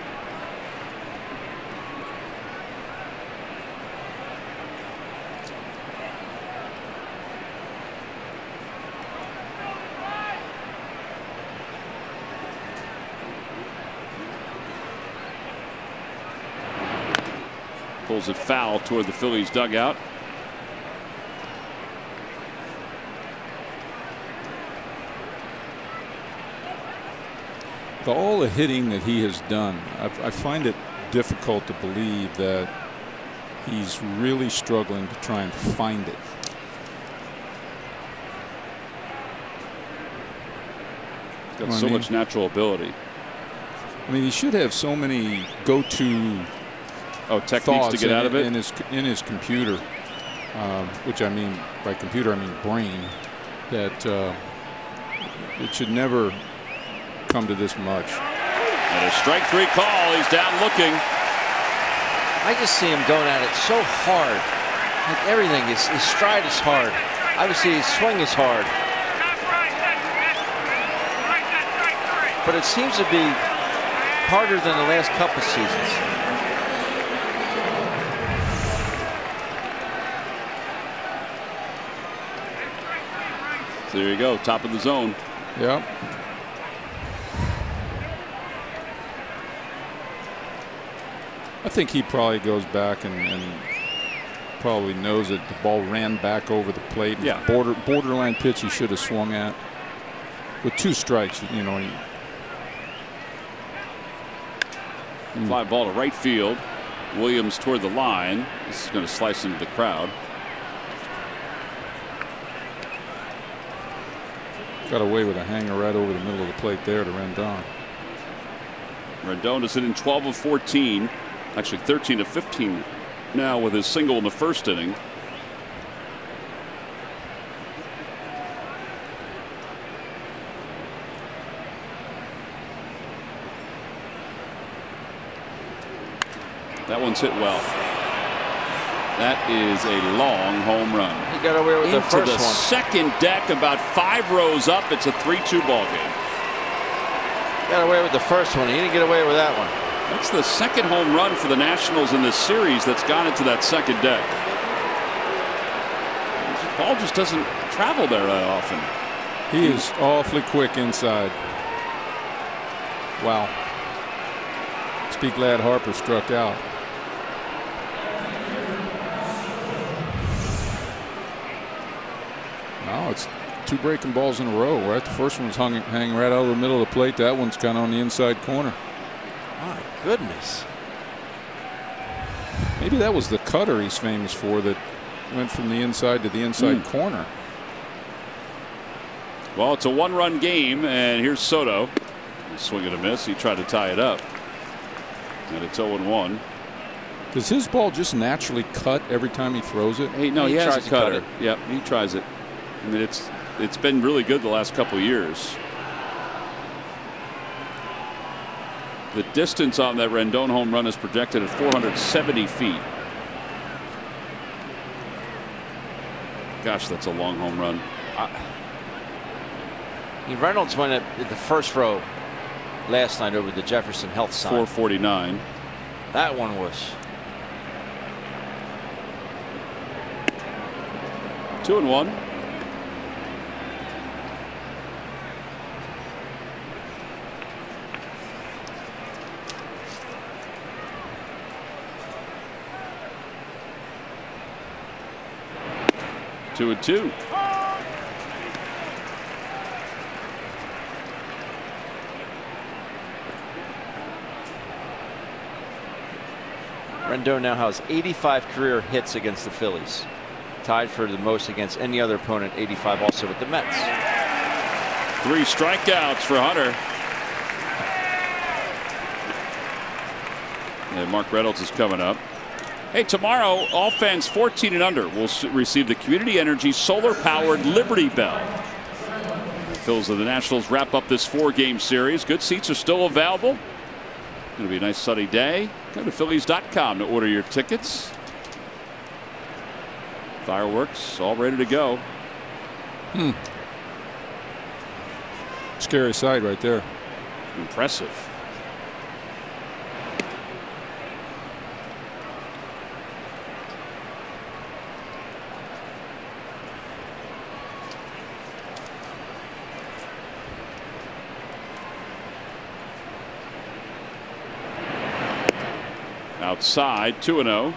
A: Pulls it foul toward the Phillies dugout.
B: All the hitting that he has done, I find it difficult to believe that he's really struggling to try and find it.
A: Got so much natural ability.
B: I mean, he should have so many go-to
A: techniques to get out of it
B: in his computer, which I mean by computer I mean brain, that it should never come to this much.
A: And a strike 3 call. He's down looking.
C: I just see him going at it so hard. Like everything, his stride is hard. Obviously, his swing is hard. But it seems to be harder than the last couple seasons.
A: So there you go, top of the zone.
B: Yep. I think he probably goes back and probably knows that the ball ran back over the plate.
A: Yeah.
B: Borderline pitch he should have swung at. With 2 strikes, you know.
A: Fly ball to right field. Williams toward the line. This is going to slice into the crowd.
B: Got away with a hanger right over the middle of the plate there to Rendon.
A: Rendon is hitting 12 of 14. Actually 13 of 15 now with his single in the first inning. That one's hit well. That is a long home run.
C: He got away with the first one.
A: Second deck, about 5 rows up. It's a 3-2 ball game.
C: Got away with the first one. He didn't get away with that one.
A: That's the second home run for the Nationals in this series that's gone into that second deck. The ball just doesn't travel there that often.
B: He is awfully quick inside. Wow. Must be glad Harper struck out. Now it's 2 breaking balls in a row. Right, the first one's hanging right out of the middle of the plate. That one's kind of on the inside corner.
C: My goodness.
B: Maybe that was the cutter he's famous for that went from the inside to the inside corner.
A: Well, it's a 1-run game, and here's Soto. Swing and a miss. He tried to tie it up. And it's 0-1.
B: Does his ball just naturally cut every time he throws it?
A: Hey, no, he has a cutter.
C: Cut
A: Yep, he tries it. I mean, it's been really good the last couple of years. The distance on that Rendon home run is projected at 470 feet. Gosh, that's a long home run.
C: Reynolds went at the first row last night over the Jefferson Health sign.
A: 449.
C: That one was
A: 2-1. Two and two.
C: Rendon now has 85 career hits against the Phillies, tied for the most against any other opponent, 85 also with the Mets.
A: 3 strikeouts for Hunter. And Mark Reynolds is coming up. Hey, tomorrow, all fans 14 and under will receive the Community Energy solar-powered Liberty Bell. The Phils of the Nationals wrap up this 4-game series. Good seats are still available. It's going to be a nice sunny day. Go to Phillies.com to order your tickets. Fireworks all ready to go.
B: Scary sight right there.
A: Impressive. Outside, 2-0.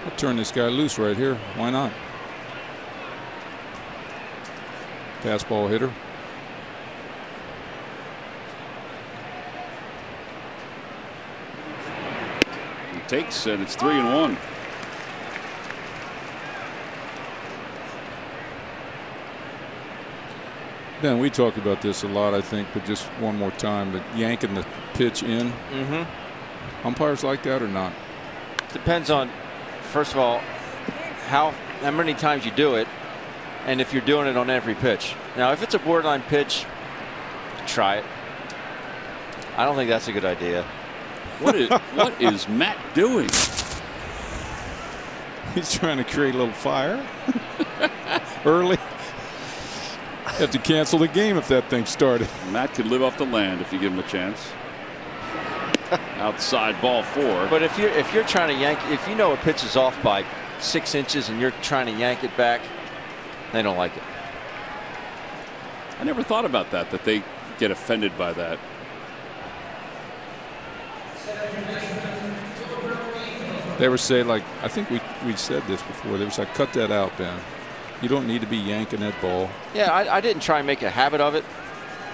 B: I'll turn this guy loose right here. Why not? Fastball hitter.
A: Takes it. It's 3-1.
B: Ben, we talked about this a lot, I think, but just one more time, but yanking the pitch in. Umpires like that or not?
C: Depends on, first of all, how many times you do it, and if you're doing it on every pitch. Now, if it's a borderline pitch, try it. I don't think that's a good idea.
A: What is Matt doing?
B: He's trying to create a little fire early. Have to cancel the game if that thing started.
A: Matt could live off the land if you give him a chance. Outside, ball 4.
C: But if you're trying to yank, if you know a pitch is off by 6 inches and you're trying to yank it back, they don't like it.
A: I never thought about that they get offended by that.
B: They were saying, like, I think we said this before. They were like, cut that out, Ben. You don't need to be yanking that ball.
C: Yeah, I didn't try and make a habit of it.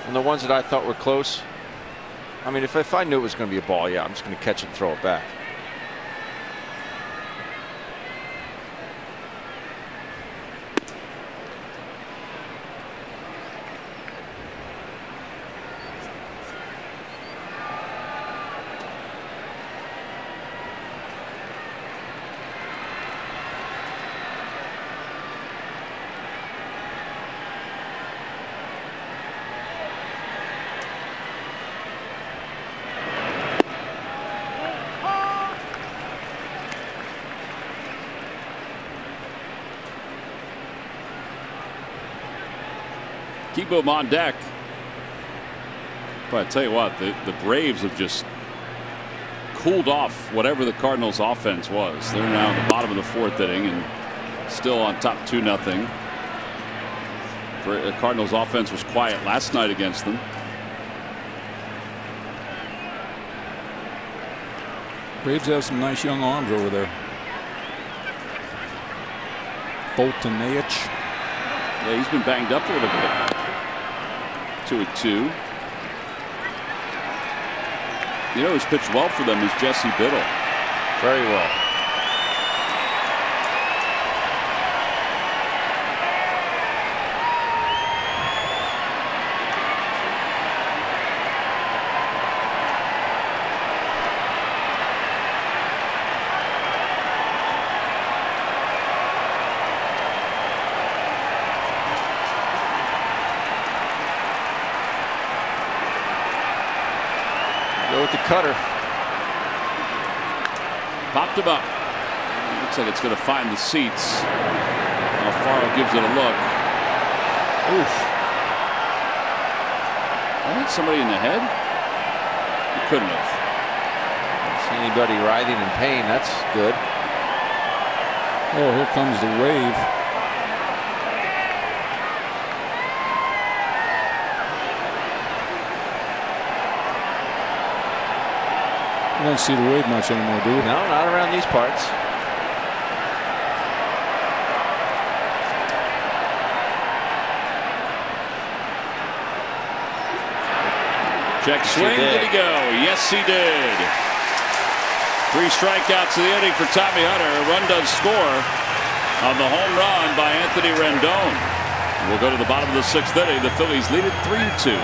C: And the ones that I thought were close, I mean, if I knew it was going to be a ball, yeah, I'm just going to catch it and throw it back.
A: Keep him on deck. But I tell you what, the Braves have just cooled off whatever the Cardinals' offense was. They're now at the bottom of the 4th inning and still on top 2-0. The Cardinals' offense was quiet last night against them.
B: Braves have some nice young arms over there. Boltonage.
A: Yeah, he's been banged up a little bit. 2-2. You know who's pitched well for them is Jesse Biddle.
C: Very well. Go with the cutter.
A: Popped him up. Looks like it's going to find the seats. Alfaro gives it a look. Oof. I hit somebody in the head? He couldn't have.
C: See anybody writhing in pain? That's good.
B: Oh, here comes the wave. We don't see the wave much anymore, do we?
C: No, not around these parts.
A: Check swing. Did he go? Yes, he did. 3 strikeouts in the inning for Tommy Hunter. A run does score on the home run by Anthony Rendon. We'll go to the bottom of the 6th inning. The Phillies lead it 3-2.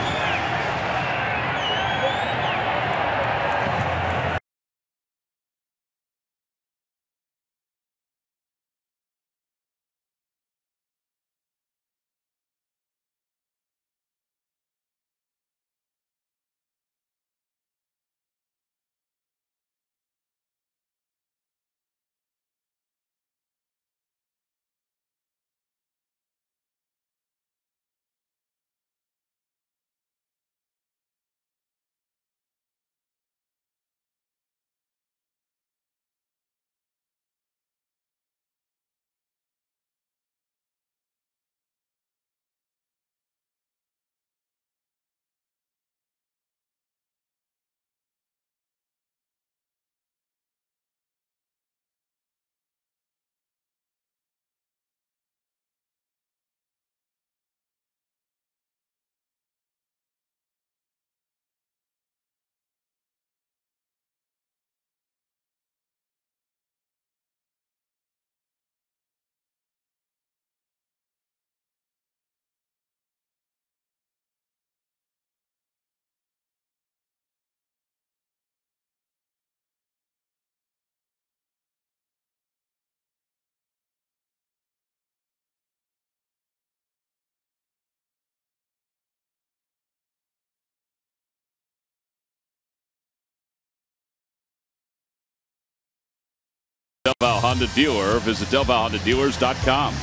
A: Del Val Honda dealer. Visit DelValHondaDealers.com.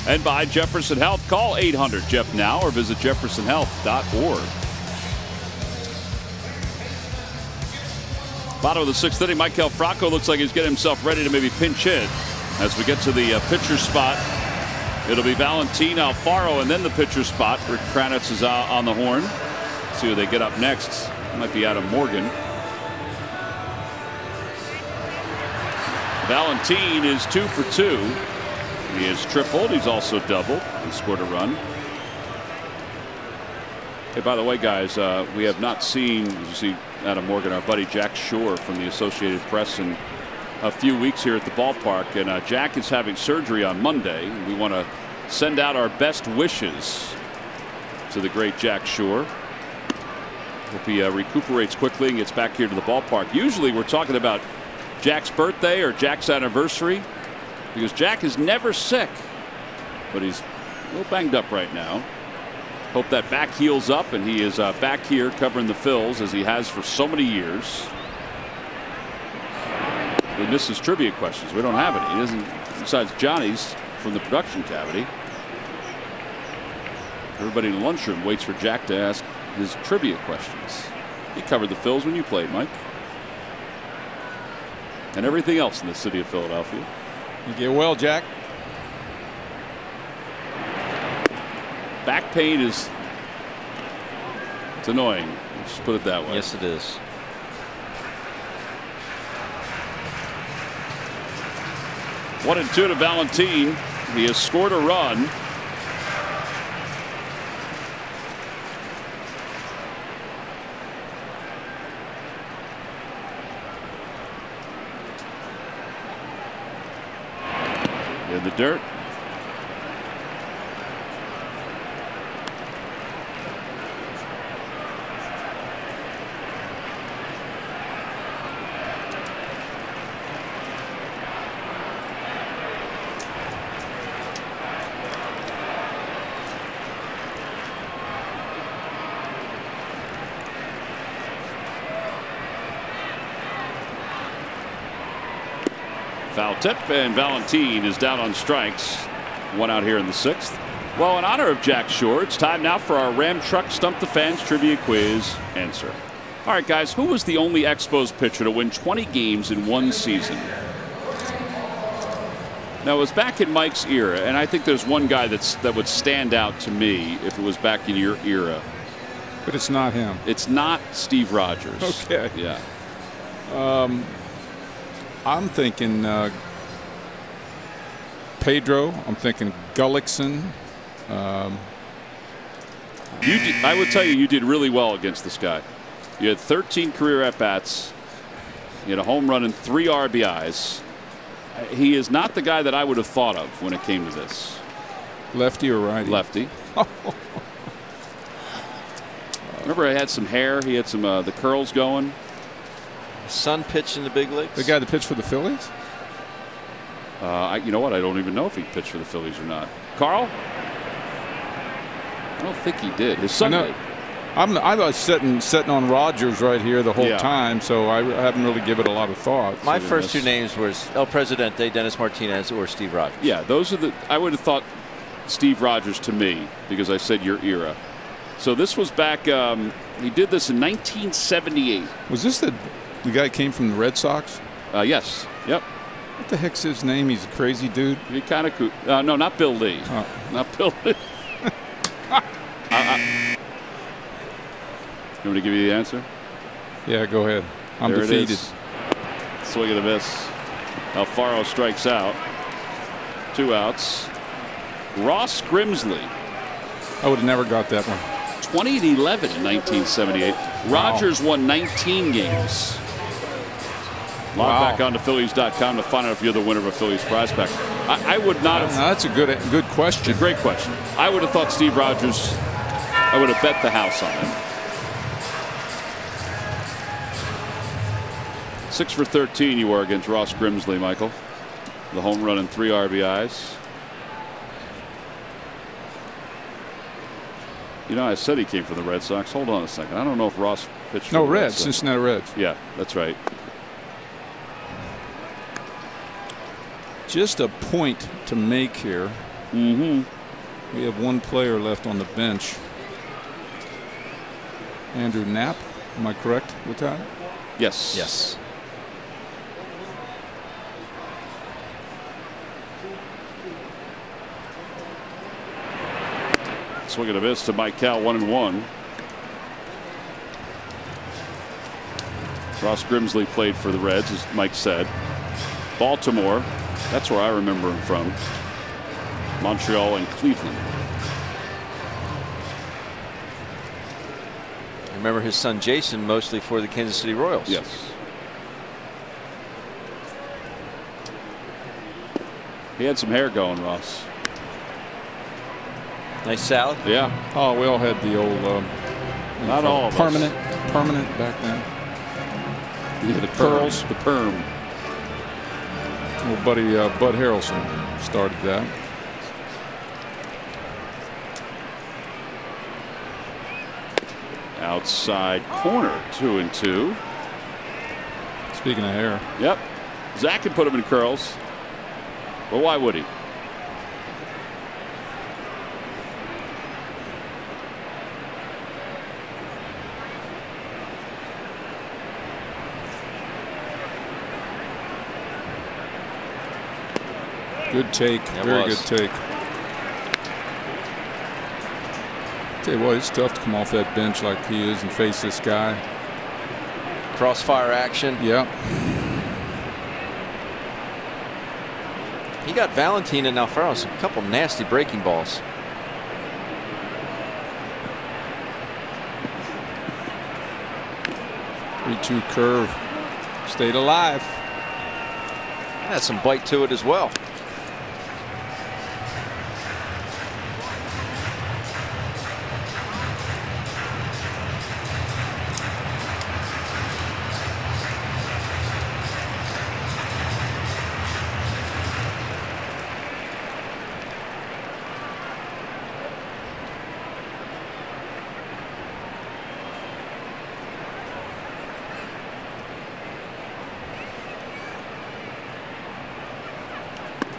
A: And by Jefferson Health. Call 800-JEF now or visit jeffersonhealth.org. Bottom of the 6th inning, Michael Franco looks like he's getting himself ready to maybe pinch hit. As we get to the pitcher spot, it'll be Valentin Alfaro and then the pitcher spot. Rick Kranitz is on the horn. See who they get up next. It might be Adam Morgan. Valentin is 2 for 2. He has tripled. He's also doubled. He scored a run. Hey, by the way, guys, we have not seen, as you see, Adam Morgan, our buddy Jack Shore from the Associated Press, in a few weeks here at the ballpark. And Jack is having surgery on Monday. We want to send out our best wishes to the great Jack Shore. Hope he recuperates quickly and gets back here to the ballpark. Usually we're talking about Jack's birthday or Jack's anniversary, because Jack is never sick, but he's a little banged up right now. Hope that back heals up and he is back here covering the Phils as he has for so many years. We miss his trivia questions. We don't have any. He doesn't, besides Johnny's from the production cavity. Everybody in the lunchroom waits for Jack to ask his trivia questions. He covered the Phils when you played, Mike. And everything else in the city of Philadelphia.
B: You get well, Jack.
A: Back pain is, it's annoying. Let's just put it that way.
C: Yes, it is.
A: One and two to Valentin. He has scored a run. the dirt. Foul tip, and Valentine is down on strikes. One out here in the 6th. Well, in honor of Jack Shore, it's time now for our Ram Truck Stump the Fans trivia quiz answer. All right, guys, who was the only Expos pitcher to win 20 games in one season? Now, it was back in Mike's era, and I think there's one guy that would stand out to me if it was back in your era.
B: But it's not him.
A: It's not Steve Rogers.
B: Okay.
A: Yeah.
B: I'm thinking Pedro. I'm thinking Gullickson.
A: I would tell you did really well against this guy. You had 13 career at-bats. You had a home run and 3 RBIs. He is not the guy that I would have thought of when it came to this.
B: Lefty or righty?
A: Lefty. Remember, I had some hair. He had some the curls going.
C: Son pitched in the big leagues.
B: The guy that pitched for the Phillies?
A: You know what? I don't even know if he pitched for the Phillies or not. Carl? I don't think he did. His son did.
B: I was sitting on Rogers right here the whole time, so I haven't really given it a lot of thought.
C: My first 2 names was El Presidente, Dennis Martinez, or Steve Rogers.
A: Yeah, those are I would have thought Steve Rogers to me because I said your era. So this was back. He did this in 1978.
B: Was this the guy that came from the Red Sox?
A: Yes. Yep.
B: What the heck's his name? He's a crazy dude.
A: He kind of cool. No, not Bill Lee.
B: Oh.
A: Not Bill Lee. You want me to give you the answer?
B: Yeah, go ahead. I'm
A: there
B: defeated.
A: It is. Swing and a miss. Alfaro strikes out. 2 outs. Ross Grimsley.
B: I would have never got that one.
A: 20-11 in 1978. Rogers won 19 games. Log back on to Phillies.com to find out if you're the winner of a Phillies prize pack. I would not have.
B: That's a good question.
A: A great question. I would have thought Steve Rogers. I would have bet the house on him. 6 for 13 you were against Ross Grimsley, Michael. The home run and 3 RBIs. You know, I said he came from the Red Sox. Hold on a second. I don't know if Ross pitched for the
B: Reds. Cincinnati Reds.
A: Yeah, that's right.
B: Just a point to make here. We have 1 player left on the bench. Andrew Knapp. Am I correct with that?
A: Yes.
C: Yes.
A: Swing and a miss to Mike Cal, 1-1. Ross Grimsley played for the Reds, as Mike said. Baltimore, that's where I remember him from. Montreal and Cleveland.
C: I remember his son Jason mostly for the Kansas City Royals.
A: Yes. He had some hair going, Ross.
C: Nice salad.
A: Yeah.
B: Oh, we all had the old
A: not all of
B: permanent back then.
A: Yeah, the curls, the perm.
B: Old buddy Bud Harrelson started that.
A: Outside corner, 2-2.
B: Speaking of hair.
A: Yep. Zach can put him in curls. But why would he?
B: Good take. Very good take. Tell you what, it's tough to come off that bench like he is and face this guy.
C: Crossfire action.
B: Yeah.
C: He got Valentine and Alfaro a couple nasty breaking balls.
B: Three-two curve. Stayed alive.
C: Had some bite to it as well.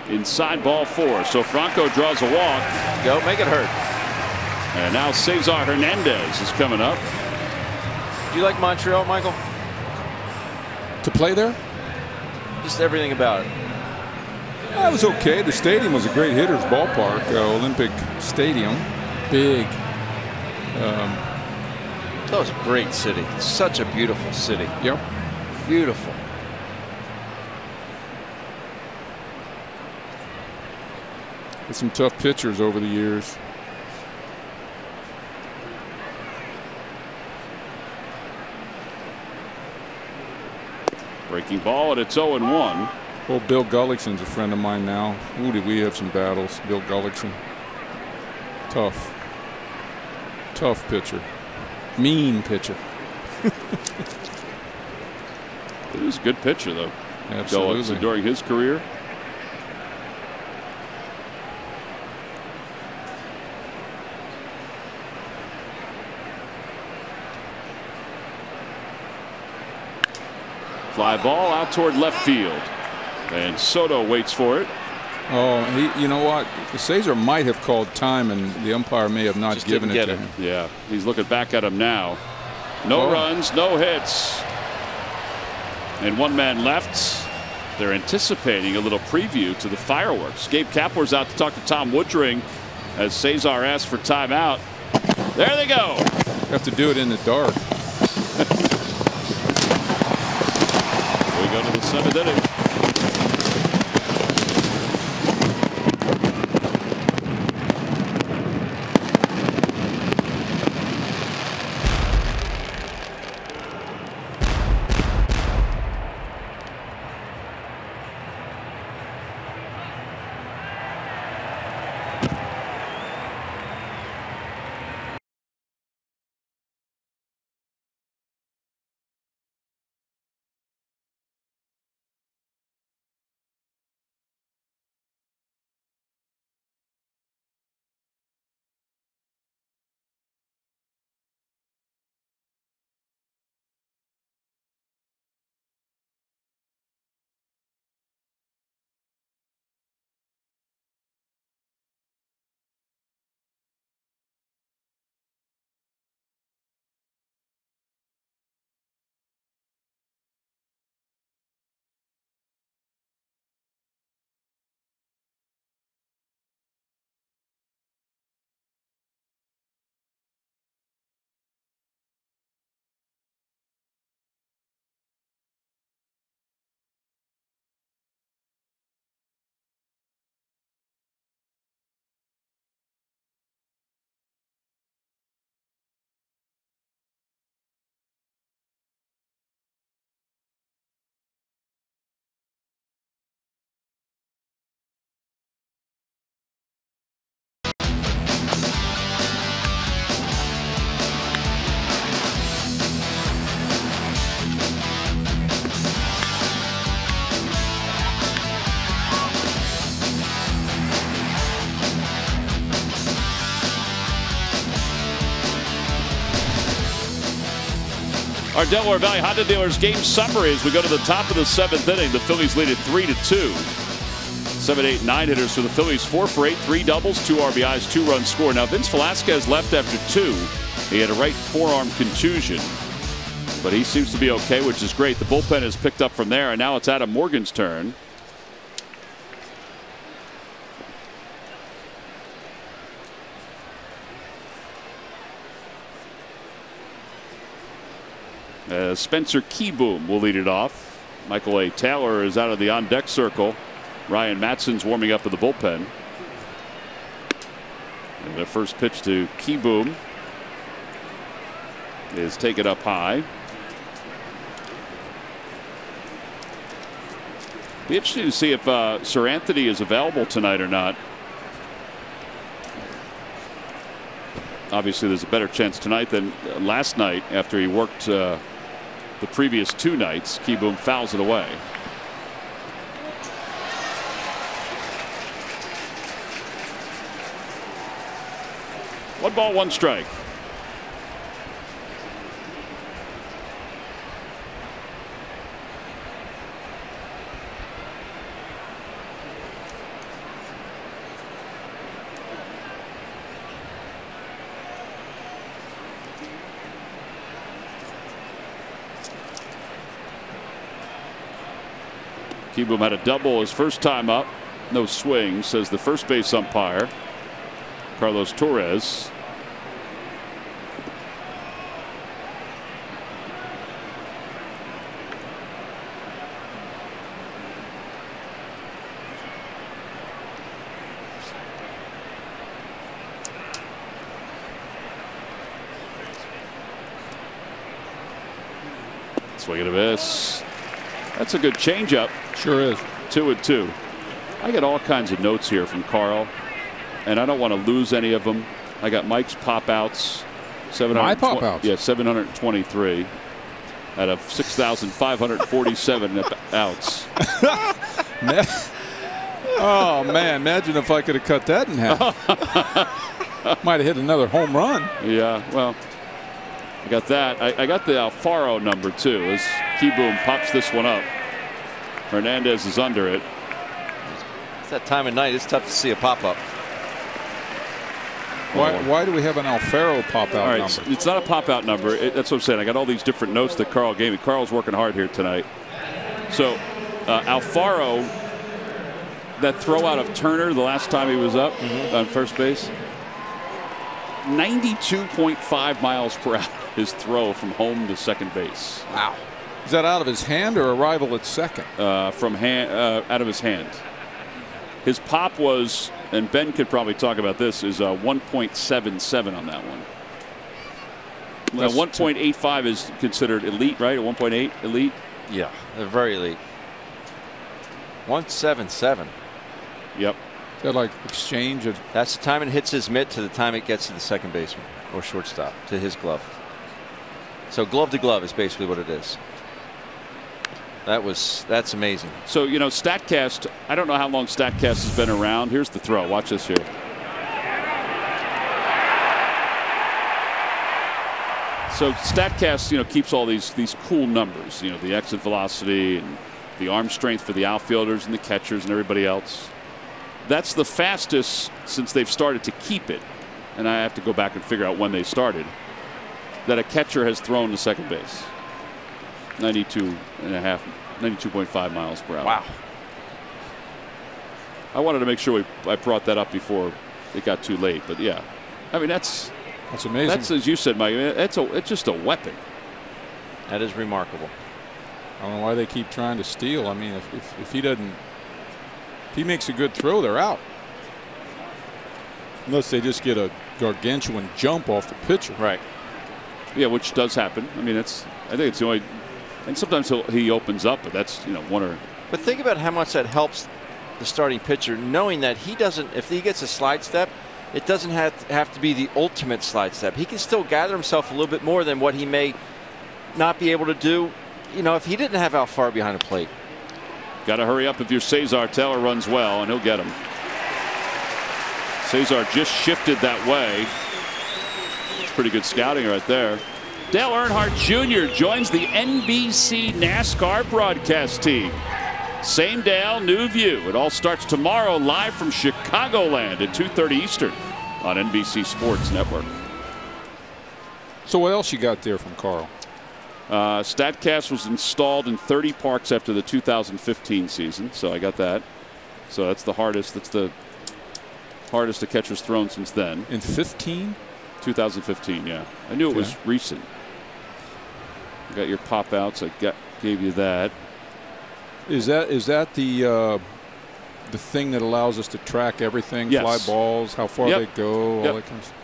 A: inside ball 4. So Franco draws a walk.
C: Go, make it hurt.
A: And now Cesar Hernandez is coming up.
C: Do you like Montreal, Michael?
B: To play there?
C: Just everything about it.
B: That was okay. The stadium was a great hitter's ballpark. Olympic Stadium. Big.
C: That was a great city. It's such a beautiful city.
B: Yep.
C: Beautiful.
B: With some tough pitchers over the years.
A: Breaking ball, and it's 0-1.
B: Well, Bill Gullickson's a friend of mine now. Ooh, did we have some battles? Bill Gullickson. Tough. Tough pitcher. Mean pitcher.
A: He was a good pitcher, though.
B: Absolutely.
A: Gullickson during his career. Fly ball out toward left field. And Soto waits for it.
B: Oh, you know what? Cesar might have called time, and the umpire may have not
C: Just
B: given it
C: didn't
B: to
C: get
B: him.
A: Yeah, he's looking back at him now. No runs, no hits. And one man left. They're anticipating a little preview to the fireworks. Gabe Kapler's out to talk to Tom Woodring as Cesar asks for timeout. There they go.
B: Have to do it in the dark.
A: We go to the 7th inning. Our Delaware Valley Honda Dealers game summary as we go to the top of the 7th inning. The Phillies lead at 3-2. 7, 8, 9 hitters for the Phillies. 4 for 8, 3 doubles, 2 RBIs, 2 runs scored. Now Vince Velasquez left after 2. He had a right forearm contusion, but he seems to be okay, which is great. The bullpen has picked up from there, and now it's Adam Morgan's turn. Spencer Keyboom will lead it off. Michael A. Taylor is out of the on-deck circle. Ryan Matson's warming up in the bullpen. And the first pitch to Keyboom is taken up high. Be interesting to see if Sir Anthony is available tonight or not. Obviously, there's a better chance tonight than last night after he worked the previous 2 nights. Keyboom fouls it away. One ball, one strike. Kieboom had a double his first time up. No swing, says the first base umpire, Carlos Torres. Swing and a miss. That's a good changeup.
B: Sure is.
A: 2-2. I get all kinds of notes here from Carl, and I don't want to lose any of them. I got Mike's pop outs.
B: My pop outs?
A: Yeah, 723 out of 6,547 outs.
B: Oh, man. Imagine if I could have cut that in half. Might have hit another home run.
A: Yeah, well, I got that. I got the Alfaro number, too, as Kieboom pops this one up. Hernandez is under it.
C: It's that time of night. It's tough to see a pop-up.
B: Why do we have an Alfaro pop-out number?
A: It's not a pop-out number. That's what I'm saying. I got all these different notes that Carl gave me. Carl's working hard here tonight. So, Alfaro, that throw out of Turner the last time he was up on first base, 92.5 miles per hour his throw from home to second base.
B: Wow. Is that out of his hand or arrival at second?
A: From hand, out of his hand. His pop was, and Ben could probably talk about this, is 1.77 on that one. Now, 1.85 is considered elite, right? 1.8 elite?
C: Yeah, they're very elite. 177.
A: Yep.
B: Is that like exchange of?
C: That's the time it hits his mitt to the time it gets to the second baseman or shortstop to his glove. So glove to glove is basically what it is. That's amazing.
A: So, you know, StatCast, I don't know how long StatCast has been around. Here's the throw. Watch this here. So StatCast, you know, keeps all these cool numbers, you know, the exit velocity and the arm strength for the outfielders and the catchers and everybody else. That's the fastest since they've started to keep it. And I have to go back and figure out when they started, that a catcher has thrown to second base. 92.5 miles per hour.
C: Wow.
A: I wanted to make sure I brought that up before it got too late, but yeah, I mean that's
B: amazing.
A: That's, as you said, Mike. It's just a weapon.
C: That is remarkable.
B: I don't know why they keep trying to steal. I mean, if he doesn't, if he makes a good throw, they're out. Unless they just get a gargantuan jump off the pitcher.
C: Right.
A: Yeah, which does happen. I mean, I think it's the only. And sometimes he opens up, but that's, you know, one or.
C: But think about how much that helps the starting pitcher, knowing that he doesn't. If he gets a slide step, it doesn't have to be the ultimate slide step. He can still gather himself a little bit more than what he may not be able to do. You know, if he didn't have Alfaro behind the plate.
A: Got to hurry up if you're Cesar. Taylor runs well, and he'll get him. Cesar just shifted that way. It's pretty good scouting right there. Dale Earnhardt Jr. joins the NBC NASCAR broadcast team. Same Dale, new view. It all starts tomorrow live from Chicagoland at 2:30 Eastern on NBC Sports Network.
B: So what else you got there from Carl?
A: StatCast was installed in 30 parks after the 2015 season, so I got that. So that's the hardest. That's the hardest a catcher's thrown since then.
B: In
A: 2015, yeah. I knew it was recent. You got your pop outs. I gave you that.
B: Is that the thing that allows us to track everything?
A: Yes.
B: Fly balls, how far they go, all that kind of stuff.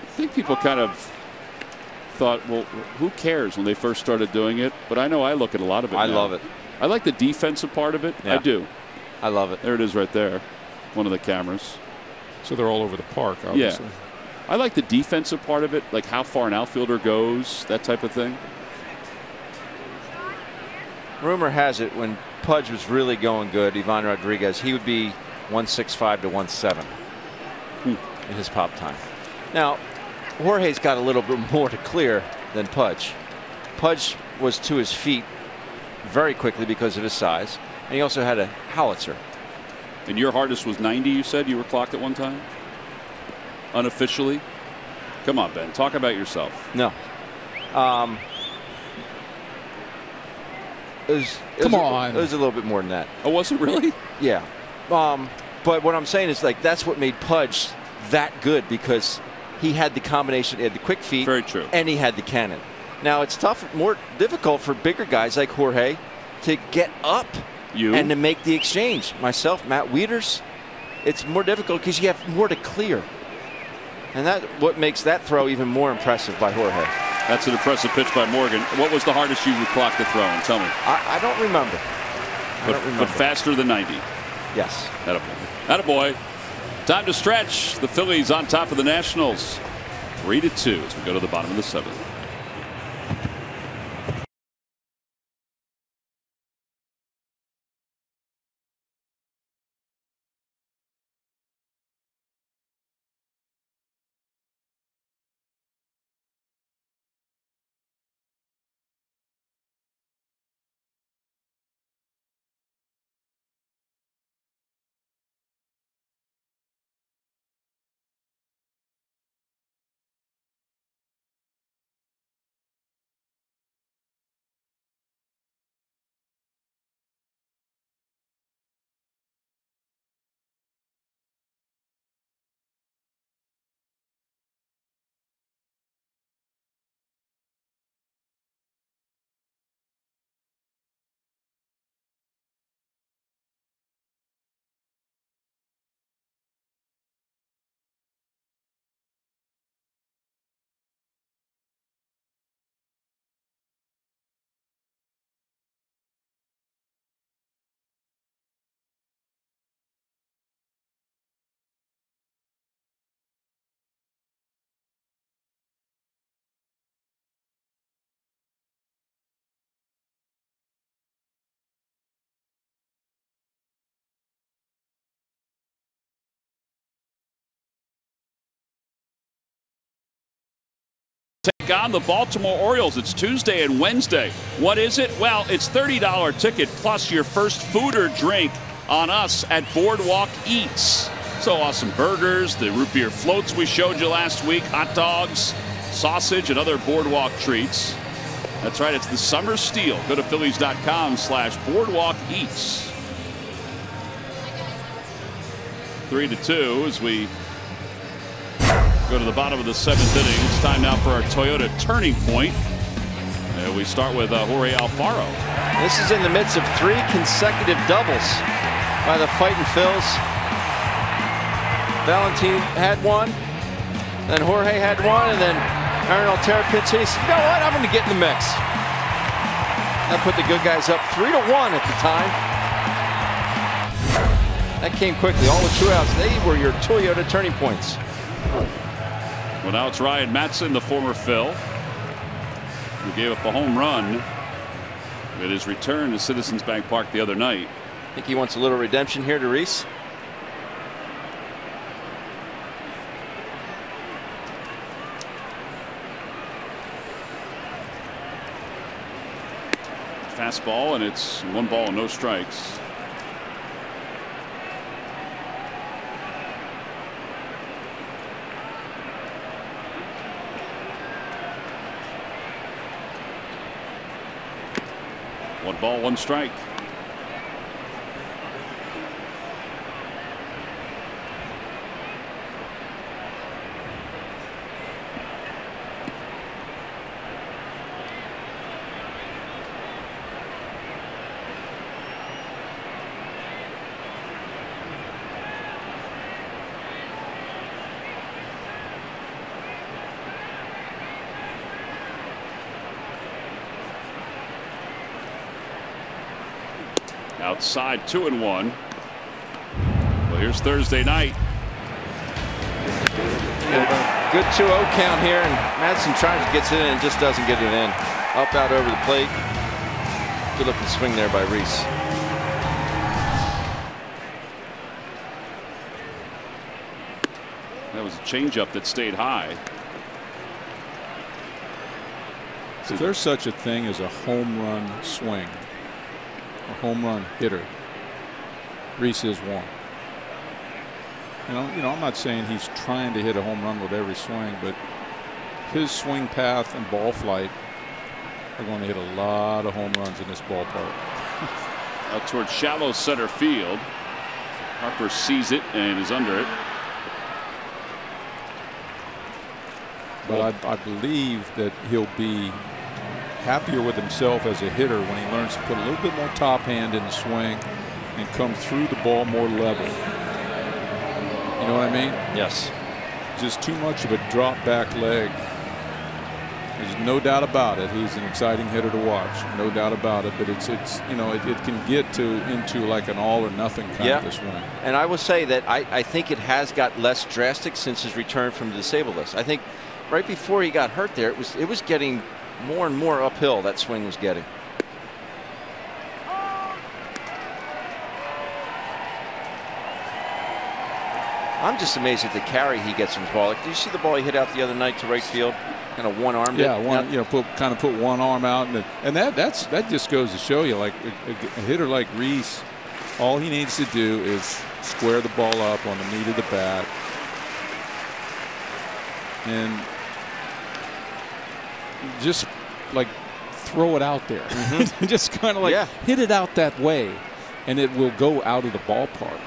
A: I think people kind of thought, well, who cares when they first started doing it? But I know I look at a lot of it.
C: I
A: now.
C: love it.
A: I like the defensive part of it.
C: Yeah.
A: I do.
C: I love it.
A: There it is right there. One of the cameras.
B: So they're all over the park, obviously.
A: Yeah. I like the defensive part of it, like how far an outfielder goes, that type of thing.
C: Rumor has it when Pudge was really going good, Ivan Rodriguez, he would be 165 to 170 in his pop time. Now, Jorge's got a little bit more to clear than Pudge. Pudge was to his feet very quickly because of his size, and he also had a howitzer.
A: And your hardest was 90, you said? You were clocked at one time? Unofficially? Come on, Ben. Talk about yourself.
C: No.
B: Come on.
C: It was a little bit more than that.
A: Oh, was it really?
C: Yeah. But what I'm saying is, like, that's what made Pudge that good, because he had the combination. He had the quick feet.
A: Very true.
C: And he had the cannon. Now, it's tough, more difficult for bigger guys like Jorge to get up and to make the exchange. Myself, Matt Wieters, it's more difficult because you have more to clear. And that's what makes that throw even more impressive by Jorge.
A: That's an impressive pitch by Morgan. What was the hardest you clocked to throw? And tell me.
C: I don't remember.
A: But faster than 90.
C: Yes.
A: Attaboy. Time to stretch. The Phillies on top of the Nationals. 3-2 as we go to the bottom of the 7th. Take on the Baltimore Orioles. It's Tuesday and Wednesday. What is it? Well, it's $30 ticket plus your first food or drink on us at Boardwalk Eats. So awesome burgers, the root beer floats we showed you last week, hot dogs, sausage, and other Boardwalk treats. That's right, it's the summer steal. Go to Phillies.com/Boardwalk Eats. 3-2 as we go to the bottom of the 7th inning. It's time now for our Toyota Turning Point. We start with Jorge Alfaro.
C: This is in the midst of 3 consecutive doubles by the Fightin' Phils. Valentin had one, then Jorge had one, and then Aaron Altera pitched. He said, you know what, I'm going to get in the mix. That put the good guys up 3-1 at the time. That came quickly. All the 2 outs, they were your Toyota Turning Points.
A: Well, now it's Ryan Matson, the former Phil, who gave up a home run at his return to Citizens Bank Park the other night.
C: I think he wants a little redemption here to Reese.
A: Fastball, and it's 1 ball and no strikes. One ball, 1 strike. Outside, 2-1. Well, here's Thursday night.
C: Good 2-0 count here, and Madison tries to get it in and just doesn't get it in. Up, out, over the plate. Good looking swing there by Reese.
A: That was a changeup that stayed high.
B: If there's such a thing as a home run swing, a home run hitter, Reese is one. You know, I'm not saying he's trying to hit a home run with every swing, but his swing path and ball flight They're going to hit a lot of home runs in this ballpark.
A: Out towards shallow center field. Harper sees it and is under it.
B: But I believe that he'll be happier with himself as a hitter when he learns to put a little bit more top hand in the swing and come through the ball more level. You know what I mean?
C: Yes.
B: Just too much of a drop back leg. There's no doubt about it. He's an exciting hitter to watch, no doubt about it. But it's you know, it can get into like an all or nothing kind of a swing.
C: And I will say that I think it has got less drastic since his return from the disabled list. I think right before he got hurt there, it was getting more and more uphill. That swing was getting. I'm just amazed at the carry he gets from the ball. Like, did you see the ball he hit out the other night to right field? Kind of one-armed.
B: Yeah, put one arm out, and that just goes to show you, like a hitter like Reese, all he needs to do is square the ball up on the meat of the bat, and just like throw it out there. Just kind of like hit it out that way, and it will go out of the ballpark.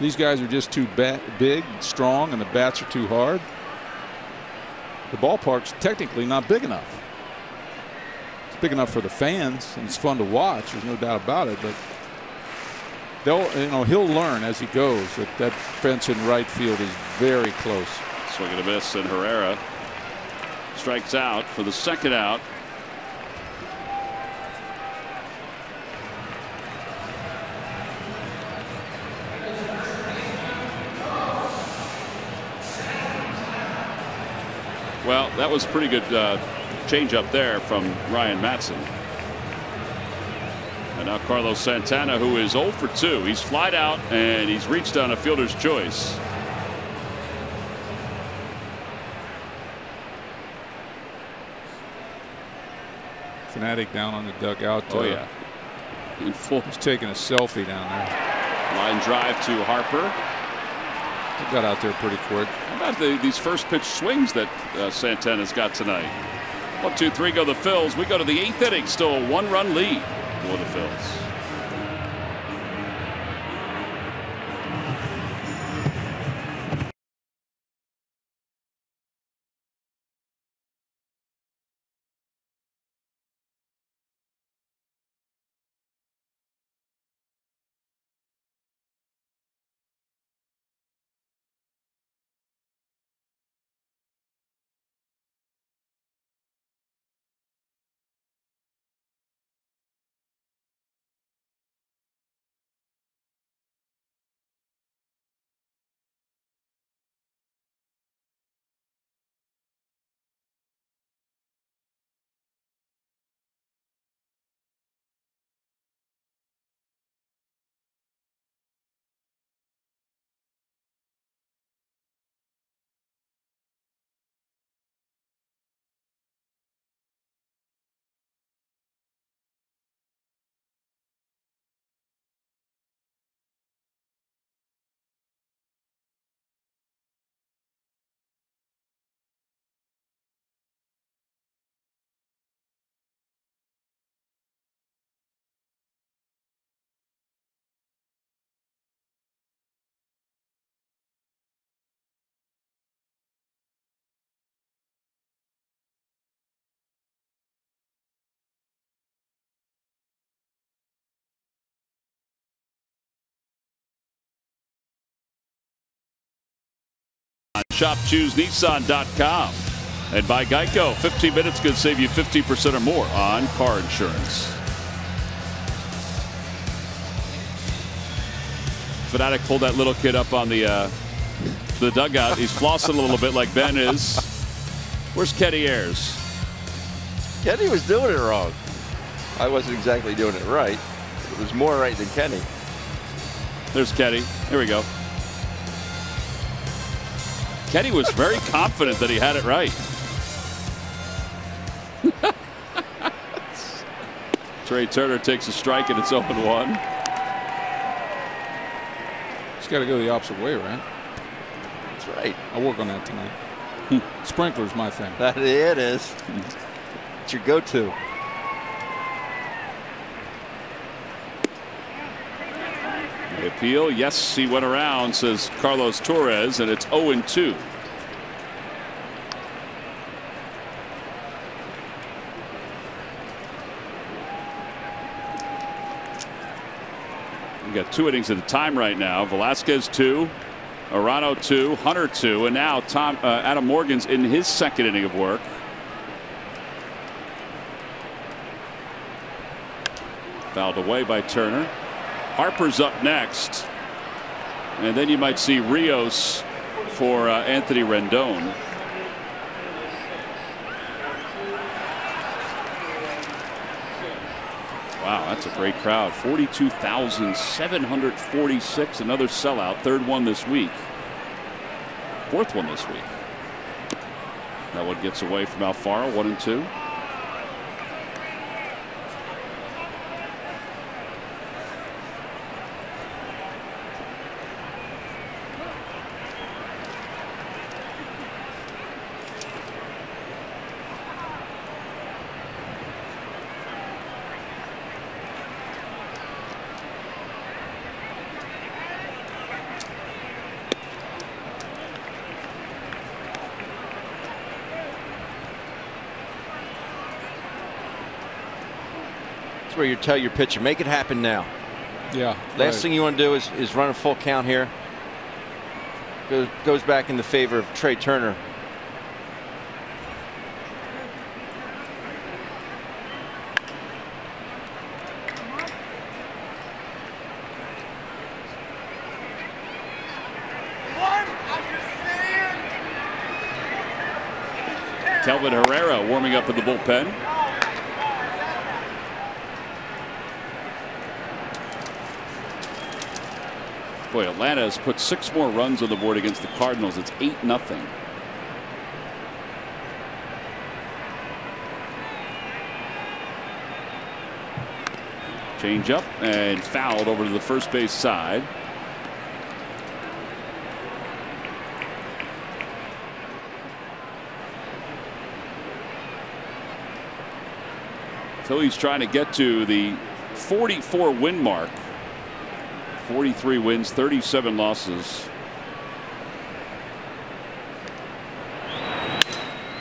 B: These guys are just too big, strong, and the bats are too hard. The ballpark's technically not big enough. It's big enough for the fans, and it's fun to watch. There's no doubt about it. But he'll learn as he goes that fence in right field is very close.
A: Swing and a miss, and Herrera strikes out for the second out. Well, that was pretty good change up there from Ryan Matson. And now Carlos Santana, who is 0 for 2. He's flied out and he's reached on a fielder's choice.
B: Fanatic down on the dugout.
A: Oh, yeah. In full.
B: He's taking a selfie down there.
A: Line drive to Harper.
B: He got out there pretty quick.
A: How about these first pitch swings that Santana's got tonight? 1, 2, 3 go the Phils. We go to the 8th inning. Still a 1-run lead for the Phils. ShopChooseNissan.com and by Geico. 15 minutes could save you 50% or more on car insurance. Fanatic pulled that little kid up on the dugout. He's flossing a little bit like Ben is. Where's Kenny Ayers?
C: Kenny was doing it wrong. I wasn't exactly doing it right. It was more right than Kenny.
A: There's Kenny. Here we go. Kenny was very confident that he had it right. Trey Turner takes a strike and it's 0-1.
B: He's got to go the opposite way, right?
C: That's right.
B: I'll work on that tonight. Sprinkler's my thing.
C: That it is. That's your go-to.
A: The appeal, yes, he went around, says Carlos Torres, and it's 0-2. We got 2 innings at a time right now. Velasquez 2, Arano 2, Hunter 2, and now Adam Morgan's in his 2nd inning of work. Fouled away by Turner. Harper's up next, and then you might see Rios for Anthony Rendon. Wow, that's a great crowd. 42,746. Another sellout. 3rd one this week. 4th one this week. That one gets away from Alfaro. 1-2.
C: Where you tell your pitcher, make it happen now.
B: Yeah.
C: Last thing you want to do is run a full count here. Goes back in the favor of Trey Turner.
A: Kelvin Herrera warming up in the bullpen. Boy, Atlanta has put 6 more runs on the board against the Cardinals. It's 8-0. Change up and fouled over to the first base side. Phillies trying to get to the 44 win mark. 43 wins, 37 losses.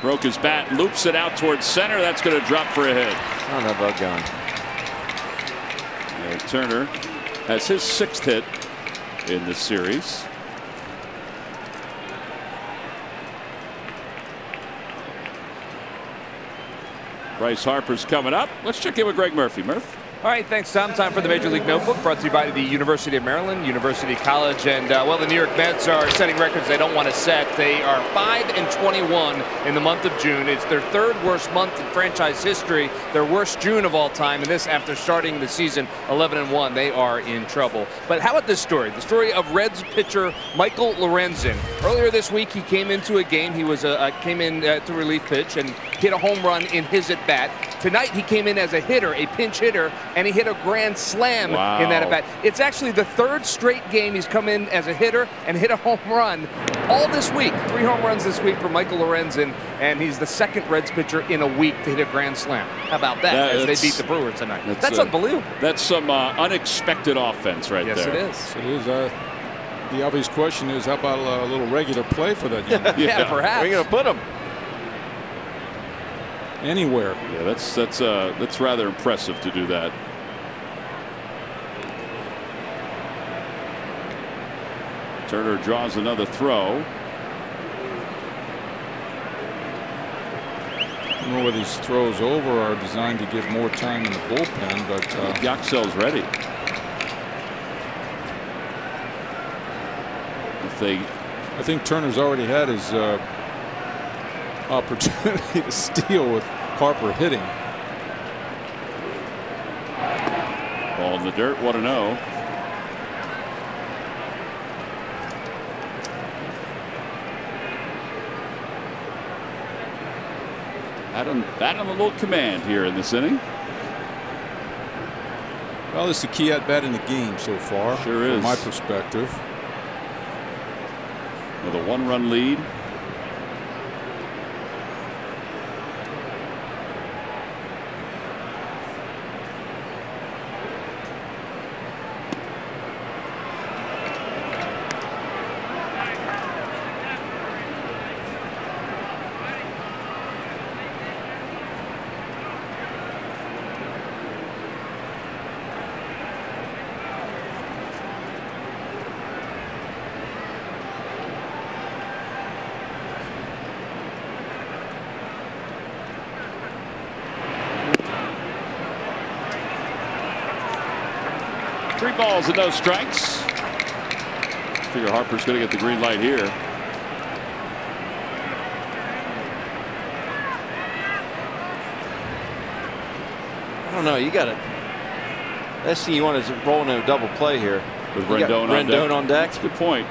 A: Broke his bat, loops it out towards center. That's going to drop for a hit.
C: Son of a gun.
A: And Turner has his 6th hit in this series. Bryce Harper's coming up. Let's check in with Greg Murphy. Murph.
D: All right, thanks, Tom. Time for the Major League Notebook, brought to you by the University of Maryland, University College. And, well, the New York Mets are setting records they don't want to set. They are 5-21 in the month of June. It's their 3rd worst month in franchise history, their worst June of all time. And this after starting the season 11-1. They are in trouble. But how about this story? The story of Reds pitcher Michael Lorenzen. Earlier this week, he came into a game. He was came in to relief pitch and hit a home run in his at-bat. Tonight, he came in as a hitter, a pinch hitter, and he hit a grand slam in that at-bat. It's actually the 3rd straight game he's come in as a hitter and hit a home run all this week. 3 home runs this week for Michael Lorenzen, and he's the 2nd Reds pitcher in a week to hit a grand slam. How about that, as they beat the Brewers tonight? That's unbelievable.
A: That's some unexpected offense right there.
D: Yes, it is.
B: Yes, it is. The obvious question is, how about a little regular play for that young man?
D: Yeah, perhaps.
C: Where are you going to put him?
B: Anywhere.
A: Yeah, that's rather impressive to do that. Turner draws another throw.
B: I don't know whether these throws over are designed to give more time in the bullpen, but
A: Yaxel's ready.
B: I think Turner's already had his opportunity to steal with Harper hitting.
A: Ball in the dirt, 1-0. Adam batting a little command here in this inning.
B: Well, it's the key at bat in the game so far.
A: Sure is.
B: From my perspective.
A: With a 1-run lead. 3 balls and no strikes. Figure Harper's going to get the green light here.
C: I don't know. You got to. Last thing you want is rolling a double play here.
A: With Rendon
C: on deck.
A: That's a good point.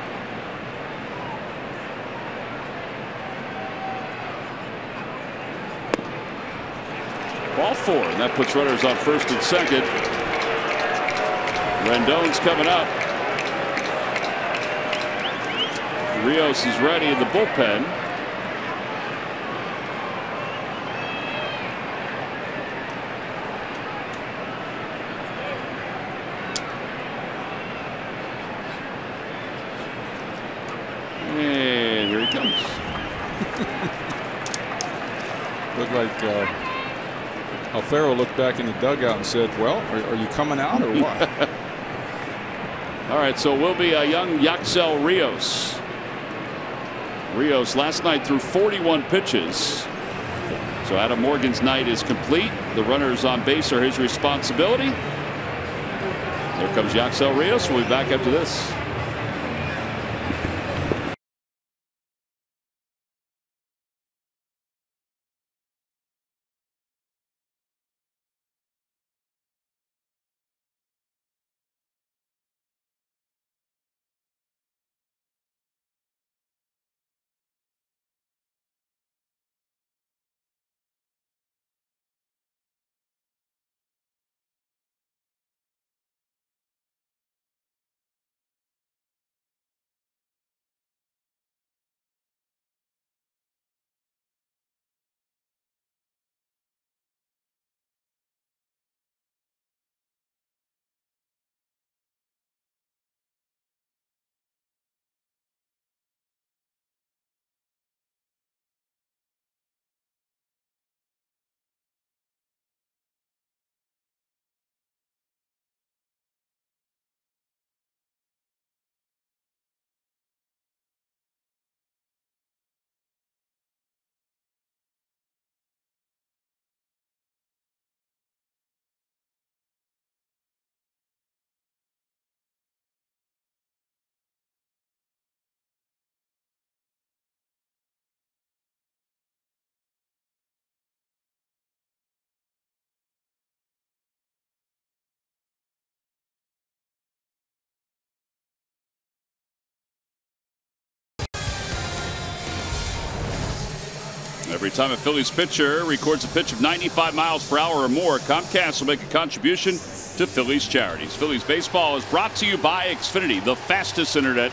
A: Ball 4, and that puts runners on first and second. Rendon's coming up. Rios is ready in the bullpen. And here he comes.
B: Looked like Alfaro looked back in the dugout and said, well, are you coming out or what?
A: All right, so we'll be a young Yaxel Rios. Rios last night threw 41 pitches. So Adam Morgan's night is complete. The runners on base are his responsibility. There comes Yaxel Rios. We'll be back after this. Every time a Phillies pitcher records a pitch of 95 miles per hour or more, Comcast will make a contribution to Phillies charities. Phillies baseball is brought to you by Xfinity, the fastest internet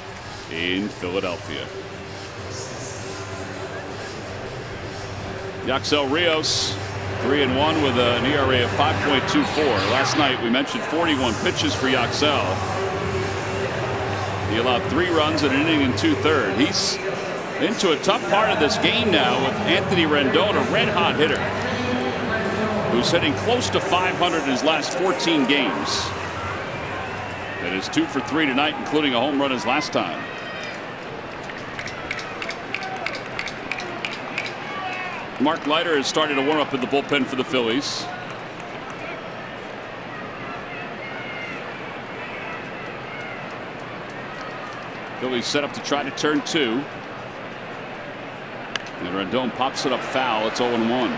A: in Philadelphia. Yaxel Rios, 3-1 with an ERA of 5.24. Last night we mentioned 41 pitches for Yaxel. He allowed 3 runs in an inning and 2/3. He's into a tough part of this game now with Anthony Rendon, a red-hot hitter who's hitting close to 500 in his last 14 games. And is 2 for 3 tonight, including a home run his last time. Mark Leiter has started to warm up in the bullpen for the Phillies. Phillies set up to try to turn 2. And Rendon pops it up foul. It's 0-1.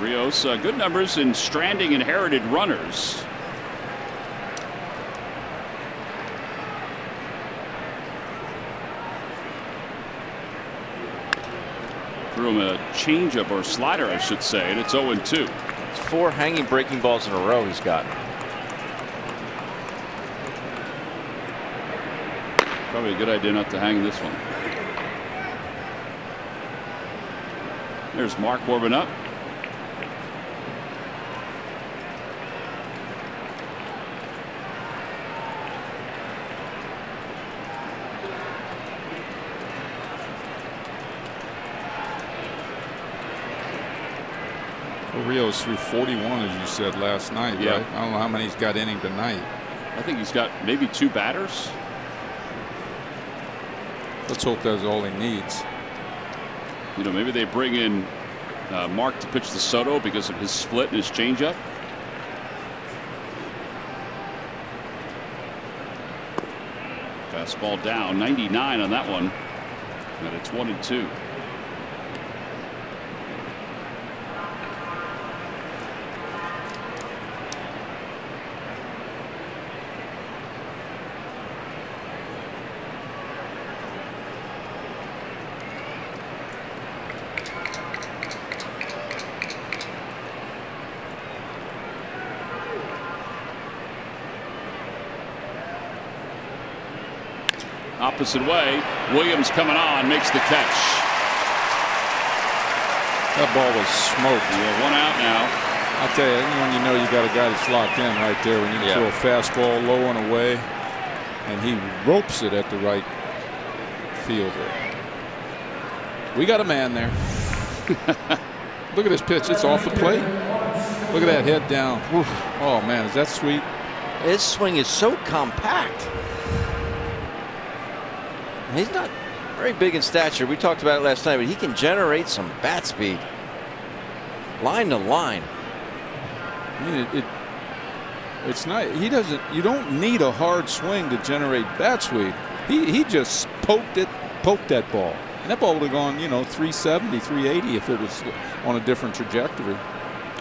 A: Rios, good numbers in stranding inherited runners. Threw him a changeup or slider, I should say, and it's 0-2.
C: It's 4 hanging breaking balls in a row he's got.
A: Probably a good idea not to hang this one. There's Mark warming up.
B: Rios threw 41, as you said last night,
A: yeah.
B: Right? I don't know how many he's got inning tonight.
A: I think he's got maybe 2 batters.
B: Let's hope that's all he needs.
A: You know, maybe they bring in Mark to pitch to Soto because of his split and his changeup. Fastball down, 99 on that one, and it's 1-2. Opposite way, Williams coming on, makes the catch.
B: That ball was smoked.
A: Yeah, 1 out now.
B: I'll tell you, when you know you got a guy that's locked in right there, when you can throw a fastball low and away, and he ropes it at the right fielder. We got a man there. Look at this pitch. It's off the plate. Look at that head down. Oof. Oh, man, is that sweet?
C: His swing is so compact. He's not very big in stature. We talked about it last night, but he can generate some bat speed. Line to line.
B: I mean, it's not. He doesn't. You don't need a hard swing to generate bat speed. He just poked that ball, and that ball would have gone, 370, 380 if it was on a different trajectory.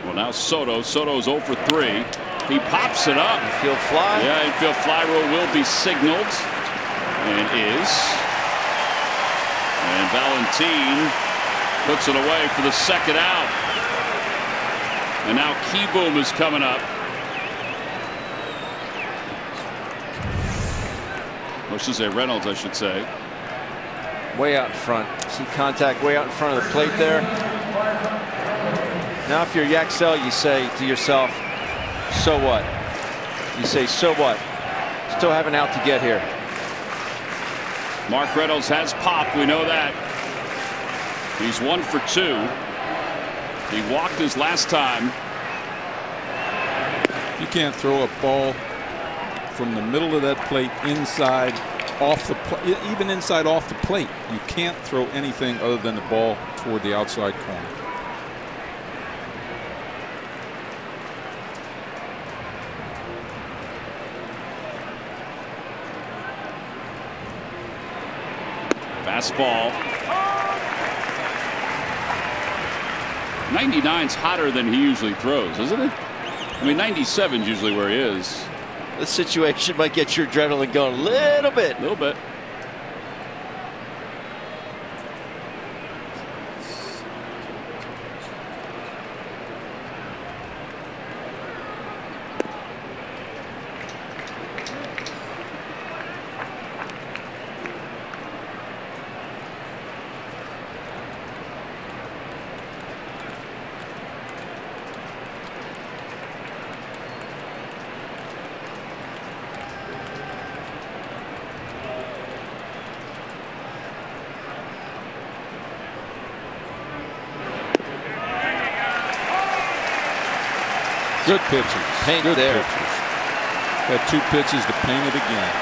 A: Well, now Soto's 0 for 3. He pops it up.
C: Infield fly.
A: Yeah, infield fly rule will be signaled. And is. And Valentin puts it away for the 2nd out. And now Keyboom is coming up. Or should say Reynolds, I should say.
C: Way out in front. See contact way out in front of the plate there. Now if you're Yaxel, you say to yourself, so what? You say, so what? Still have an out to get here.
A: Mark Reynolds has pop. We know that. He's 1 for 2. He walked his last time.
B: You can't throw a ball from the middle of that plate inside, off the even inside off the plate. You can't throw anything other than the ball toward the outside corner.
A: Fastball. 99's hotter than he usually throws, isn't it? I mean, 97's usually where he is.
C: This situation might get your adrenaline going a little bit.
A: A little bit.
B: Good pitches.
C: Paint
B: Good
C: there.
B: pitches. Had 2 pitches to paint it again.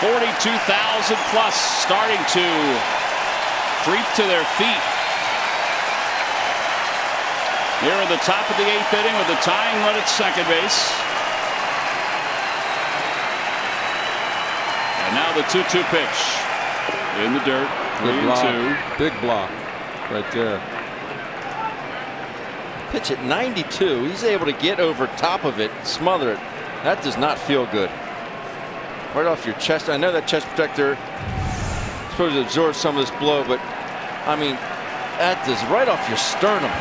A: 42,000 plus starting to creep to their feet. Here in the top of the 8th inning with the tying run at second base. And now the 2-2 pitch in the dirt. 3-2.
B: Big block right there.
C: Pitch at 92. He's able to get over top of it, smother it. That does not feel good. Right off your chest. I know that chest protector is supposed to absorb some of this blow, but I mean, that is right off your sternum.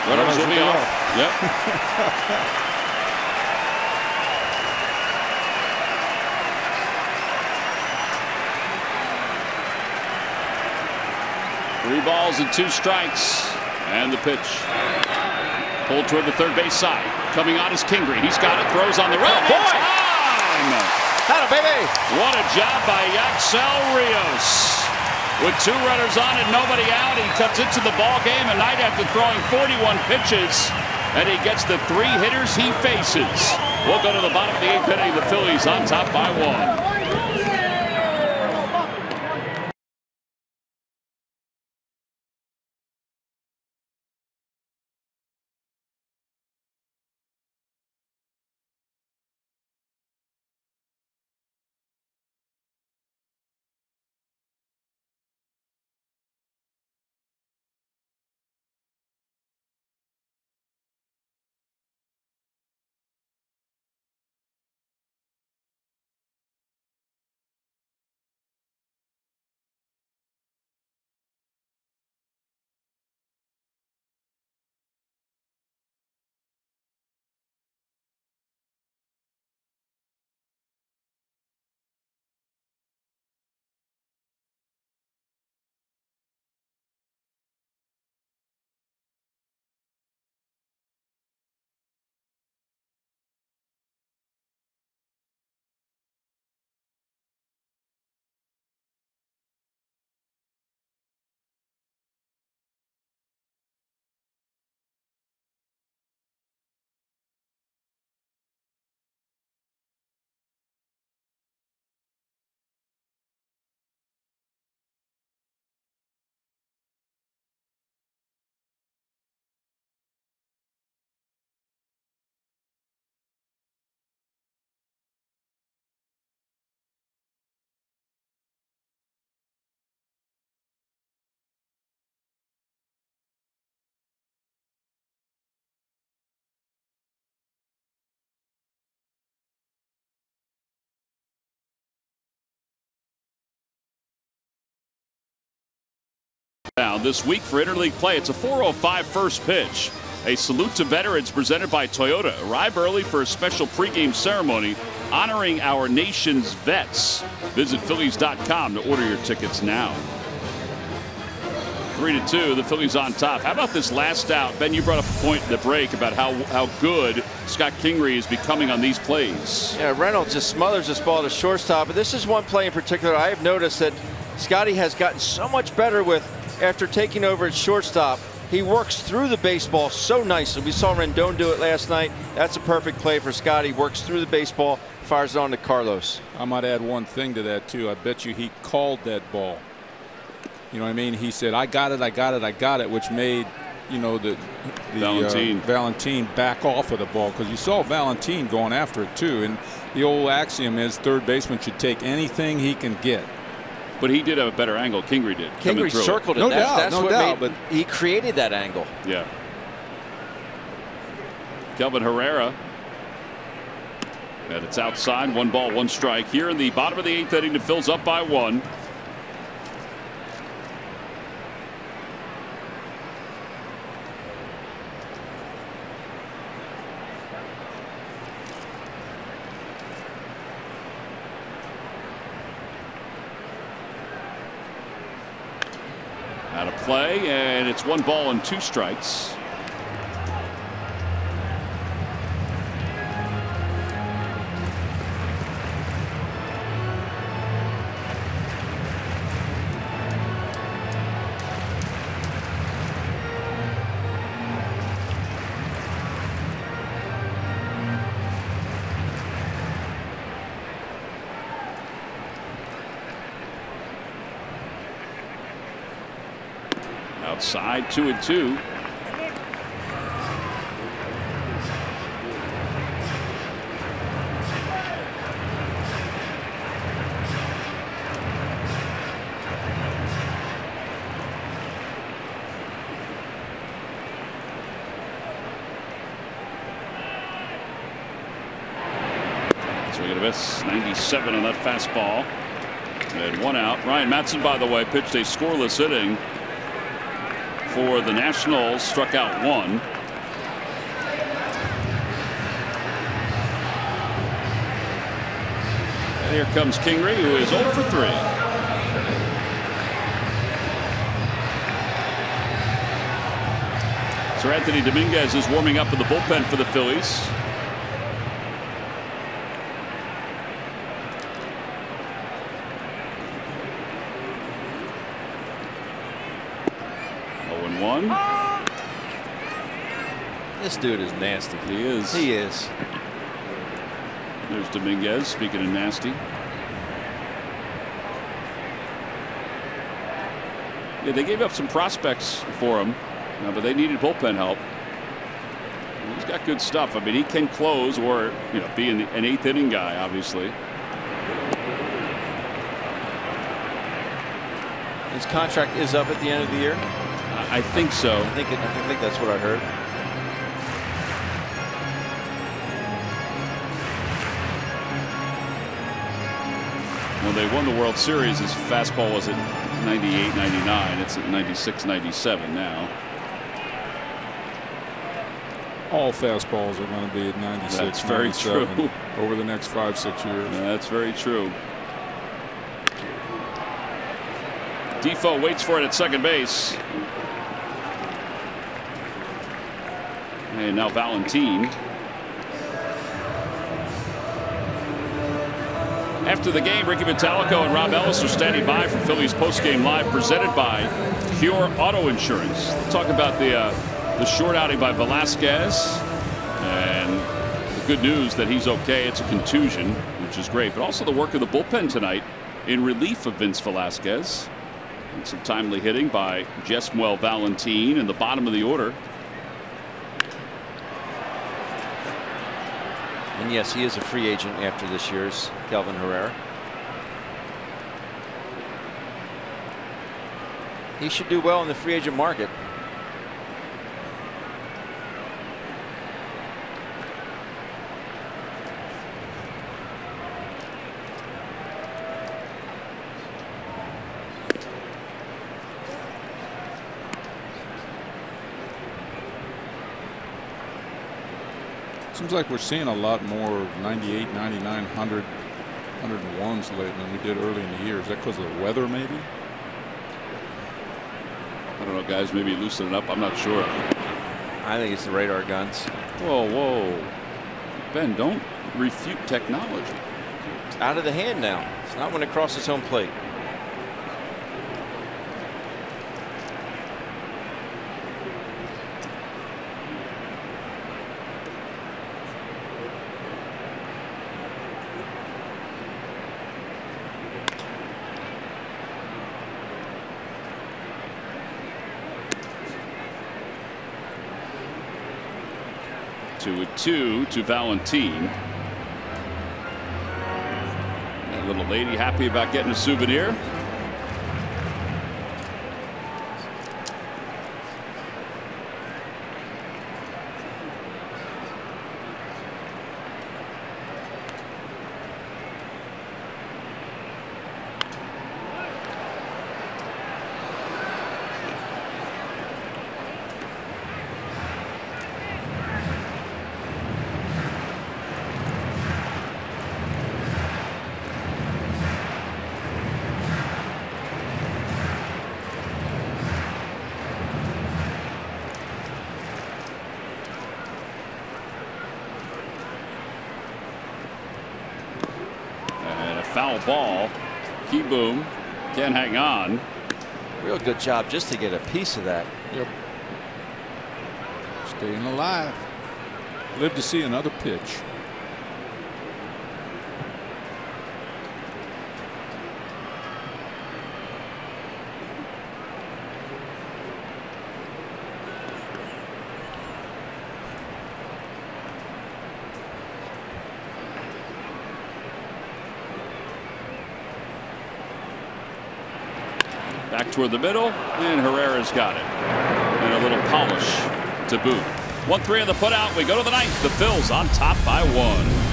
A: Runners will be off. Yep. 3 balls and 2 strikes. And the pitch. Pulled toward the third base side. Coming on is Kingery. He's got it. Throws on the run.
C: Oh, boy!
A: Time!
C: Atta baby!
A: What a job by Yaxel Rios. With 2 runners on and nobody out, he comes into the ball game a night after throwing 41 pitches, and he gets the 3 hitters he faces. We'll go to the bottom of the 8th inning. The Phillies on top by 1. Now this week for interleague play, it's a 4:05 first pitch. A salute to veterans presented by Toyota. Arrive early for a special pregame ceremony honoring our nation's vets. Visit Phillies.com to order your tickets now. 3-2, the Phillies on top. How about this last out? Ben, you brought up a point in the break about how good Scott Kingery is becoming on these plays.
C: Yeah, Reynolds just smothers this ball to shortstop. But this is one play in particular I have noticed that Scotty has gotten so much better with after taking over at shortstop. He works through the baseball so nicely. We saw Rendon do it last night. That's a perfect play for Scotty. Works through the baseball, fires it on to Carlos.
B: I might add one thing to that too. I bet you he called that ball. You know what I mean? He said, I got it, I got it, I got it, which made, you know, the Valentin back off of the ball, because you saw Valentin going after it too. And the old axiom is third baseman should take anything he can get.
A: But he did have a better angle. Kingery did.
C: Kingery circled it.
B: No doubt, no doubt.
C: But he created that angle.
A: Yeah. Kelvin Herrera. And it's outside. 1 ball, 1 strike. Here in the bottom of the 8th inning, the Phil's up by 1. Out of play, and it's 1 ball and 2 strikes. Outside, 2-2. Swing and a miss. 97 on that fastball. And 1 out. Ryan Madson, by the way, pitched a scoreless inning for the Nationals, struck out 1. And here comes Kingery, who is 0 for 3. Sir Anthony Dominguez is warming up in the bullpen for the Phillies. 1.
C: This dude is nasty.
A: He is.
C: He is.
A: There's Dominguez, speaking of nasty. Yeah, they gave up some prospects for him, but they needed bullpen help. He's got good stuff. I mean, he can close or, be an 8th inning guy, obviously.
C: His contract is up at the end of the year?
A: I think so.
C: I think that's what I heard.
A: When they won the World Series, his fastball was at 98, 99. It's at 96, 97 now.
B: All fastballs are going to be at 96.
A: That's very true.
B: Over the next 5-6 years.
A: That's very true. Defoe waits for it at second base. And now Valentin. After the game, Ricky Metallico and Rob Ellis are standing by for Phillies postgame live, presented by Pure Auto Insurance. We'll talk about the short outing by Velasquez, and the good news that he's okay. It's a contusion, which is great, but also the work of the bullpen tonight in relief of Vince Velasquez. And some timely hitting by Jesmuel Valentin in the bottom of the order.
C: And yes, he is a free agent after this year's Kelvin Herrera. He should do well in the free agent market.
B: Seems like we're seeing a lot more 98, 99, 100, 101s lately than we did early in the year. Is that because of the weather, maybe?
A: I don't know, guys. Maybe loosen it up. I'm not sure.
C: I think it's the radar guns.
A: Whoa, whoa. Ben, don't refute technology.
C: It's out of the hand now. It's not when it crosses home plate.
A: To a 2 to Valentin. That little lady happy about getting a souvenir. Foul ball. Keyboom can't hang on.
C: Real good job just to get a piece of that.
B: Yep. Staying alive. Live to see another pitch.
A: Back toward the middle, and Herrera's got it. And a little polish to boot. 1-3 on the putout. We go to the ninth. The Phils on top by 1.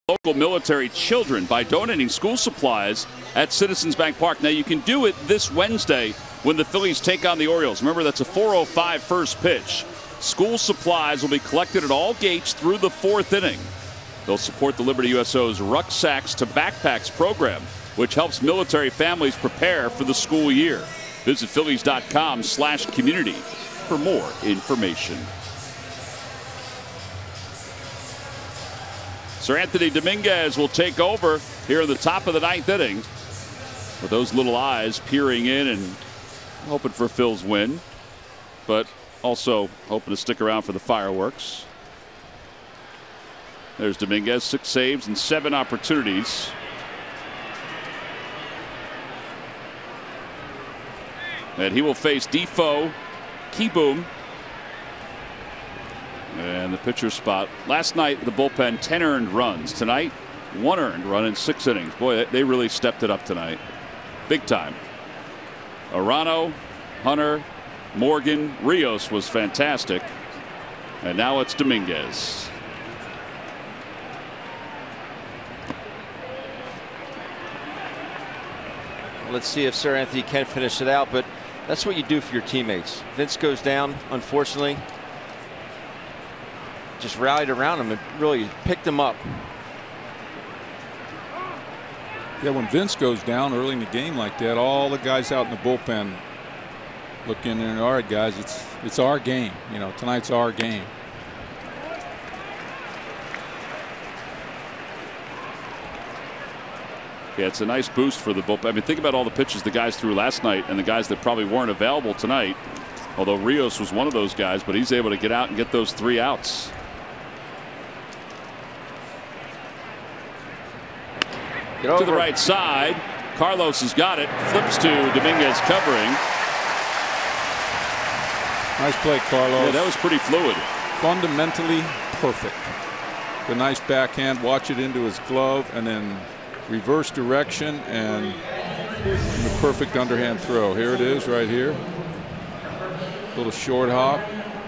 A: local military children by donating school supplies at Citizens Bank Park. Now, you can do it this Wednesday when the Phillies take on the Orioles. Remember, that's a 4:05 first pitch. School supplies will be collected at all gates through the 4th inning. They'll support the Liberty USO's Rucksacks to Backpacks program, which helps military families prepare for the school year. Visit Phillies.com/community for more information. Sir Anthony Dominguez will take over here in the top of the 9th inning with those little eyes peering in and hoping for Phil's win, but also hoping to stick around for the fireworks. There's Dominguez, 6 saves and 7 opportunities. And he will face Defoe, Keyboom, and the pitcher spot. Last night, the bullpen, 10 earned runs. Tonight, 1 earned run in 6 innings. Boy, they really stepped it up tonight. Big time. Arano, Hunter, Morgan, Rios was fantastic. And now it's Dominguez.
C: Let's see if Sir Anthony can finish it out, but that's what you do for your teammates. Vince goes down, unfortunately. Just rallied around him and really picked him up.
B: Yeah, when Vince goes down early in the game like that, all the guys out in the bullpen look in there and, all right, guys, it's our game. You know, tonight's our game.
A: Yeah, it's a nice boost for the bullpen. I mean, think about all the pitches the guys threw last night and the guys that probably weren't available tonight. Although Rios was one of those guys, but he's able to get out and get those 3 outs. To the right side. Carlos has got it. Flips to Dominguez covering.
B: Nice play, Carlos.
A: Yeah, that was pretty fluid.
B: Fundamentally perfect. The nice backhand. Watch it into his glove and then reverse direction and the perfect underhand throw. Here it is right here. Little short hop.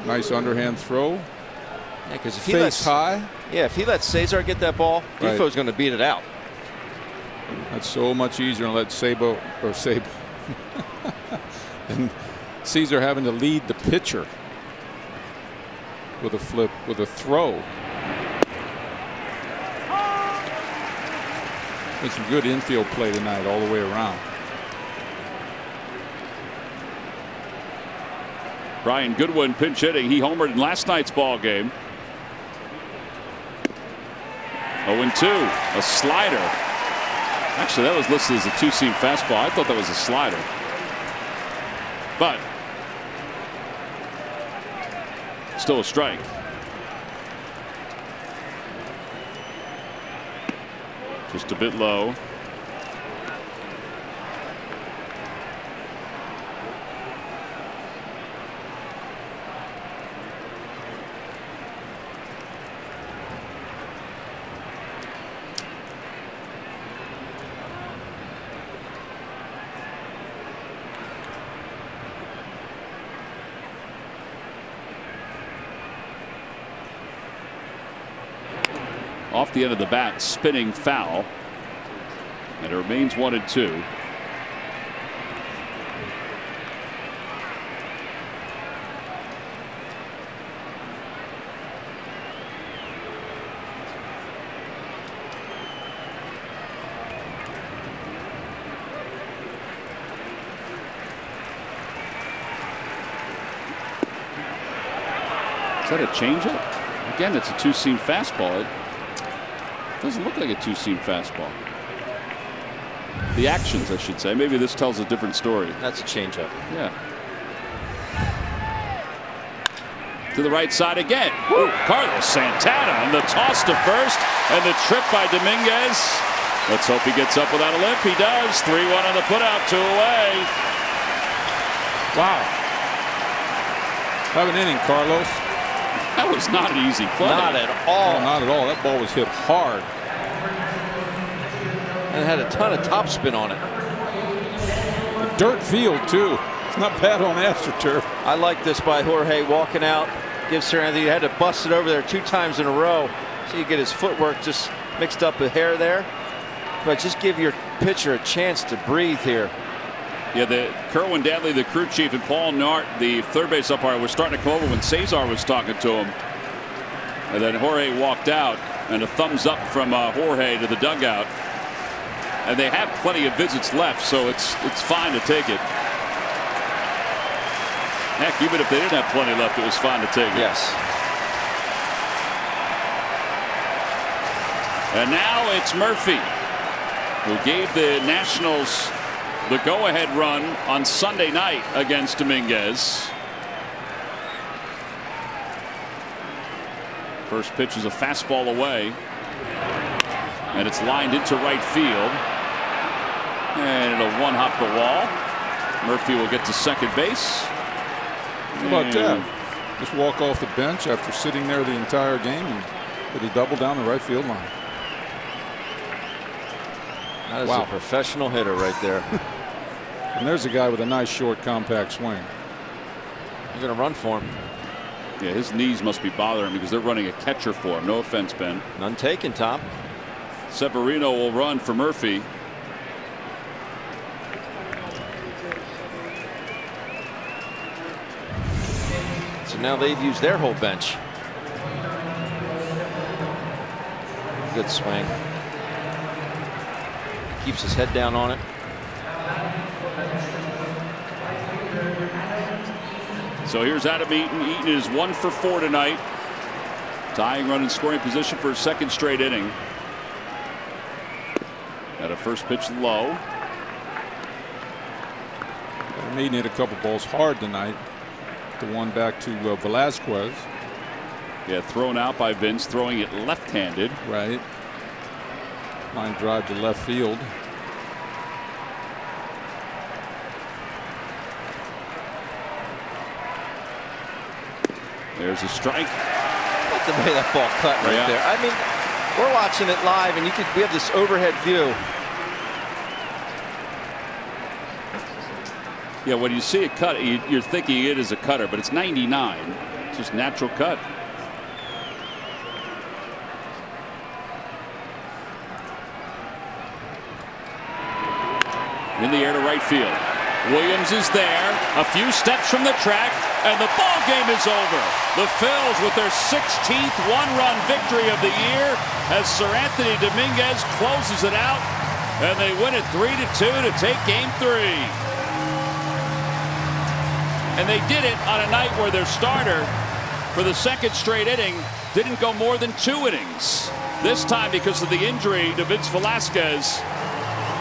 B: Nice underhand throw.
C: Yeah, because if he
B: face high.
C: Yeah, if he lets Cesar get that ball,
B: Right.
C: Defoe's going to beat it out.
B: That's so much easier than let Sabo and Cesar having to lead the pitcher with a flip, with a throw. It's some good infield play tonight all the way around.
A: Brian Goodwin pinch hitting. He homered in last night's ball game. 0-2. A slider. Actually, that was listed as a 2-seam fastball. I thought that was a slider. But still a strike. Just a bit low. Off the end of the bat, spinning foul. And it remains 1-2. Is that a changeup? Again, it's a 2-seam fastball. It doesn't look like a 2-seam fastball. The actions, I should say. Maybe this tells a different story.
C: That's a changeup.
A: Yeah. To the right side again. Ooh, Carlos Santana and the toss to first and the trip by Dominguez. Let's hope he gets up without a limp. He does. 3-1 on the putout, 2 away.
B: Wow. Have an inning, Carlos.
A: That was not an easy play.
C: Not at all.
B: No, not at all. That ball was hit hard.
C: And it had a ton of topspin on it.
B: A dirt field, too. It's not bad on AstroTurf.
C: I like this by Jorge walking out. Gives Sir Anthony, had to bust it over there 2 times in a row. So you get his footwork just mixed up a hair there. But just give your pitcher a chance to breathe here.
A: Yeah, Kerwin Danley, the crew chief, and Paul Nart, the third base umpire, was starting to come over when Cesar was talking to him. And then Jorge walked out, and a thumbs up from Jorge to the dugout. And they have plenty of visits left, so it's fine to take it. Heck, even if they didn't have plenty left, it was fine to take it.
C: Yes.
A: And now it's Murphy, who gave the Nationals the go-ahead run on Sunday night against Dominguez. First pitch is a fastball away, and it's lined into right field, and it'll one-hop the wall. Murphy will get to second base.
B: How about that? Just walk off the bench after sitting there the entire game and hit a double down the right field line.
C: That is a professional hitter right there.
B: And there's a guy with a nice short compact swing.
C: You're going to run for him.
A: Yeah, his knees must be bothering him because they're running a catcher for him. No offense, Ben.
C: None taken, Tom.
A: Severino will run for Murphy.
C: So now they've used their whole bench. Good swing. Keeps his head down on it.
A: So here's Adam Eaton. Eaton is 1 for 4 tonight. Tying run in scoring position for a second straight inning. At a first pitch low.
B: Adam Eaton hit a couple balls hard tonight. The one back to Velasquez.
A: Yeah, thrown out by Vince, throwing it left-handed.
B: Right. Line drive to left field.
A: There's a strike.
C: Look the way that ball cut right there. I mean, we're watching it live, and we have this overhead view.
A: Yeah, when you see it cut, you're thinking it is a cutter, but it's 99. It's just natural cut. In the air to right field. Williams is there, a few steps from the track, and the ball game is over. The Phils with their 16th one-run victory of the year as Sir Anthony Dominguez closes it out, and they win it 3-2 to take Game 3. And they did it on a night where their starter for the second straight inning didn't go more than 2 innings. This time, because of the injury to Vince Velasquez,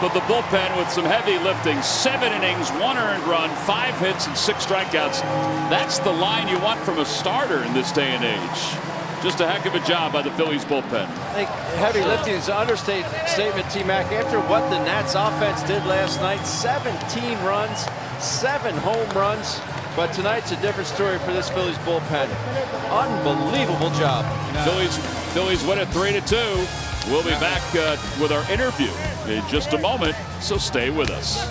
A: but the bullpen with some heavy lifting. 7 innings, 1 earned run, 5 hits, and 6 strikeouts. That's the line you want from a starter in this day and age. Just a heck of a job by the Phillies bullpen.
C: I think heavy lifting is an understatement, T-Mac. After what the Nats offense did last night, 17 runs, 7 home runs. But tonight's a different story for this Phillies bullpen. Unbelievable job.
A: Phillies win it 3-2. We'll be back with our interview in just a moment, so stay with us.